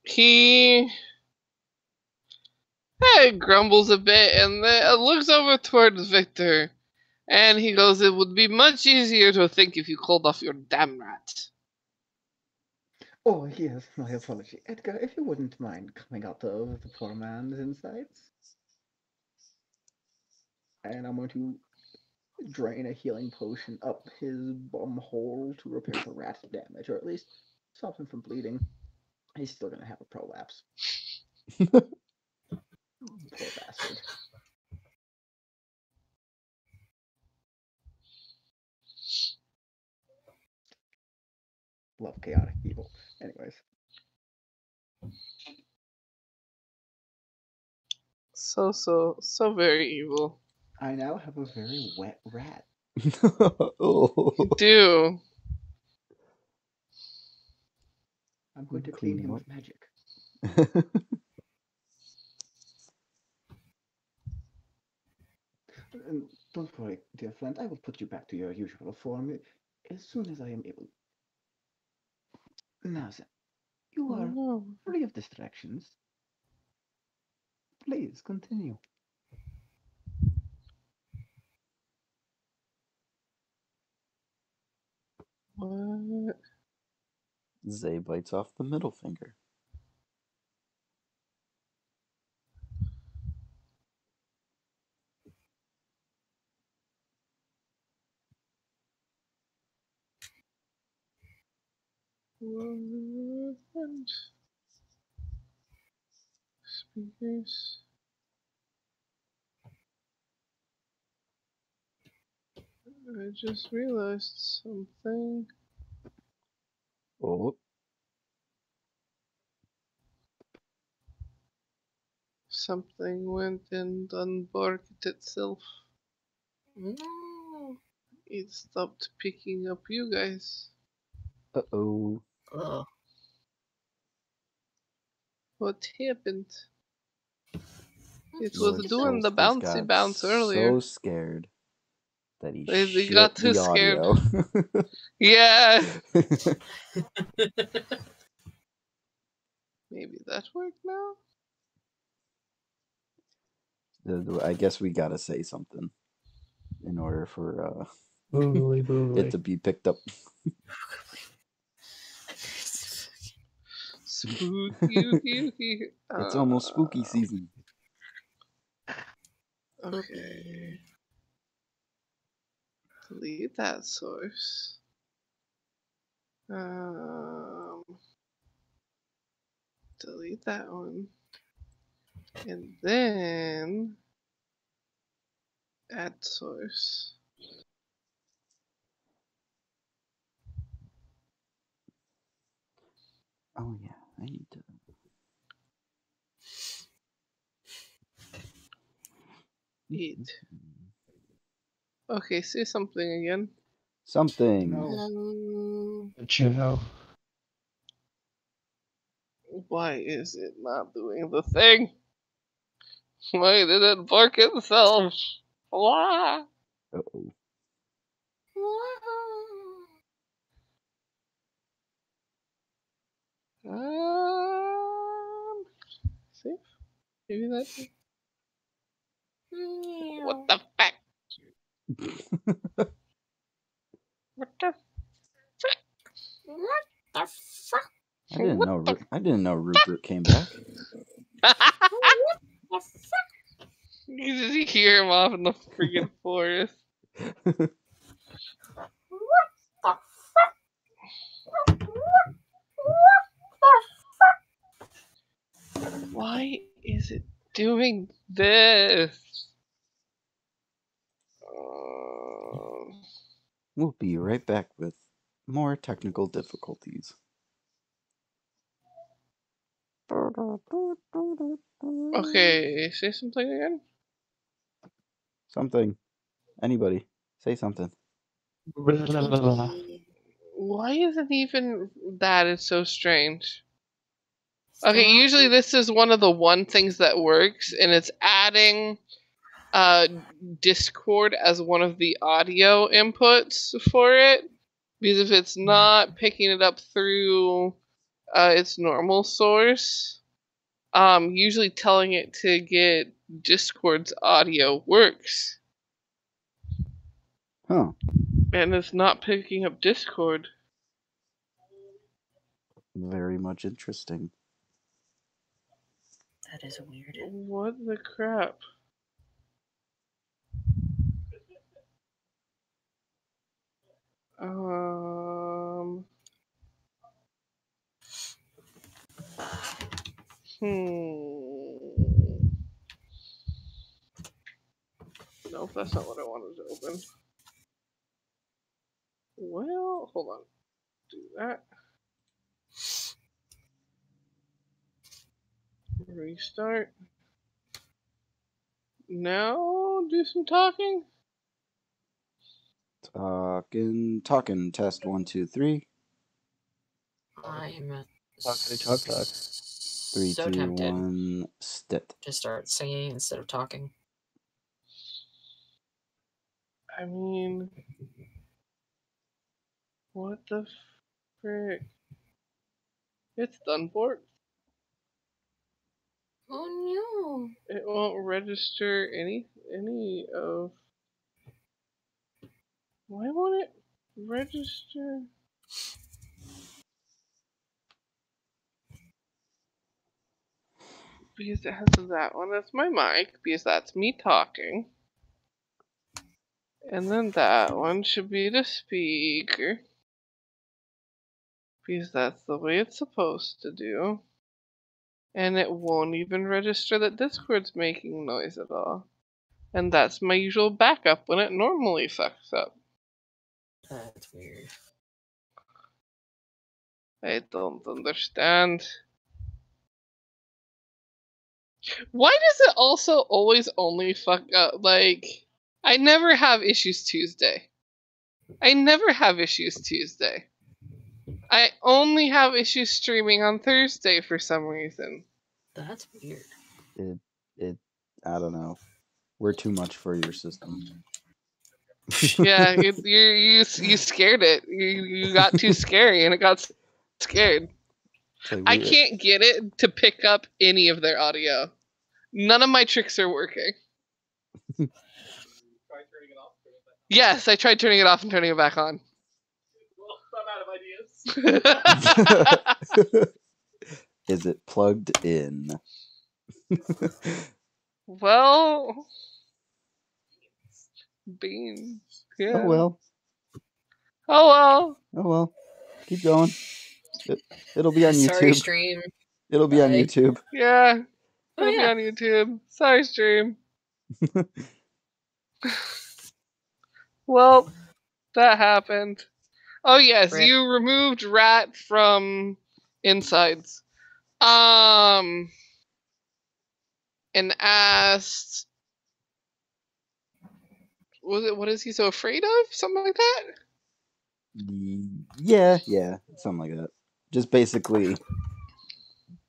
Speaker 3: He grumbles a bit and then looks over towards Victor. And he goes, "It would be much easier to think if you called off your damn rat."
Speaker 4: Oh, yes, my apology. Edgar, if you wouldn't mind coming out of the poor man's insides. And I'm going to drain a healing potion up his bum hole to repair the rat damage, or at least stop him from bleeding. He's still going to have a prolapse. Poor bastard. Love chaotic evil. Anyways.
Speaker 3: So very evil.
Speaker 4: I now have a very wet rat.
Speaker 1: Oh.
Speaker 3: You do.
Speaker 4: I'm going to clean him with magic. And don't worry, dear friend, I will put you back to your usual form as soon as I am able. Now then, you are free of distractions. Please continue.
Speaker 3: What?
Speaker 1: Zay bites off the middle finger.
Speaker 3: Speakers. I just realized something.
Speaker 1: Oh.
Speaker 3: Something went and unbarked itself.
Speaker 5: No.
Speaker 3: It stopped picking up you guys.
Speaker 1: Uh-oh.
Speaker 5: Ugh.
Speaker 3: What happened? It
Speaker 1: Lord
Speaker 3: was doing the
Speaker 1: Koth
Speaker 3: bouncy
Speaker 1: got
Speaker 3: bounce earlier.
Speaker 1: so scared that he
Speaker 3: They
Speaker 1: shit
Speaker 3: got too
Speaker 1: the
Speaker 3: scared.
Speaker 1: audio.
Speaker 3: Yeah. Maybe that worked now?
Speaker 1: I guess we gotta say something in order for
Speaker 2: Boogly
Speaker 1: it to be picked up.
Speaker 3: Spooky.
Speaker 1: It's almost spooky season.
Speaker 3: Okay. Delete that source. Delete that one. And then add source.
Speaker 1: Oh yeah, I need to.
Speaker 3: Eat. Okay, say something again.
Speaker 1: Something.
Speaker 4: No.
Speaker 5: Hello.
Speaker 2: Ciao.
Speaker 3: Why is it not doing the thing? Why did it bark itself? Why?
Speaker 1: Uh-oh.
Speaker 3: See? Maybe that.
Speaker 5: Meow.
Speaker 3: What the fuck? What the?
Speaker 5: What the fuck?
Speaker 1: I didn't know Rupert came back.
Speaker 5: What the fuck?
Speaker 3: You just hear him off in the freaking forest.
Speaker 5: What the fuck? What the
Speaker 3: doing this?
Speaker 1: We'll be right back with more technical difficulties.
Speaker 3: Okay, say something again.
Speaker 1: Something. Anybody. Say something.
Speaker 3: Why is it even that? It's so strange. Okay, usually this is one of the one things that works, and it's adding Discord as one of the audio inputs for it. Because if it's not picking it up through its normal source, usually telling it to get Discord's audio works.
Speaker 1: Huh.
Speaker 3: And it's not picking up Discord.
Speaker 1: Very much interesting.
Speaker 5: That is weird.
Speaker 3: What the crap? Nope, that's not what I wanted to open. Well, hold on. Do that. Restart. Now do some talking.
Speaker 1: Talking. Test 1, 2, 3.
Speaker 5: I'm
Speaker 2: Talk.
Speaker 1: 3,
Speaker 5: so
Speaker 1: 2,
Speaker 5: tempted
Speaker 1: 1. Stit.
Speaker 5: to start singing instead of talking.
Speaker 3: I mean, what the frick? It's done for it.
Speaker 5: Oh
Speaker 3: It won't register any of. Why won't it register? Because it has that one. That's my mic. Because that's me talking. And then that one should be the speaker. Because that's the way it's supposed to do. And it won't even register that Discord's making noise at all. And that's my usual backup when it normally fucks up.
Speaker 5: That's weird.
Speaker 3: I don't understand. Why does it also always only fuck up? Like, I never have issues Tuesday. I never have issues Tuesday. I only have issues streaming on Thursday for some reason.
Speaker 5: That's weird.
Speaker 1: I don't know. We're too much for your system.
Speaker 3: Yeah, you scared it. You got too scary and it got scared.
Speaker 1: Like
Speaker 3: I can't get it to pick up any of their audio. None of my tricks are working. Yes, I tried turning it off and turning it back on. Well, I'm out of ideas.
Speaker 1: Is it plugged in?
Speaker 3: Well, beans. Yeah.
Speaker 1: Oh well.
Speaker 3: Oh well.
Speaker 1: Oh well. Keep going. It'll be on YouTube.
Speaker 5: Sorry, stream.
Speaker 1: It'll be on
Speaker 5: Bye.
Speaker 1: YouTube.
Speaker 3: Yeah.
Speaker 5: Oh,
Speaker 3: It'll be
Speaker 5: yeah.
Speaker 3: on YouTube. Sorry, stream. Well, that happened. Oh yes,
Speaker 5: Rip.
Speaker 3: you removed Rat from Insides. And asked, what is he so afraid of? Something like that?
Speaker 1: Yeah, something like that. Just basically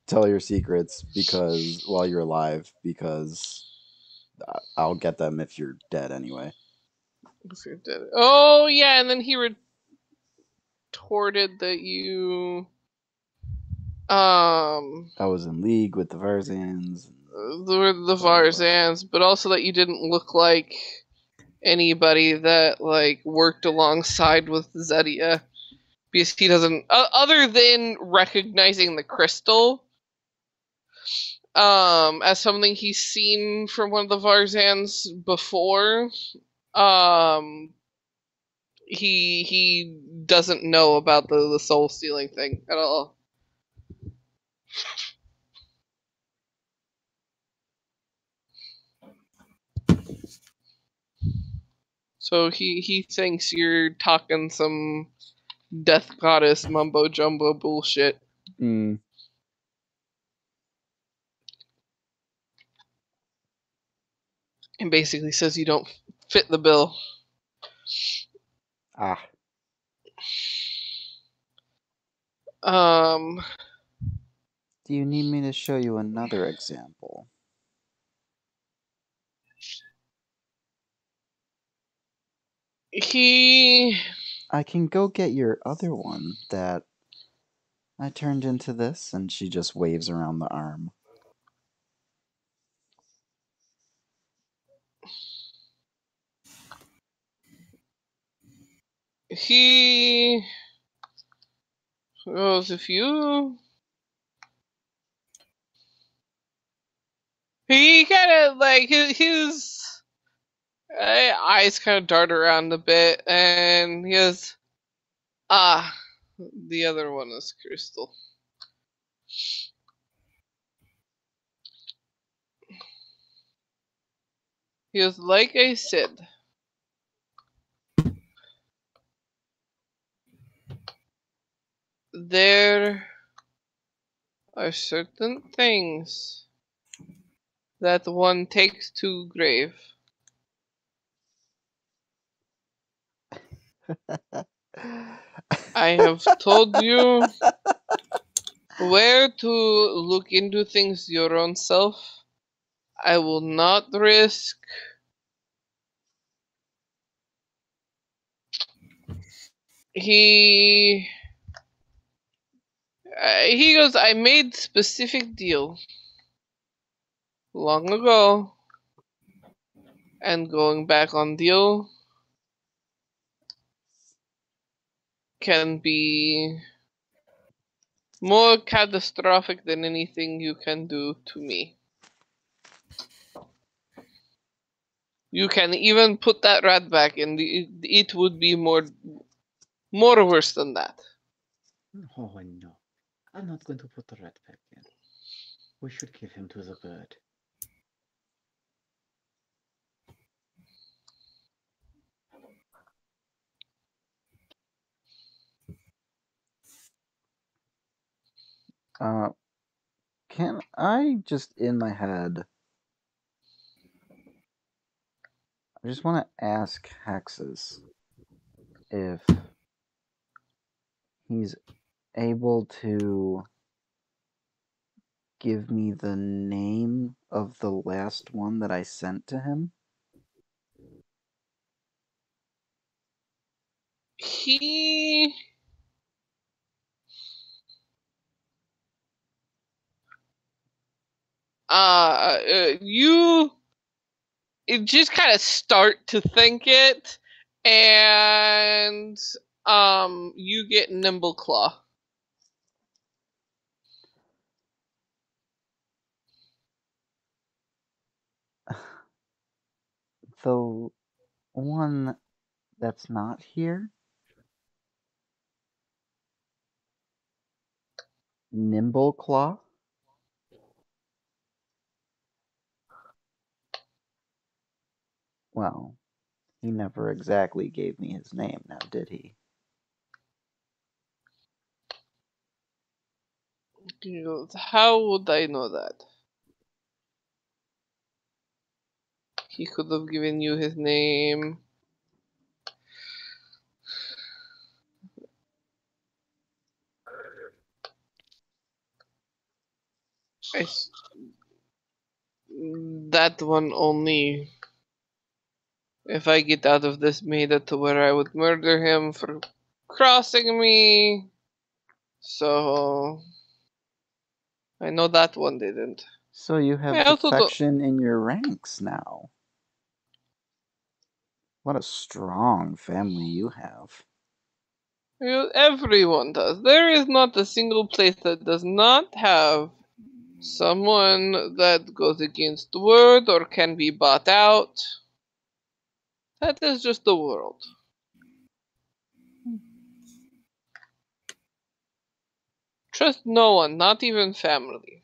Speaker 1: tell your secrets because while you're alive, because I'll get them if you're dead anyway.
Speaker 3: Oh yeah, and then he retorted that you
Speaker 1: I was in league with the Varzans.
Speaker 3: the Varzans, but also that you didn't look like anybody that like worked alongside with Zedia, because he doesn't, other than recognizing the crystal as something he's seen from one of the Varzans before. He doesn't know about the soul stealing thing at all. So he thinks you're talking some death goddess mumbo jumbo bullshit.
Speaker 1: Mm.
Speaker 3: And basically says you don't fit the bill.
Speaker 1: Ah.
Speaker 6: Do you need me to show you another example?
Speaker 1: I can go get your other one that I turned into this, and she just waves around the arm.
Speaker 3: Well, if you... He kind of, like, his eyes kind of dart around a bit, and he goes, the other one is Crystal. He goes, like I said, there are certain things that one takes to grave. I have told you where to look into things your own self. I will not risk he goes, I made specific deal long ago, and going back on deal can be more catastrophic than anything you can do to me. You can even put that rat back and it would be more worse than that.
Speaker 4: Oh, no. I'm not going to put the rat back in. We should give him to the bird.
Speaker 1: Can I just, in my head, I just want to ask Hexus if he's able to give me the name of the last one that I sent to him?
Speaker 3: You just kind of start to think it, and you get Nimble Claw.
Speaker 1: The one that's not here? Nimble Claw? Well, he never exactly gave me his name, now did he?
Speaker 3: He goes, how would I know that? He could have given you his name. That one only. If I get out of this, made it to where I would murder him for crossing me. So I know that one didn't.
Speaker 1: So you have
Speaker 3: I also don't.
Speaker 1: defection in your ranks now. What a strong family you have.
Speaker 3: Everyone does. There is not a single place that does not have someone that goes against the word or can be bought out. That is just the world. Trust no one, not even family.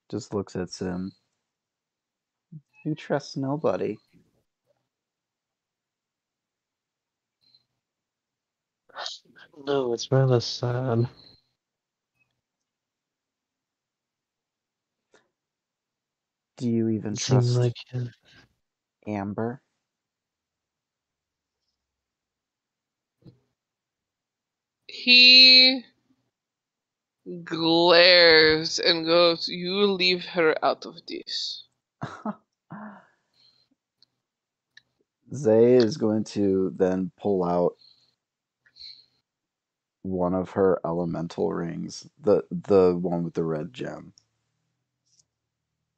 Speaker 1: Just looks at Sim.
Speaker 6: He trusts nobody.
Speaker 2: No, it's rather sad.
Speaker 6: Do you even
Speaker 2: It seems
Speaker 6: trust
Speaker 2: like
Speaker 6: Amber?
Speaker 3: He glares and goes, "You leave her out of this."
Speaker 6: Zay is going to then pull out one of her elemental rings, the one with the red gem.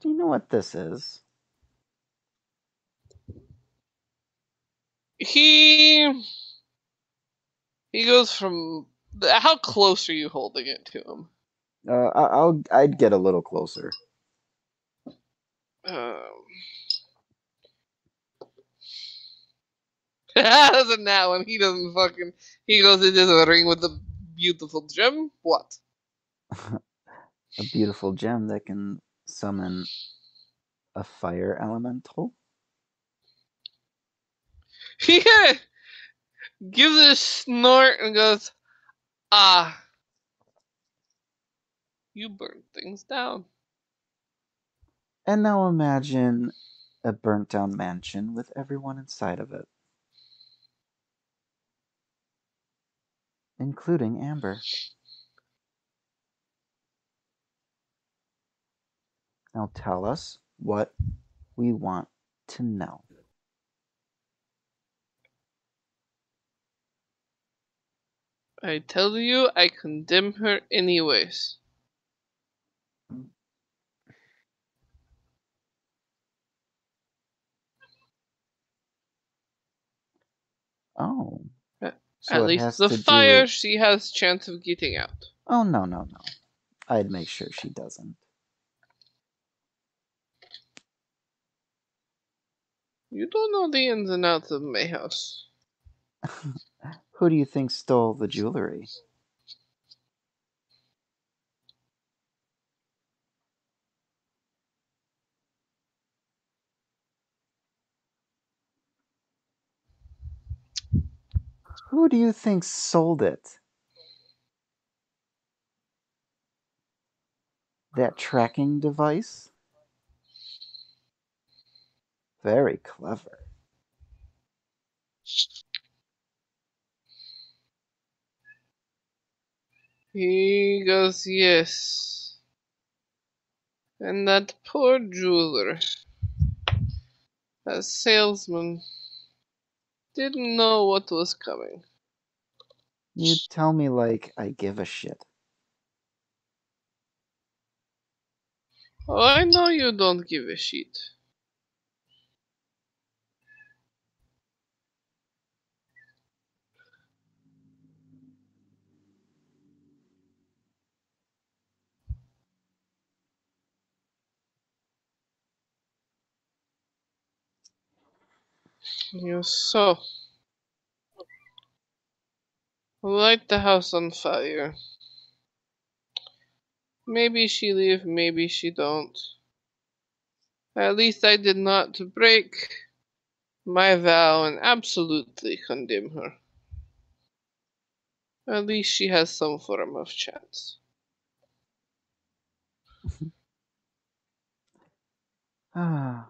Speaker 6: Do you know what this is?
Speaker 3: He goes from. How close are you holding it to him?
Speaker 6: I'd get a little closer.
Speaker 3: Doesn't now, and he doesn't fucking. He goes, "It is a ring with a beautiful gem." What?
Speaker 6: A beautiful gem that can summon a fire elemental.
Speaker 3: He gives it a snort and goes, "Ah, you burn things down."
Speaker 6: And now imagine a burnt down mansion with everyone inside of it, including Amber. Now tell us what we want to know.
Speaker 3: I tell you, I condemn her anyways.
Speaker 6: Oh,
Speaker 3: At
Speaker 6: so it
Speaker 3: least
Speaker 6: has
Speaker 3: the
Speaker 6: to do
Speaker 3: fire,
Speaker 6: with...
Speaker 3: she has chance of getting out.
Speaker 6: Oh, no. I'd make sure she doesn't.
Speaker 3: You don't know the ins and outs of my house.
Speaker 6: Who do you think stole the jewelry? Who do you think sold it? That tracking device? Very clever.
Speaker 3: He goes, "Yes." And that poor jeweler, that salesman, didn't know what was coming.
Speaker 6: You tell me like I give a shit.
Speaker 3: Oh, I know you don't give a shit. You so light the house on fire. Maybe she leave, maybe she don't. At least I did not break my vow and absolutely condemn her. At least she has some form of chance.
Speaker 6: Ah.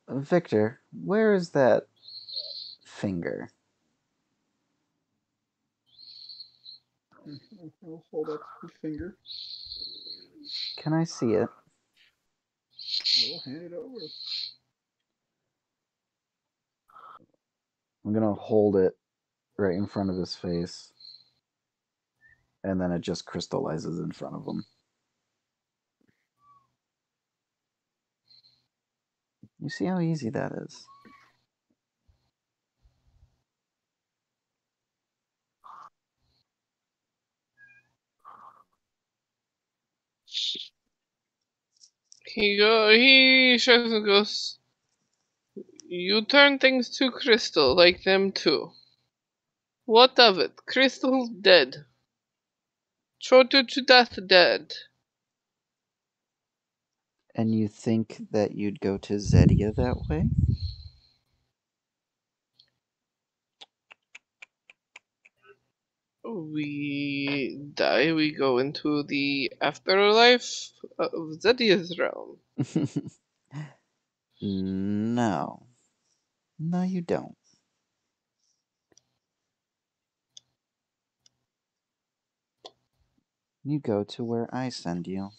Speaker 6: Victor, where is that finger?
Speaker 4: I'll hold up the finger.
Speaker 6: Can I see it?
Speaker 4: I will hand it over.
Speaker 6: I'm gonna hold it right in front of his face. And then it just crystallizes in front of him. You see how easy that is?
Speaker 3: He shrugs and goes, "You turn things to crystal like them too. What of it? Crystal's dead. Chota to death dead.
Speaker 1: And you think that you'd go to Zedia that way?
Speaker 3: We die, we go into the afterlife of Zedia's realm.
Speaker 1: No. No, you don't. You go to where I send you.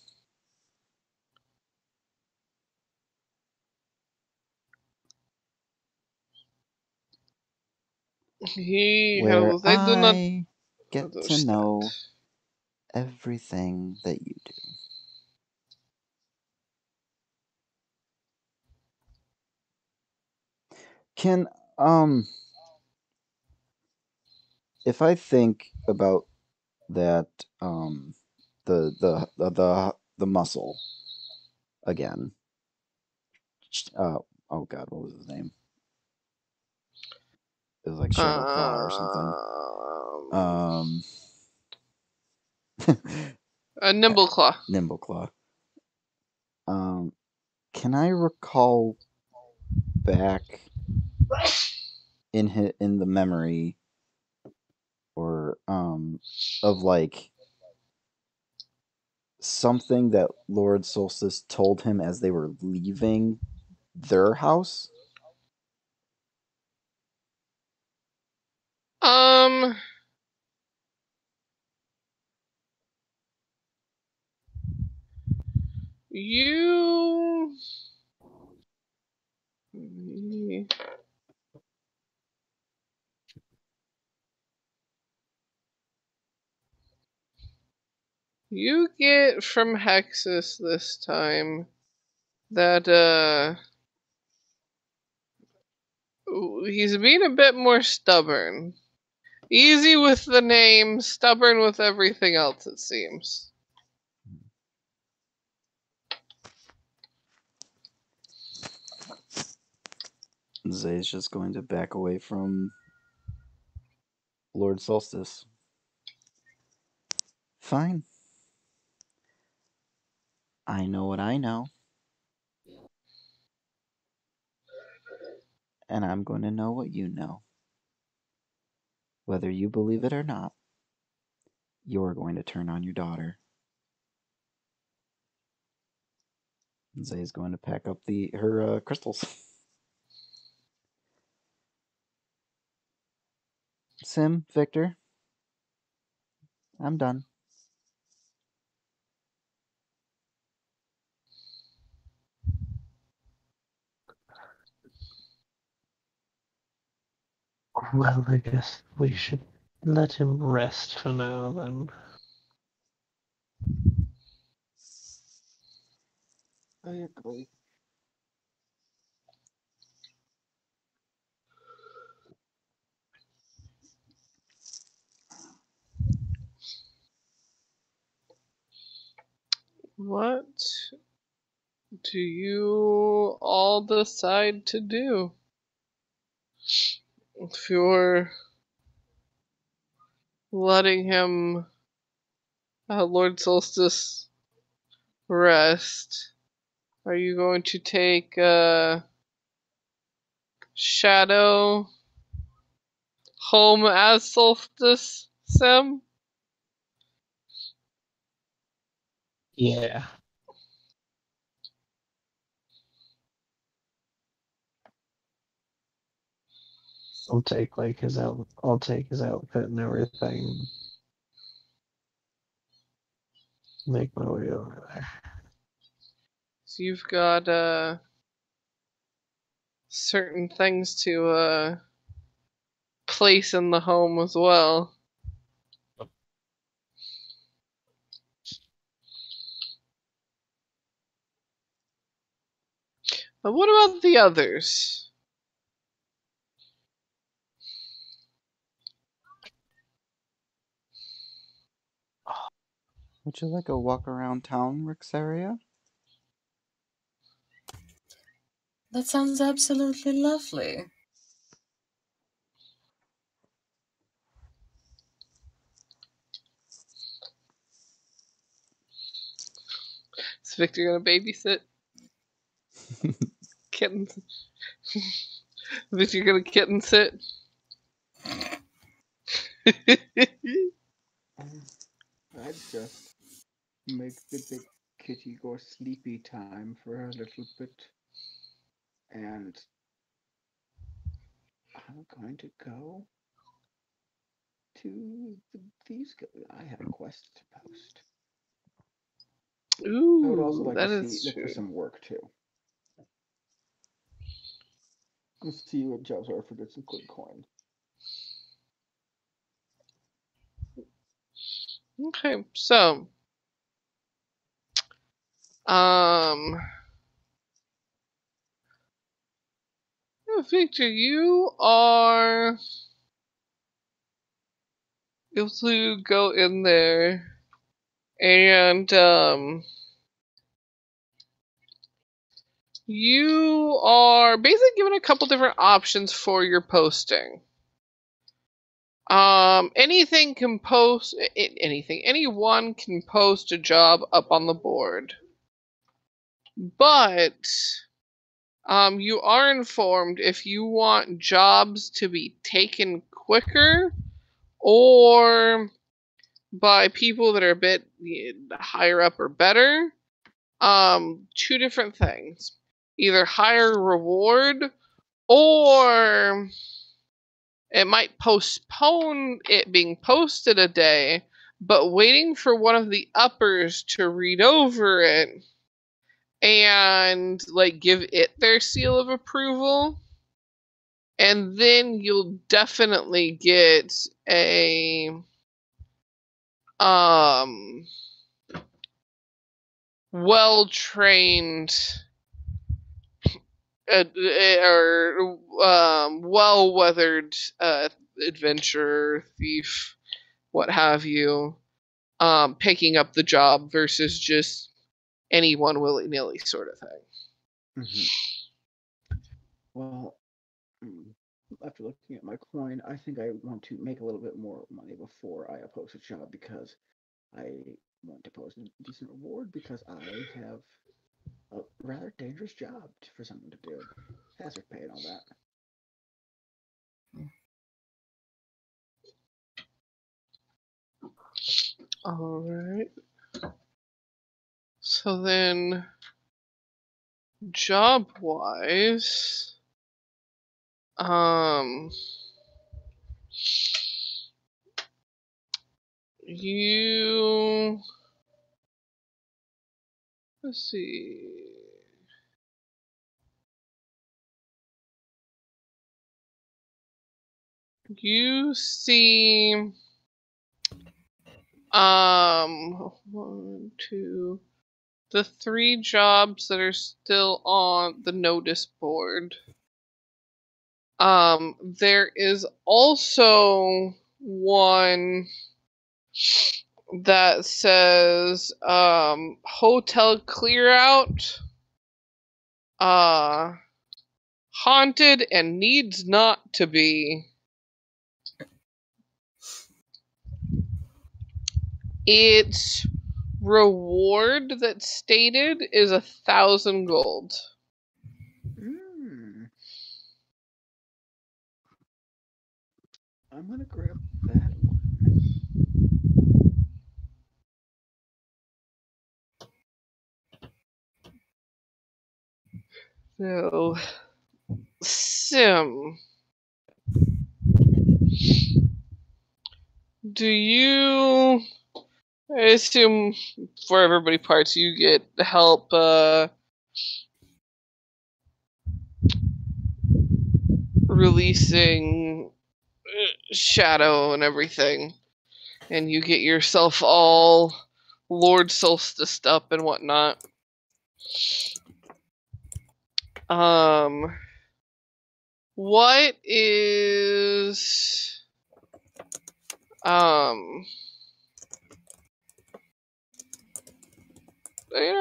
Speaker 3: He
Speaker 1: Where
Speaker 3: handles. I do not
Speaker 1: I get to
Speaker 3: understand.
Speaker 1: know everything that you do. Can if I think about that the muscle again. Oh god, what was his name? It was like Shadow Claw or something.
Speaker 3: A nimble claw.
Speaker 1: Nimble Claw. Can I recall back in the memory or of like something that Lord Solstice told him as they were leaving their house?
Speaker 3: You. You get from Hexus this time that he's being a bit more stubborn. Easy with the name, stubborn with everything else, it seems.
Speaker 1: Zay's just going to back away from Lord Solstice. Fine. I know what I know. And I'm going to know what you know. Whether you believe it or not, you're going to turn on your daughter. Zay's going to pack up her crystals. Sim, Victor, I'm done.
Speaker 2: Well, I guess we should let him rest for now, then.
Speaker 4: I agree.
Speaker 3: What do you all decide to do? If you're letting him, Lord Solstice, rest, are you going to take Shadow home as Solstice, Sim?
Speaker 2: Yeah. I'll take his outfit and everything. Make my way over there.
Speaker 3: So you've got certain things to place in the home as well. But what about the others?
Speaker 1: Would you like a walk around town, Rexeria?
Speaker 5: That sounds absolutely lovely.
Speaker 3: Is Victor gonna babysit? Kitten. Victor gonna kitten sit?
Speaker 4: I'd just make the big kitty go sleepy time for a little bit. And I'm going to go to the thieves guild. I have a quest to post. I would also
Speaker 3: Ooh,
Speaker 4: like
Speaker 3: that
Speaker 4: to
Speaker 3: is
Speaker 4: look for
Speaker 3: true.
Speaker 4: some work too. Let's see what jobs are for get some quick coin.
Speaker 3: Okay, so Victor, you are able to go in there and you are basically given a couple different options for your posting. Anything can post anything. Anyone can post a job up on the board. But you are informed if you want jobs to be taken quicker or by people that are a bit higher up or better. Two different things. Either higher reward or it might postpone it being posted a day, but waiting for one of the uppers to read over it and like give it their seal of approval. And then you'll definitely get a well-trained or well-weathered adventurer, thief, what have you, picking up the job versus just anyone willy-nilly sort of thing.
Speaker 4: Mm-hmm. Well, after looking at my coin, I think I want to make a little bit more money before I post a job because I want to post a decent reward because I have a rather dangerous job for someone to do. Hazard pay and all that.
Speaker 3: Alright. So then, job-wise, you... Let's see... You see... One, two... The 3 jobs that are still on the notice board. There is also one that says hotel clear out, haunted and needs not to be. Its reward that's stated is 1,000 gold.
Speaker 4: I'm gonna grab that one.
Speaker 3: So, Sim, do you? I assume for everybody parts you get help releasing shadow and everything, and you get yourself all Lord Solstice up and whatnot. What is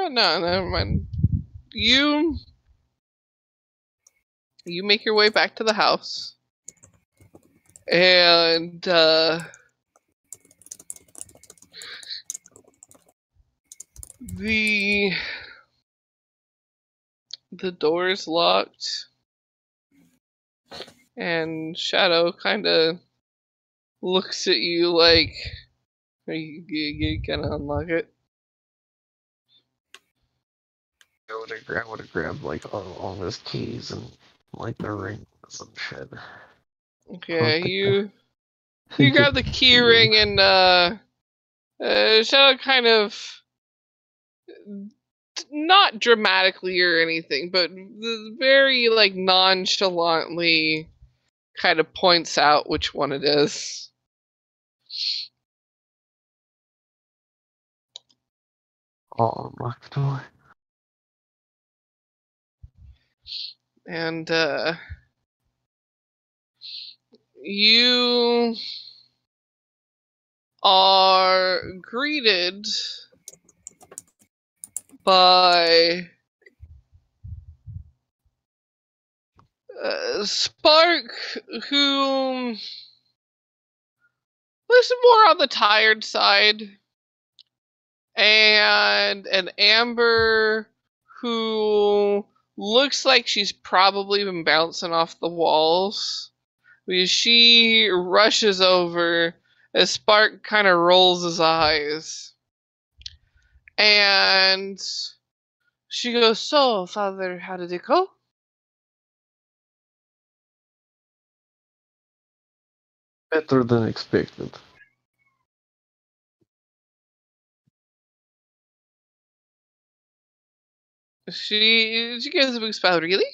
Speaker 3: no, never mind. You make your way back to the house, and the The door's locked. And Shadow kind of looks at you like, are you gonna unlock it?
Speaker 2: I would have grabbed like all his keys and like the ring and some shit.
Speaker 3: Okay,
Speaker 2: Fuck.
Speaker 3: you grab the key ring and Shadow kind of, not dramatically or anything, but very like nonchalantly kind of points out which one it is.
Speaker 2: Oh, unlock the door.
Speaker 3: And you are greeted by Spark, who looks more on the tired side, and an Amber who looks like she's probably been bouncing off the walls. Because she rushes over as Spark kind of rolls his eyes. And she goes, "So, Father, how did it go?"
Speaker 2: Better than expected.
Speaker 3: She gives a big smile. Really?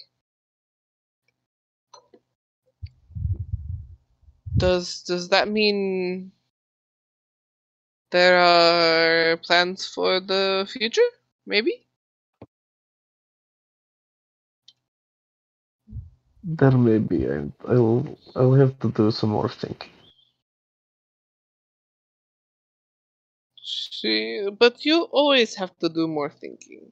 Speaker 3: Does that mean there are plans for the future? Maybe?
Speaker 2: There may be. I'll have to do some more thinking.
Speaker 3: But you always have to do more thinking.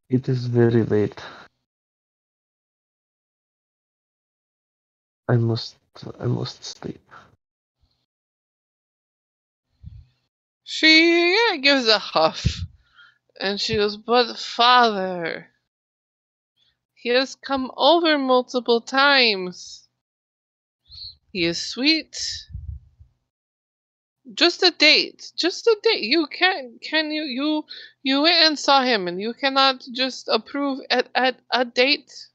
Speaker 2: It is very late. I must sleep.
Speaker 3: She gives a huff. And she goes, "But Father, he has come over multiple times. He is sweet. Just a date. Just a date. You went and saw him and you cannot just approve at a date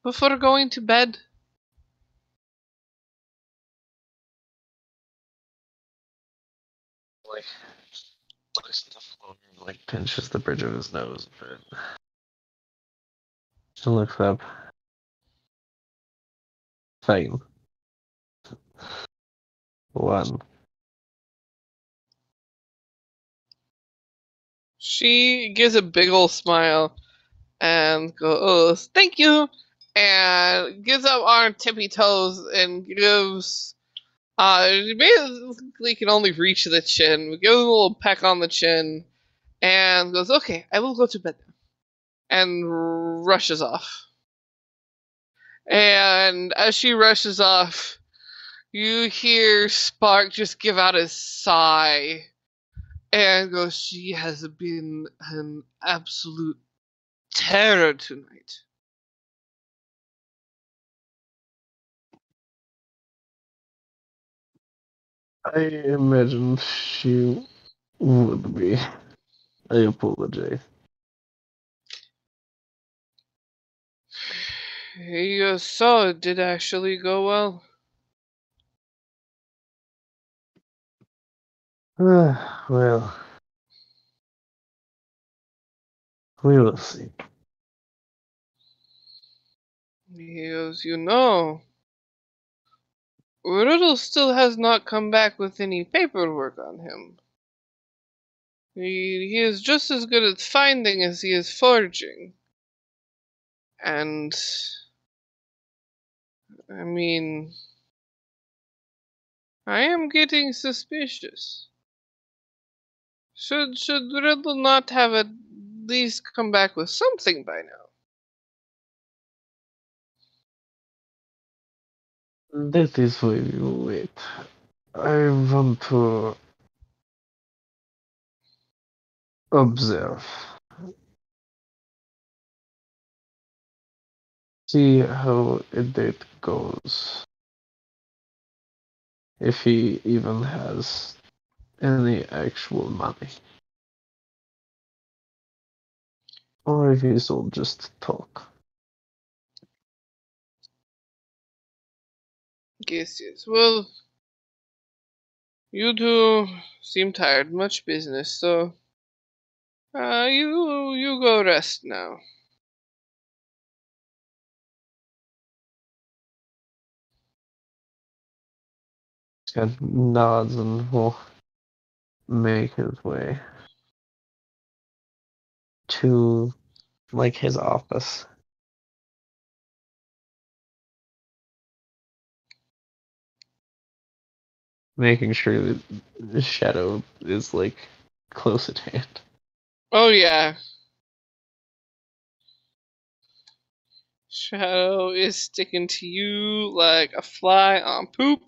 Speaker 3: before going to bed?"
Speaker 2: Like, like pinches the bridge of his nose a bit. She looks up. Fine. One.
Speaker 3: She gives a big ol' smile and goes, "Thank you," and gives up on her tippy toes and gives, she basically can only reach the chin. We give him a little peck on the chin and goes, "Okay, I will go to bed," and rushes off. And as she rushes off, you hear Spark just give out a sigh and go, "She has been an absolute terror tonight."
Speaker 2: I imagine she would be. I apologize.
Speaker 3: He goes, "So, it did actually go well?"
Speaker 2: Well, we will see.
Speaker 3: He goes, Riddle still has not come back with any paperwork on him. He is just as good at finding as he is forging. And, I mean, I am getting suspicious. Should Riddle not have at least come back with something by now?
Speaker 2: That is why we wait. I want to observe. See how it goes. If he even has any actual money. Or if he's all just talk.
Speaker 3: Yes. Well, you two seem tired. Much business, so you go rest now.
Speaker 2: Scott nods and will make his way to like his office. Making sure that the Shadow is like close at hand.
Speaker 3: Oh yeah. Shadow is sticking to you like a fly on poop.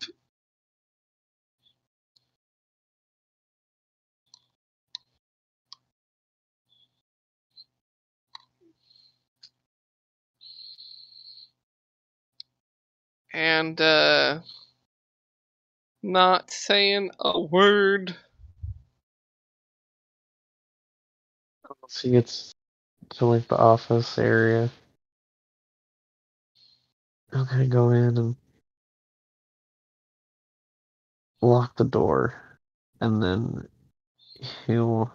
Speaker 3: And not saying a word.
Speaker 2: Once he gets to like the office area, I'm gonna go in and lock the door, and then he'll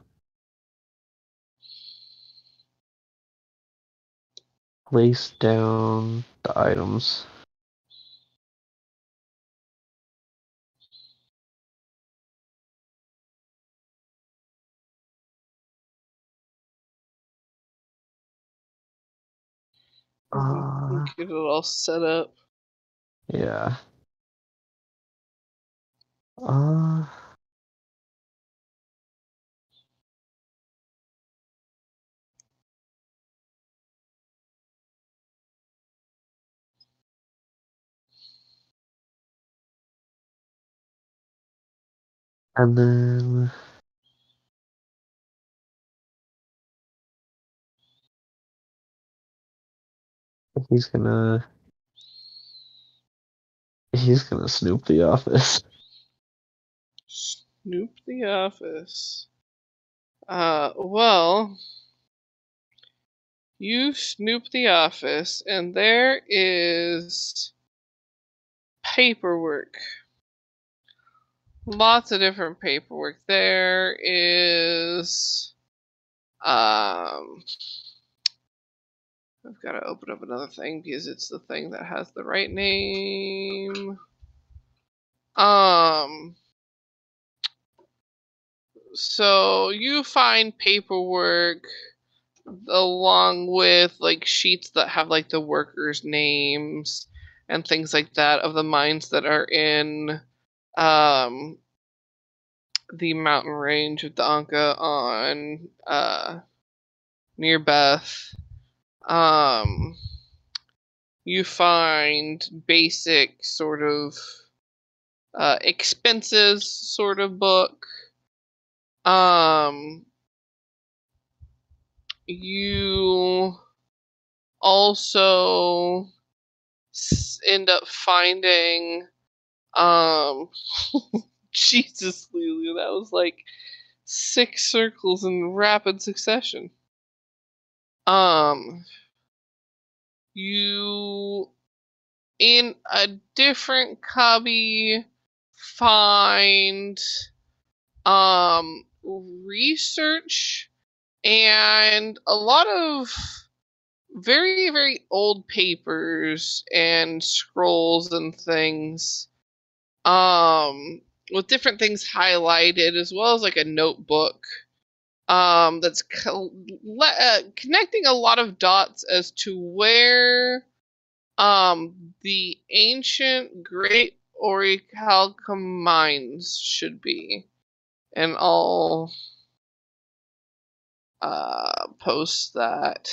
Speaker 2: place down the items.
Speaker 3: Get it all set up.
Speaker 2: Yeah. Uh, and then he's gonna snoop the office.
Speaker 3: Snoop the office. Well, you snoop the office, and there is paperwork. Lots of different paperwork. There is, I've got to open up another thing because it's the thing that has the right name. So you find paperwork along with like sheets that have like the workers' names and things like that of the mines that are in the mountain range of the Anka on near Beth. You find basic sort of expenses sort of book. You also end up finding Jesus, Lulu, that was like 6 circles in rapid succession. You in a different cubby find research and a lot of very, very old papers and scrolls and things, with different things highlighted, as well as like a notebook, that's connecting a lot of dots as to where, the ancient Great Orichalca mines should be. And I'll, post that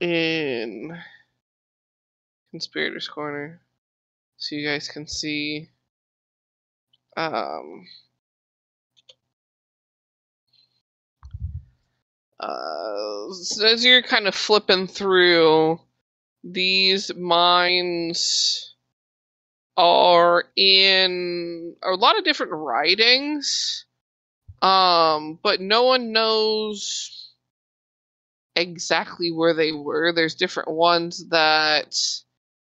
Speaker 3: in Conspirators Corner so you guys can see So as you're kind of flipping through, these mines are in a lot of different writings, but no one knows exactly where they were. There's different ones that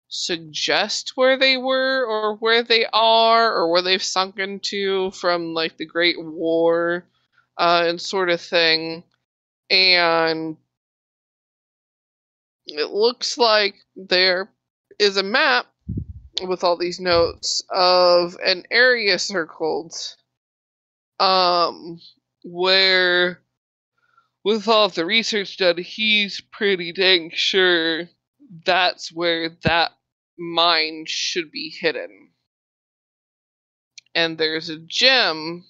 Speaker 3: suggest where they were or where they are or where they've sunk into from like the Great War and sort of thing. And it looks like there is a map with all these notes of an area circled where with all of the research done, he's pretty dang sure that's where that mine should be hidden. And there's a gem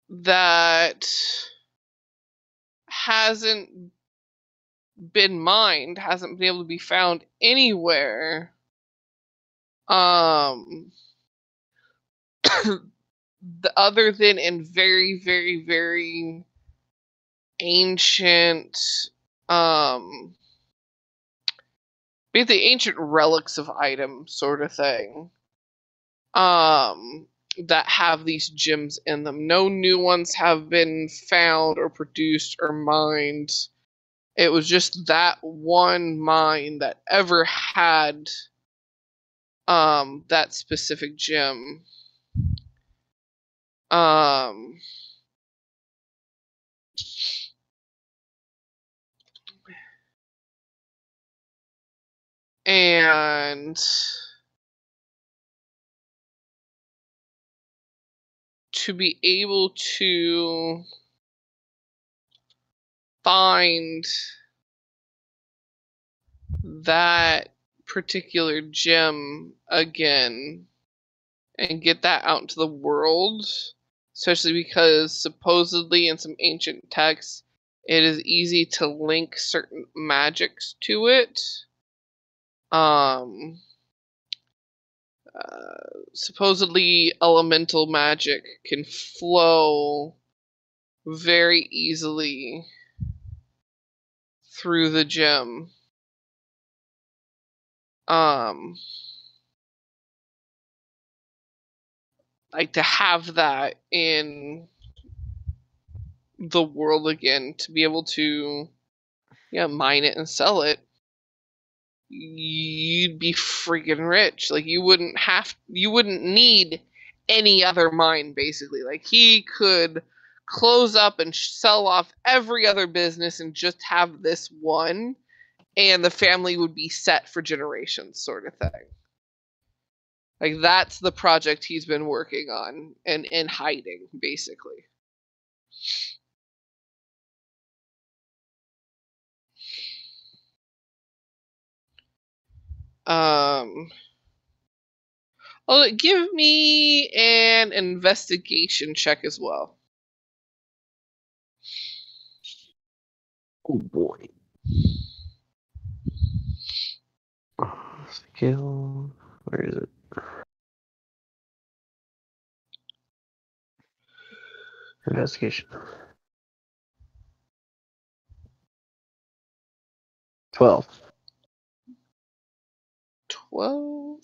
Speaker 3: that hasn't been mined, hasn't been able to be found anywhere. Other than in very, very, very ancient, basically ancient relics of items sort of thing, that have these gems in them. No new ones have been found or produced or mined. It was just that one mine that ever had that specific gem. And to be able to find that particular gem again and get that out into the world, especially because supposedly in some ancient texts it is easy to link certain magics to it. Supposedly elemental magic can flow very easily through the gem. Like to have that in the world again, to be able to mine it and sell it, you'd be freaking rich. Like you wouldn't need any other mine basically. Like he could close up and sell off every other business and just have this one, and the family would be set for generations sort of thing. Like that's the project he's been working on and in hiding basically. Oh, give me an investigation check as well.
Speaker 2: Oh boy. Skill. Where is it? Investigation. 12.
Speaker 3: 12.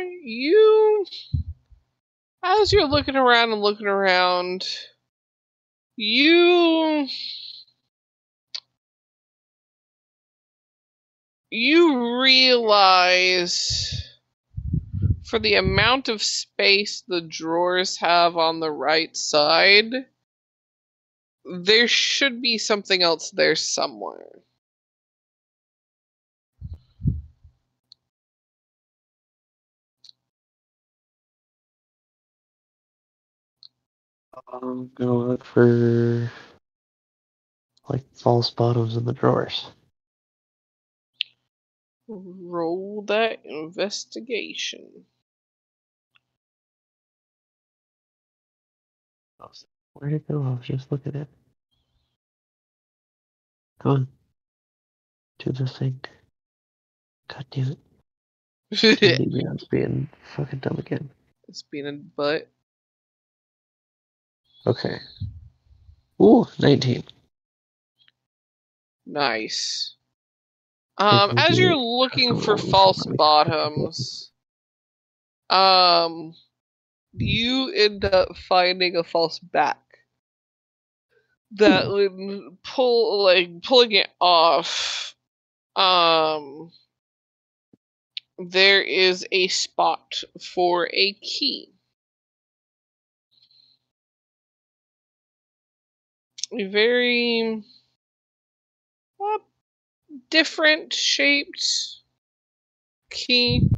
Speaker 3: You, as you're looking around and looking around, you realize for the amount of space the drawers have on the right side, there should be something else there somewhere.
Speaker 2: I'm gonna look for like false bottoms in the drawers.
Speaker 3: Roll that investigation.
Speaker 2: Where'd it go? I was just looking at it. Come on. Do the thing. God damn it.
Speaker 3: It's
Speaker 2: Leave me on being fucking dumb again.
Speaker 3: being a butt.
Speaker 2: Okay. Ooh, 19.
Speaker 3: Nice.
Speaker 2: It will
Speaker 3: As
Speaker 2: be
Speaker 3: you're
Speaker 2: a
Speaker 3: looking for
Speaker 2: roll
Speaker 3: false
Speaker 2: for me.
Speaker 3: bottoms, you end up finding a false back that would pulling it off. There is a spot for a key. A very different shaped key.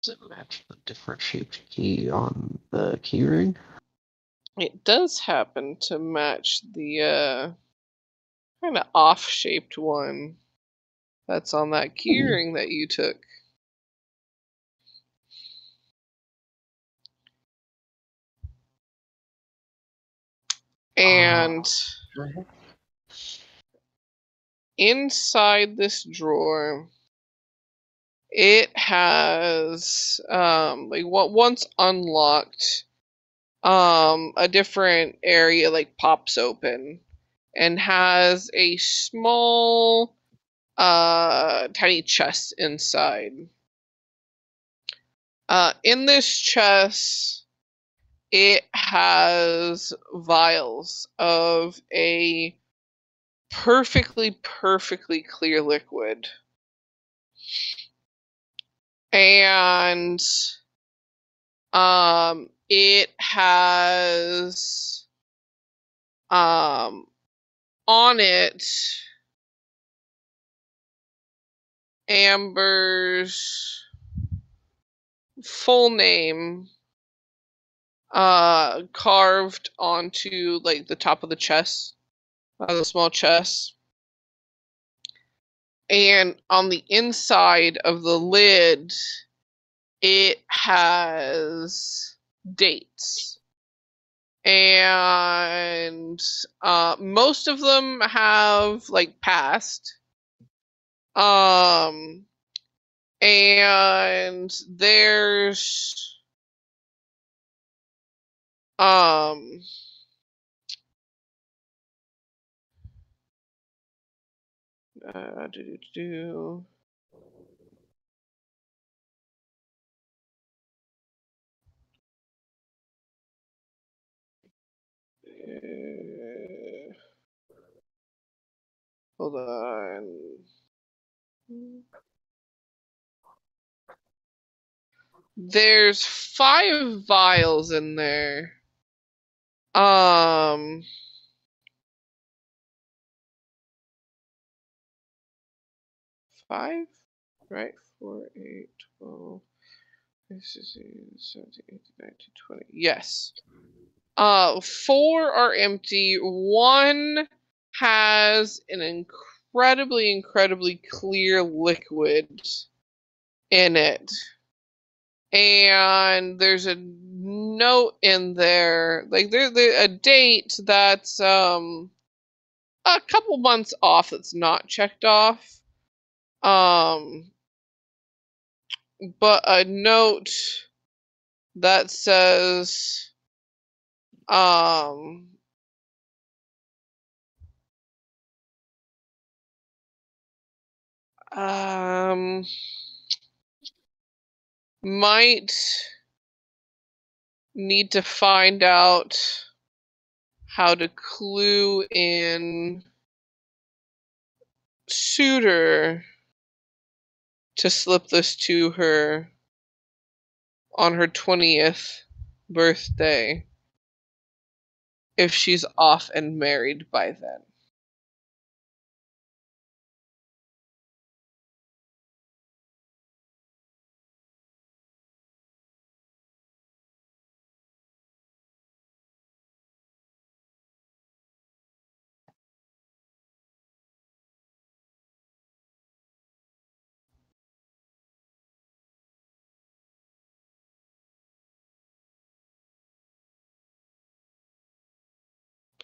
Speaker 2: Does it match the different shaped key on the key ring?
Speaker 3: It does happen to match the kind of off shaped one that's on that keyring that you took. And inside this drawer, it has once unlocked, a different area like pops open and has a small tiny chest inside. In this chest, it has vials of a perfectly clear liquid. And it has on it Amber's full name carved onto like the top of the chest, the small chest. And on the inside of the lid, it has dates. And most of them have like passed. And there's do, do, hold on. There's 5 vials in there. 5? Right? 4, 8, 12, 16, 17, 18, 19, 20. Yes. 4 are empty. 1 has an incredibly clear liquid in it. And there's a note in there, like there's a date that's a couple months off that's not checked off. But a note that says might need to find out how to clue in suitor to slip this to her on her 20th birthday if she's off and married by then.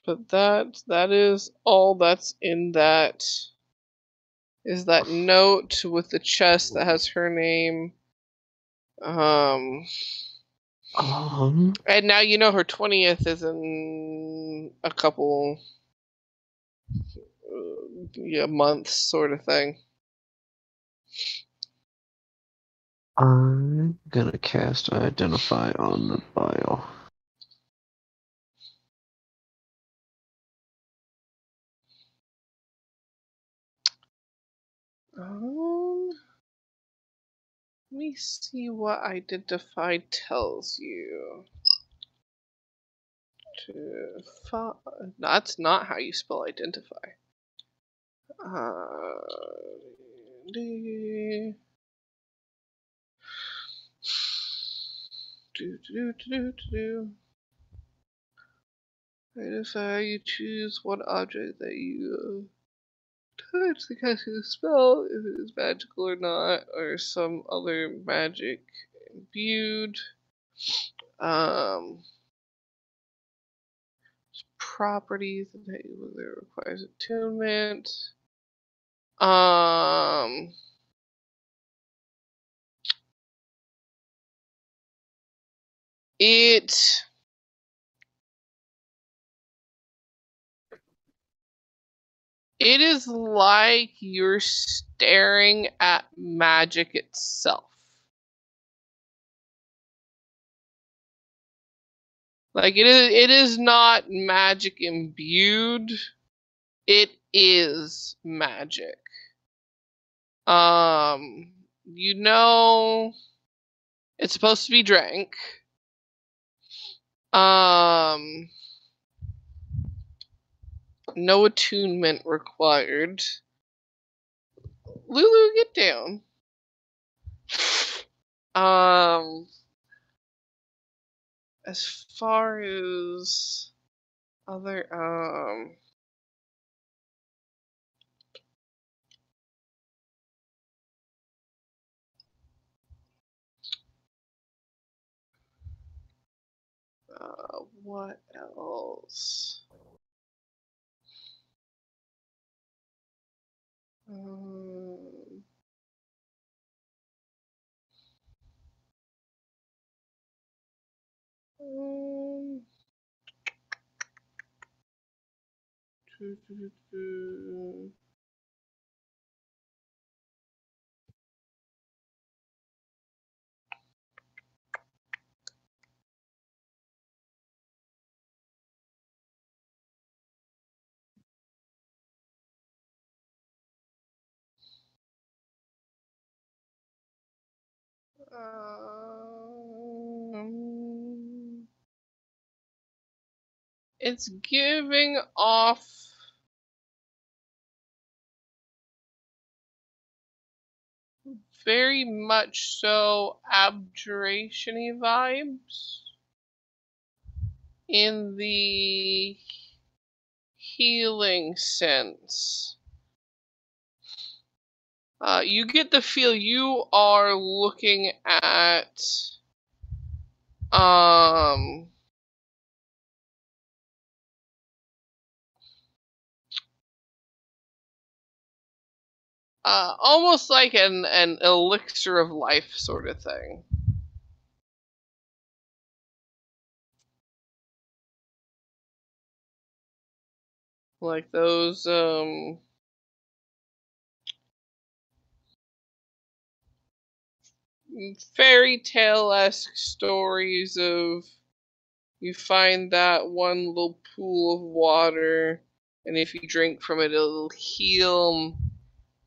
Speaker 3: But that is all that's in that, is that note with the chest that has her name. And now you know her 20th is in a couple months, sort of thing.
Speaker 2: I'm gonna cast Identify on the bio.
Speaker 3: Let me see what Identify tells you. That's not how you spell Identify. Identify, you choose one object that you touch to cast the spell, if it is magical or not, or some other magic imbued. Properties that requires attunement. It is like you're staring at magic itself. Like it is not magic imbued. It is magic. You know it's supposed to be drank. No attunement required. Lulu, get down. As far as other what else? It's giving off very much so abjuration-y vibes in the healing sense. You get the feel you are looking at almost like an elixir of life sort of thing. Like those fairy tale-esque stories of you find that one little pool of water, and if you drink from it, it'll heal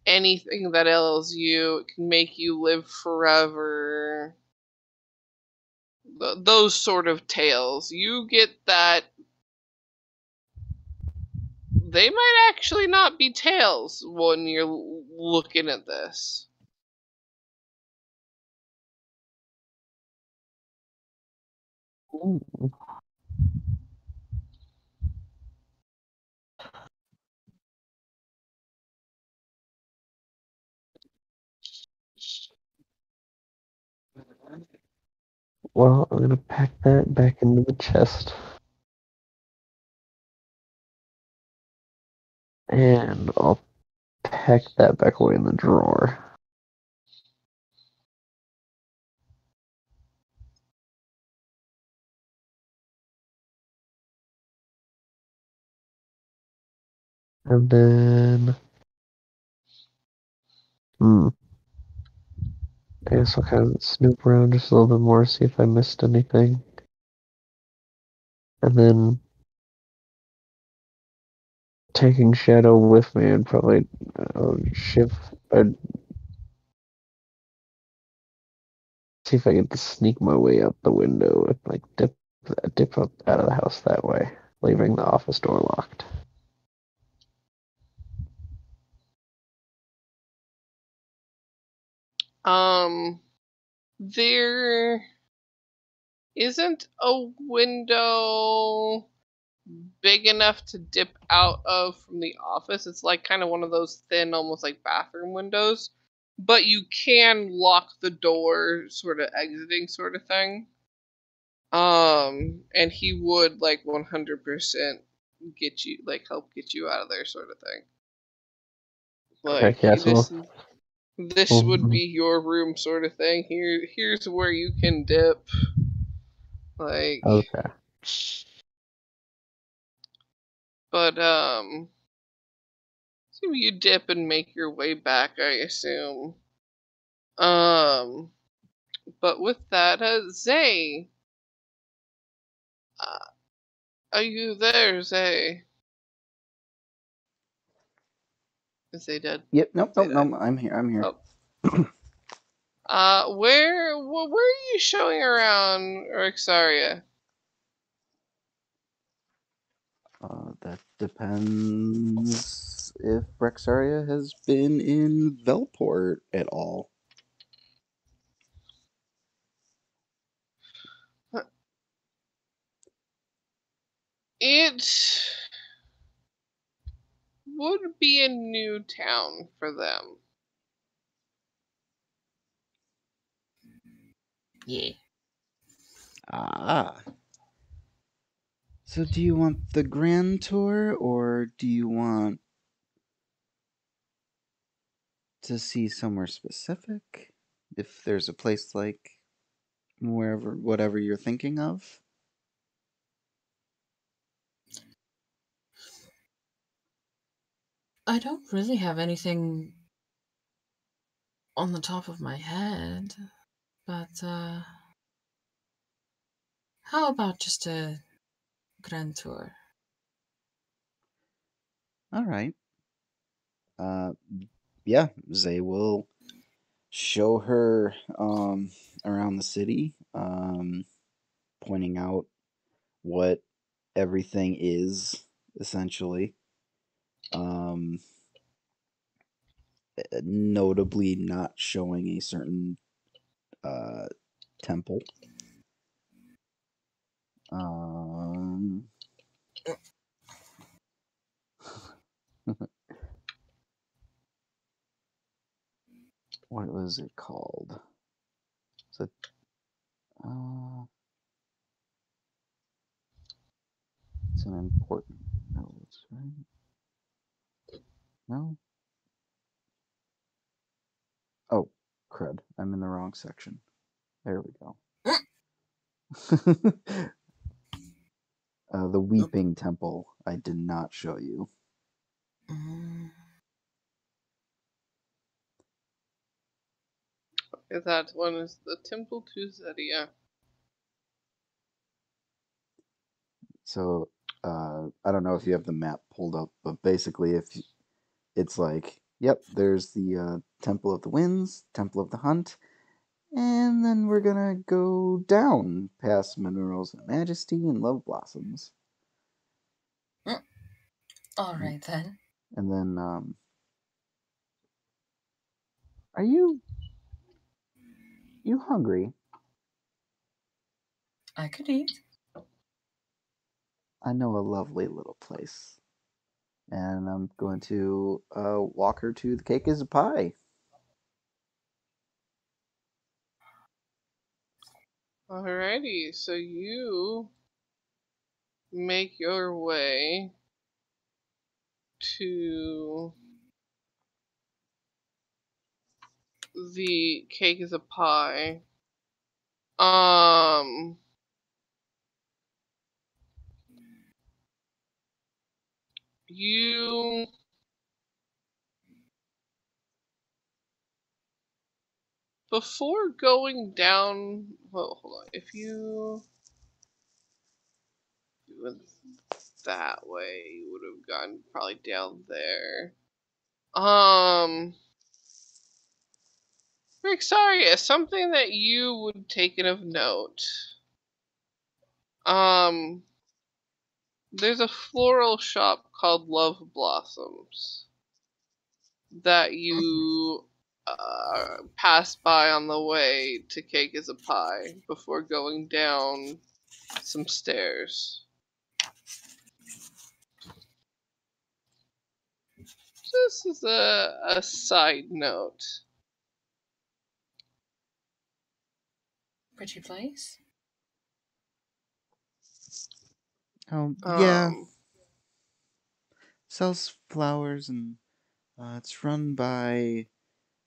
Speaker 3: anything that ails you. It can make you live forever. Those sort of tales. You get that they might actually not be tales when you're looking at this.
Speaker 2: Ooh. Well, I'm gonna pack that back into the chest. And I'll pack that back away in the drawer. And then, I guess I'll kind of snoop around just a little bit more, see if I missed anything. And then, taking Shadow with me, I'd probably I'd see if I could sneak my way out the window and like dip up out of the house that way, leaving the office door locked.
Speaker 3: There isn't a window big enough to dip out of from the office. It's like kind of one of those thin, almost like bathroom windows. But you can lock the door, sort of exiting sort of thing. And he would like 100% get you, like help get you out of there, sort of thing. Like
Speaker 2: Okay, yeah,
Speaker 3: this would be your room, sort of thing. Here's where you can dip. Like,
Speaker 2: okay.
Speaker 3: but so you dip and make your way back, I assume. But with that, Zay, are you there, Zay? Is Zay dead?
Speaker 1: Yep. Nope.
Speaker 3: Zay
Speaker 1: Nope.
Speaker 3: died.
Speaker 1: Nope. I'm here. I'm here.
Speaker 3: Where are you showing around Rexeria?
Speaker 1: That depends if Rexaria has been in Velport at all.
Speaker 3: It would be a new town for them.
Speaker 5: Yeah.
Speaker 1: Ah. So do you want the grand tour, or do you want to see somewhere specific? If there's a place like whatever you're thinking of?
Speaker 5: I don't really have anything on the top of my head, but how about just a grand tour?
Speaker 1: All right. Yeah, Zay will show her around the city, pointing out what everything is essentially. Um, Notably not showing a certain temple. What was it called? Is it, it's an important note, right? No? Oh, crud. I'm in the wrong section. There we go. The Weeping Temple, I did not show you.
Speaker 3: That one is the Temple to Zedia.
Speaker 1: So, I don't know if you have the map pulled up, but basically, if it's like, yep, there's the Temple of the Winds, Temple of the Hunt, and then we're gonna go down past Minerals of Majesty and Love Blossoms.
Speaker 5: All right then.
Speaker 1: And then, are you hungry?
Speaker 5: I could eat.
Speaker 1: I know a lovely little place, and I'm going to walk her to the Cake is a Pie.
Speaker 3: Alrighty, so you make your way to the Cake is a Pie. Um, you before going down. Well, hold on. If you went that way, you would have gone probably down there. Rexeria, something that you would take of note. There's a floral shop called Love Blossoms that you pass by on the way to Cake as a Pie before going down some stairs. This is a side note.
Speaker 5: Pretty place.
Speaker 1: Oh, yeah.
Speaker 3: Um,
Speaker 1: Sells flowers and it's run by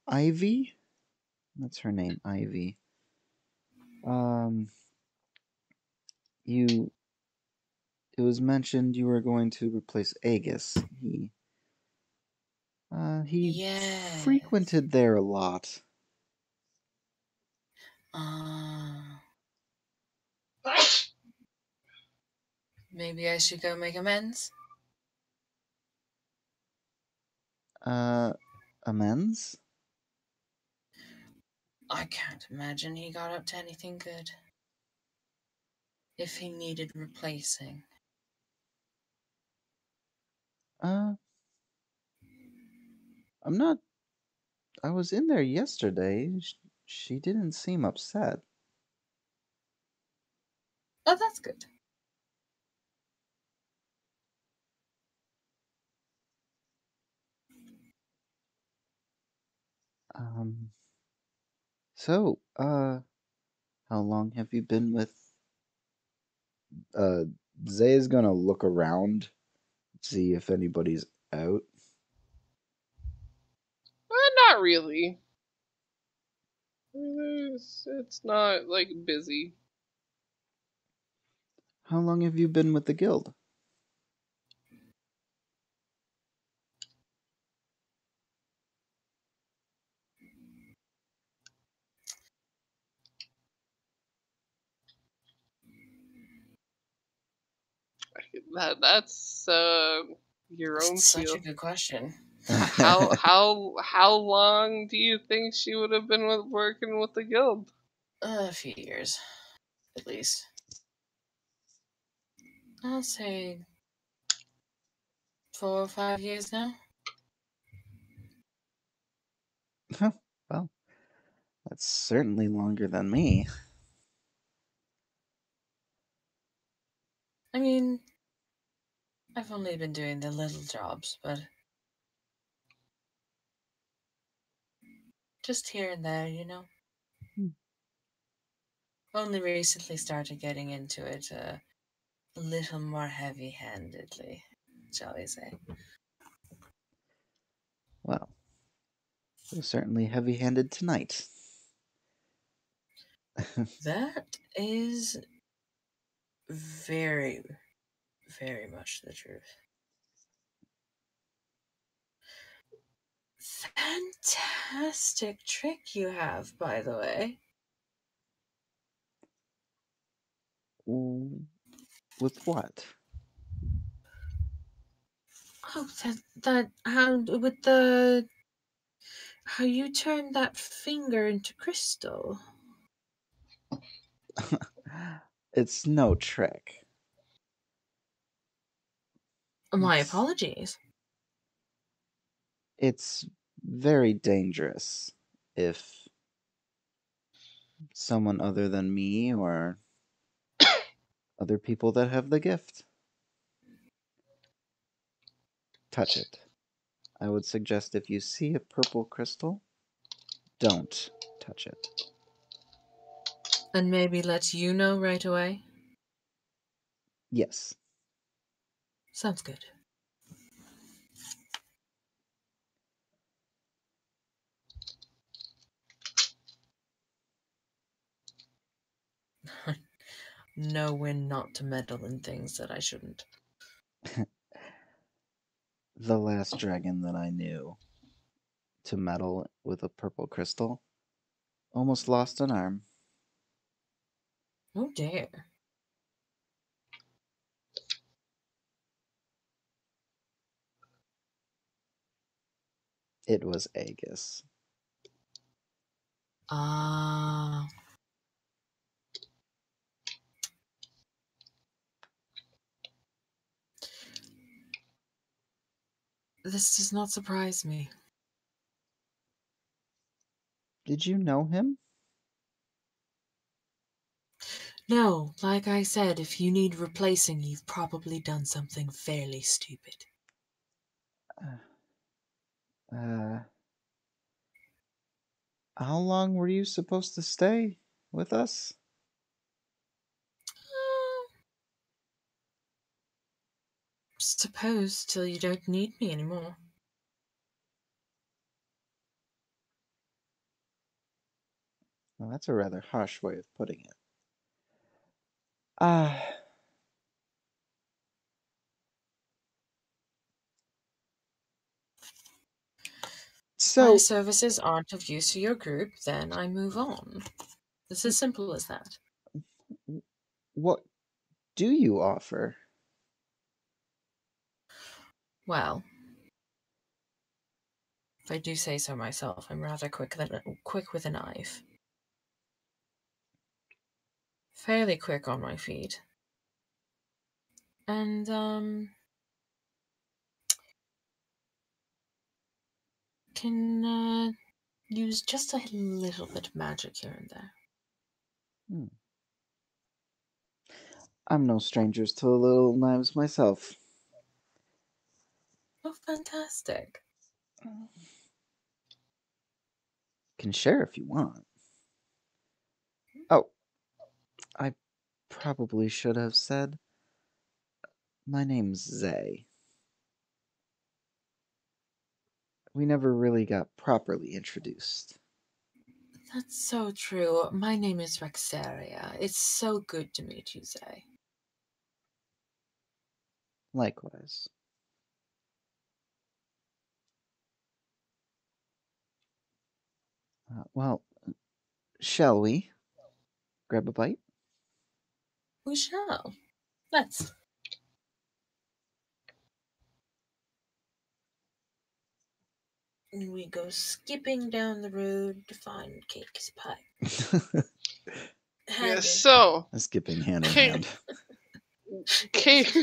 Speaker 1: Ivy. That's her name, Ivy. You. It was mentioned you were going to replace Aegis. He
Speaker 5: Yes.
Speaker 1: frequented there a lot.
Speaker 5: Maybe I should go make amends.
Speaker 1: Amends?
Speaker 5: I can't imagine he got up to anything good. If he needed replacing.
Speaker 1: I'm not. I was in there yesterday. She didn't seem upset.
Speaker 5: Oh, that's good.
Speaker 1: So, how long have you been with? Zay is gonna look around, see if anybody's out.
Speaker 3: not really. It's not like busy.
Speaker 1: How long have you been with the guild?
Speaker 3: That's your own
Speaker 5: Such a
Speaker 3: field.
Speaker 5: good question.
Speaker 3: How long do you think she would have been working with the guild?
Speaker 5: A few years, at least. I'll say 4 or 5 years now.
Speaker 1: Well, that's certainly longer than me.
Speaker 5: I mean, I've only been doing the little jobs, but just here and there, you know. Only recently started getting into it a little more heavy-handedly, shall we say.
Speaker 1: Well, it was certainly heavy-handed tonight.
Speaker 5: That is very, very much the truth. Fantastic trick you have, by the way.
Speaker 1: With what?
Speaker 5: Oh, how you turned that finger into crystal.
Speaker 1: It's no trick.
Speaker 5: My apologies.
Speaker 1: It's very dangerous if someone other than me or other people that have the gift touch it. I would suggest if you see a purple crystal, don't touch it.
Speaker 5: And maybe let you know right away?
Speaker 1: Yes.
Speaker 5: Sounds good. Know when not to meddle in things that I shouldn't.
Speaker 1: The last dragon that I knew to meddle with a purple crystal almost lost an arm.
Speaker 5: Oh dear.
Speaker 1: It was Aegis.
Speaker 5: Ah. This does not surprise me.
Speaker 1: Did you know him?
Speaker 5: No, like I said, if you need replacing, you've probably done something fairly stupid.
Speaker 1: How long were you supposed to stay with us?
Speaker 5: Suppose till you don't need me anymore.
Speaker 1: Well, that's a rather harsh way of putting it. Ah.
Speaker 5: My
Speaker 1: So,
Speaker 5: services aren't of use to your group, then I move on. It's as simple as that.
Speaker 1: what do you offer?
Speaker 5: Well, if I do say so myself, I'm rather quick with a knife. Fairly quick on my feet. And, can, use just a little bit of magic here and there.
Speaker 1: I'm no strangers to little knives myself.
Speaker 5: Oh, fantastic.
Speaker 1: Can share if you want. Oh, I probably should have said. My name's Zay. We never really got properly introduced.
Speaker 5: That's so true. My name is Rexeria. It's so good to meet you, Zay.
Speaker 1: Likewise. Well, shall we grab a bite?
Speaker 5: We shall. Let's. And we go skipping down the road to find Cake's pie.
Speaker 3: Yeah, so
Speaker 1: Skipping hand in
Speaker 3: Okay.
Speaker 1: hand.
Speaker 3: Cake.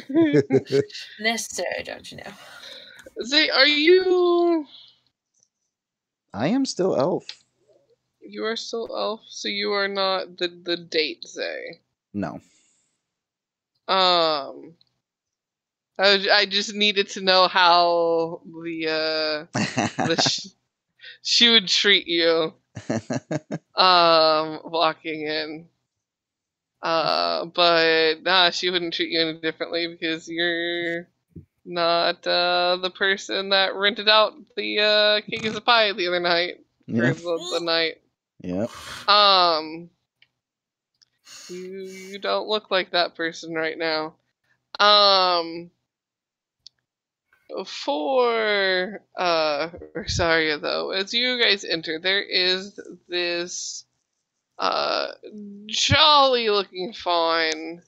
Speaker 5: Necessary, don't you know?
Speaker 3: Zay, are you?
Speaker 1: I am still elf.
Speaker 3: You are still elf, so you are not the date Zay.
Speaker 1: No.
Speaker 3: I just needed to know how she would treat you walking in. But nah, she wouldn't treat you any differently because you're not the person that rented out the cake as a pie the other night
Speaker 1: Yeah.
Speaker 3: for the night.
Speaker 1: Yep.
Speaker 3: You don't look like that person right now. For Rexaria though, as you guys enter, there is this jolly looking fawn,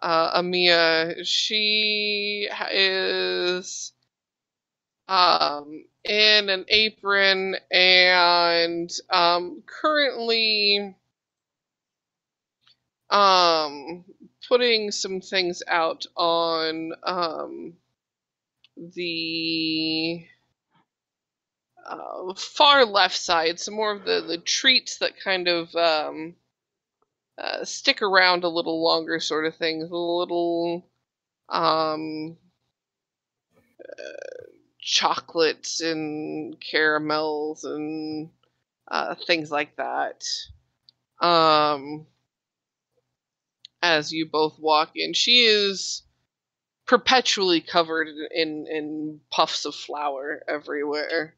Speaker 3: Amia. She is in an apron and currently putting some things out on the far left side, some more of the treats that kind of stick around a little longer, sort of things. A little chocolates and caramels and things like that. As you both walk in, she is perpetually covered in puffs of flour everywhere.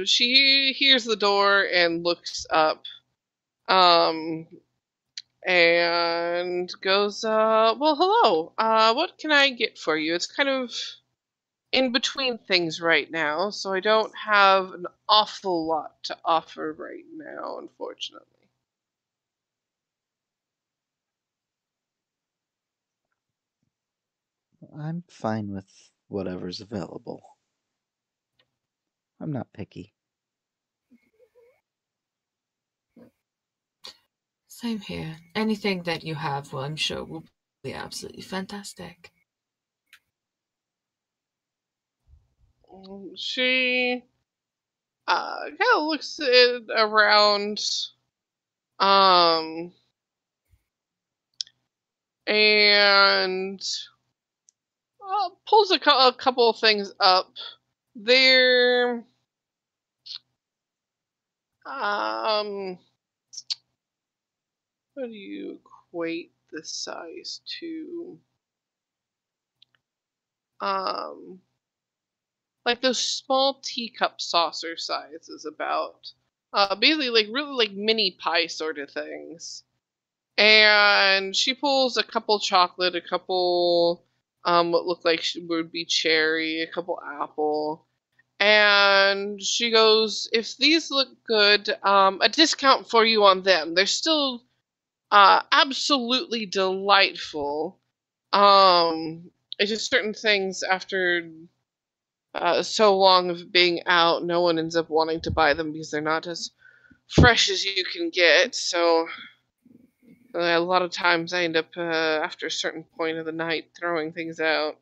Speaker 3: She hears the door and looks up, and goes, well, hello. What can I get for you? It's kind of in between things right now, so I don't have an awful lot to offer right now, unfortunately.
Speaker 1: I'm fine with whatever's available. I'm not picky.
Speaker 5: Same here. Anything that you have, well, I'm sure will be absolutely fantastic.
Speaker 3: She kind of looks around, um, and pulls a couple of things up. They're what do you equate the size to? Like those small teacup saucer sizes, about basically like really like mini pie sort of things. And she pulls a couple chocolate, a couple what look like would be cherry, a couple apple, and she goes, "If these look good, a discount for you on them. They're still absolutely delightful. It's just certain things after so long of being out, no one ends up wanting to buy them because they're not as fresh as you can get. So a lot of times I end up after a certain point of the night throwing things out."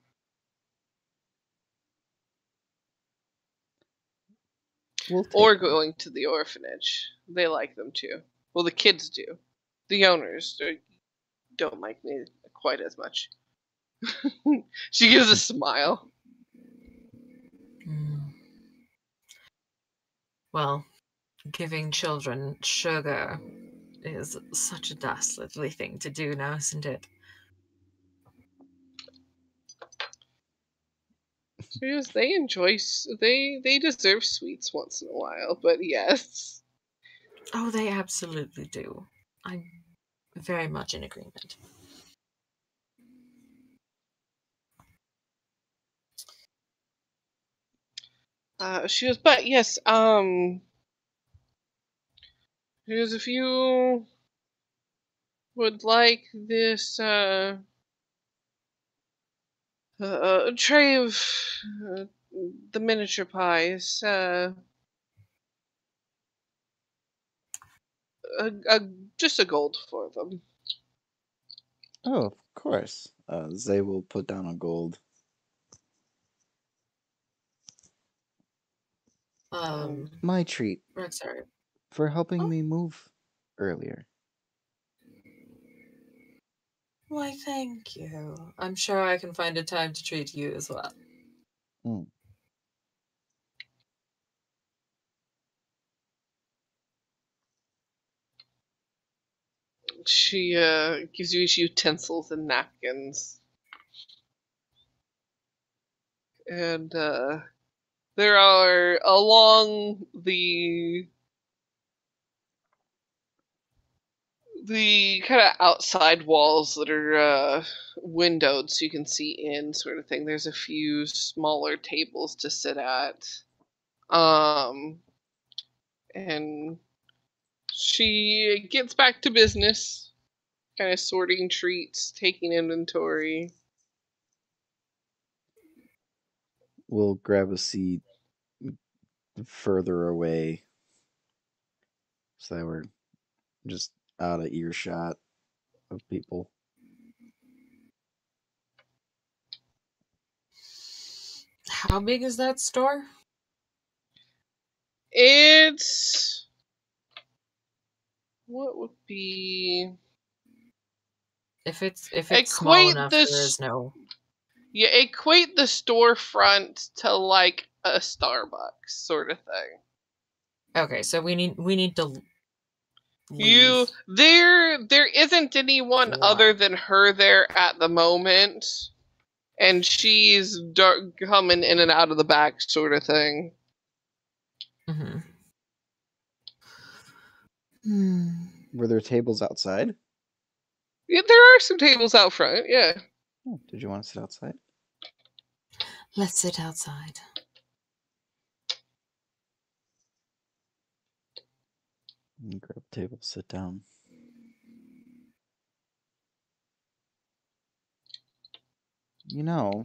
Speaker 1: We'll take
Speaker 3: Or
Speaker 1: them.
Speaker 3: going to the orphanage. They like them too. Well, the kids do. The owners don't like me quite as much. She gives a smile.
Speaker 5: Mm. Well, giving children sugar is such a dastardly thing to do now, isn't it?
Speaker 3: Because they enjoy, they deserve sweets once in a while, but yes.
Speaker 5: Oh, they absolutely do. I'm very much in agreement.
Speaker 3: She goes, but yes, because if you would like this tray of the miniature pies, a, just a gold for them.
Speaker 1: Oh, of course. Zay will put down a gold. My treat
Speaker 5: Rexeria.
Speaker 1: for helping
Speaker 5: Oh.
Speaker 1: me move earlier.
Speaker 5: Why, thank you. I'm sure I can find a time to treat you as well.
Speaker 1: Mm.
Speaker 3: She gives you utensils and napkins. And there are along the kind of outside walls that are windowed so you can see in, sort of thing. There's a few smaller tables to sit at. And she gets back to business, kind of sorting treats, taking inventory.
Speaker 1: We'll grab a seat further away so that we're just out of earshot of people.
Speaker 5: How big is that store?
Speaker 3: It's what would be
Speaker 5: If it's small
Speaker 3: equate
Speaker 5: enough,
Speaker 3: this
Speaker 5: there is no.
Speaker 3: yeah, equate the storefront to like a Starbucks sort of thing.
Speaker 5: Okay, so we need to
Speaker 3: You there isn't anyone
Speaker 5: Wow.
Speaker 3: other than her there at the moment, and she's coming in and out of the back sort of thing.
Speaker 5: Mm-hmm.
Speaker 1: Were there tables outside?
Speaker 3: Yeah, there are some tables out front. Yeah.
Speaker 1: Oh, did you want to sit outside?
Speaker 5: Let's sit outside.
Speaker 1: You grab a table, sit down. You know,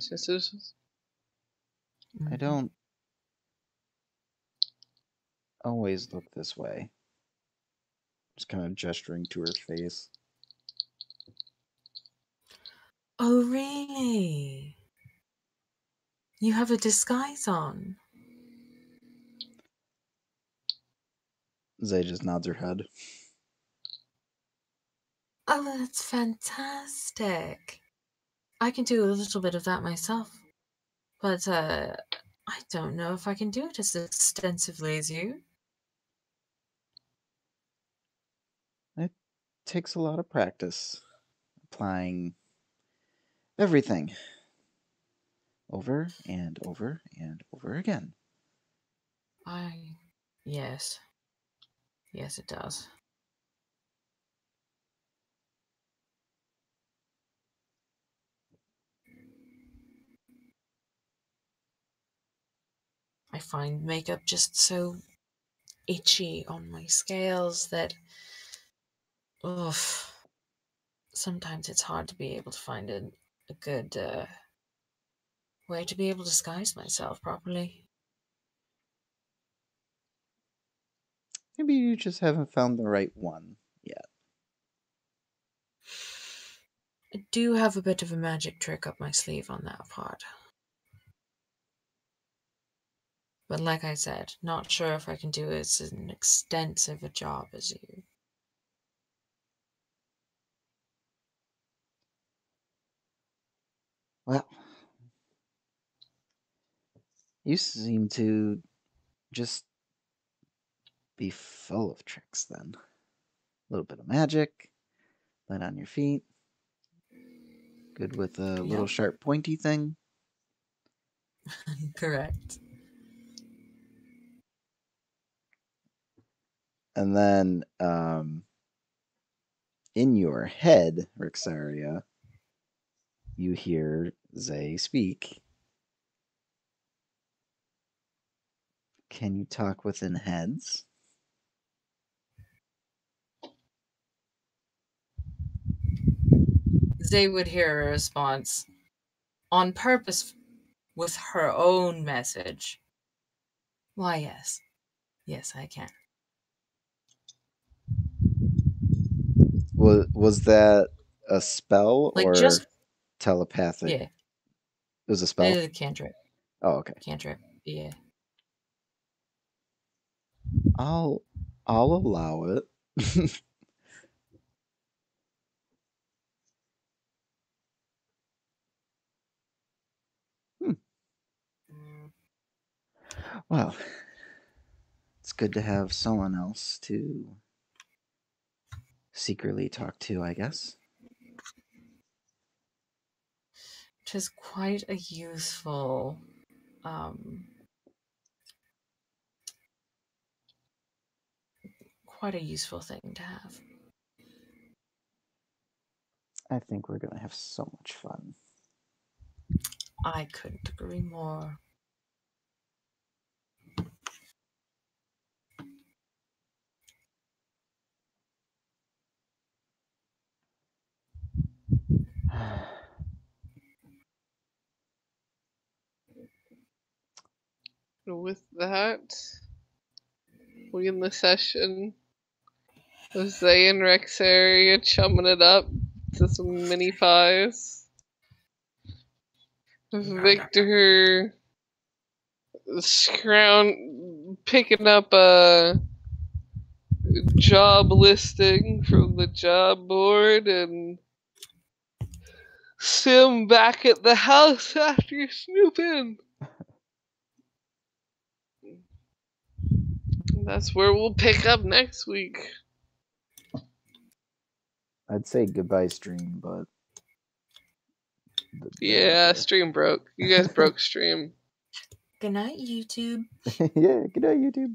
Speaker 1: I don't always look this way. Just kind of gesturing to her face.
Speaker 5: Oh, really? You have a disguise on.
Speaker 1: Zay just nods her head.
Speaker 5: Oh, that's fantastic. I can do a little bit of that myself. But, I don't know if I can do it as extensively as you.
Speaker 1: It takes a lot of practice. Applying everything. Over and over and over again.
Speaker 5: Yes. Yes, it does. I find makeup just so itchy on my scales that, oof, sometimes it's hard to be able to find a good way to be able to disguise myself properly.
Speaker 1: Maybe you just haven't found the right one yet.
Speaker 5: I do have a bit of a magic trick up my sleeve on that part. But like I said, not sure if I can do as an extensive a job as you.
Speaker 1: Well, you seem to just be full of tricks then. A little bit of magic, light on your feet, good with a little
Speaker 5: Yep.
Speaker 1: sharp pointy thing.
Speaker 5: Correct.
Speaker 1: And then in your head, Rexeria, you hear Zay speak. Can you talk within heads?
Speaker 5: Zay would hear a response on purpose with her own message. Why, yes. Yes, I can.
Speaker 1: Was that a spell
Speaker 5: Like,
Speaker 1: or
Speaker 5: just,
Speaker 1: telepathic?
Speaker 5: yeah.
Speaker 1: It was a spell?
Speaker 5: It is a cantrip.
Speaker 1: Oh, okay.
Speaker 5: Cantrip, yeah.
Speaker 1: I'll allow it. Well, it's good to have someone else to secretly talk to, I guess.
Speaker 5: Which is quite a useful, thing to have.
Speaker 1: I think we're going to have so much fun.
Speaker 5: I couldn't agree more.
Speaker 3: With that, we end the session with Zay and Rexeria chumming it up to some mini pies. Victor picking up a job listing from the job board, and Sim back at the house after snooping. That's where we'll pick up next week.
Speaker 1: I'd say goodbye, stream, but
Speaker 3: Yeah, stream broke. You guys broke stream.
Speaker 5: Good night, YouTube.
Speaker 1: Yeah, good night, YouTube.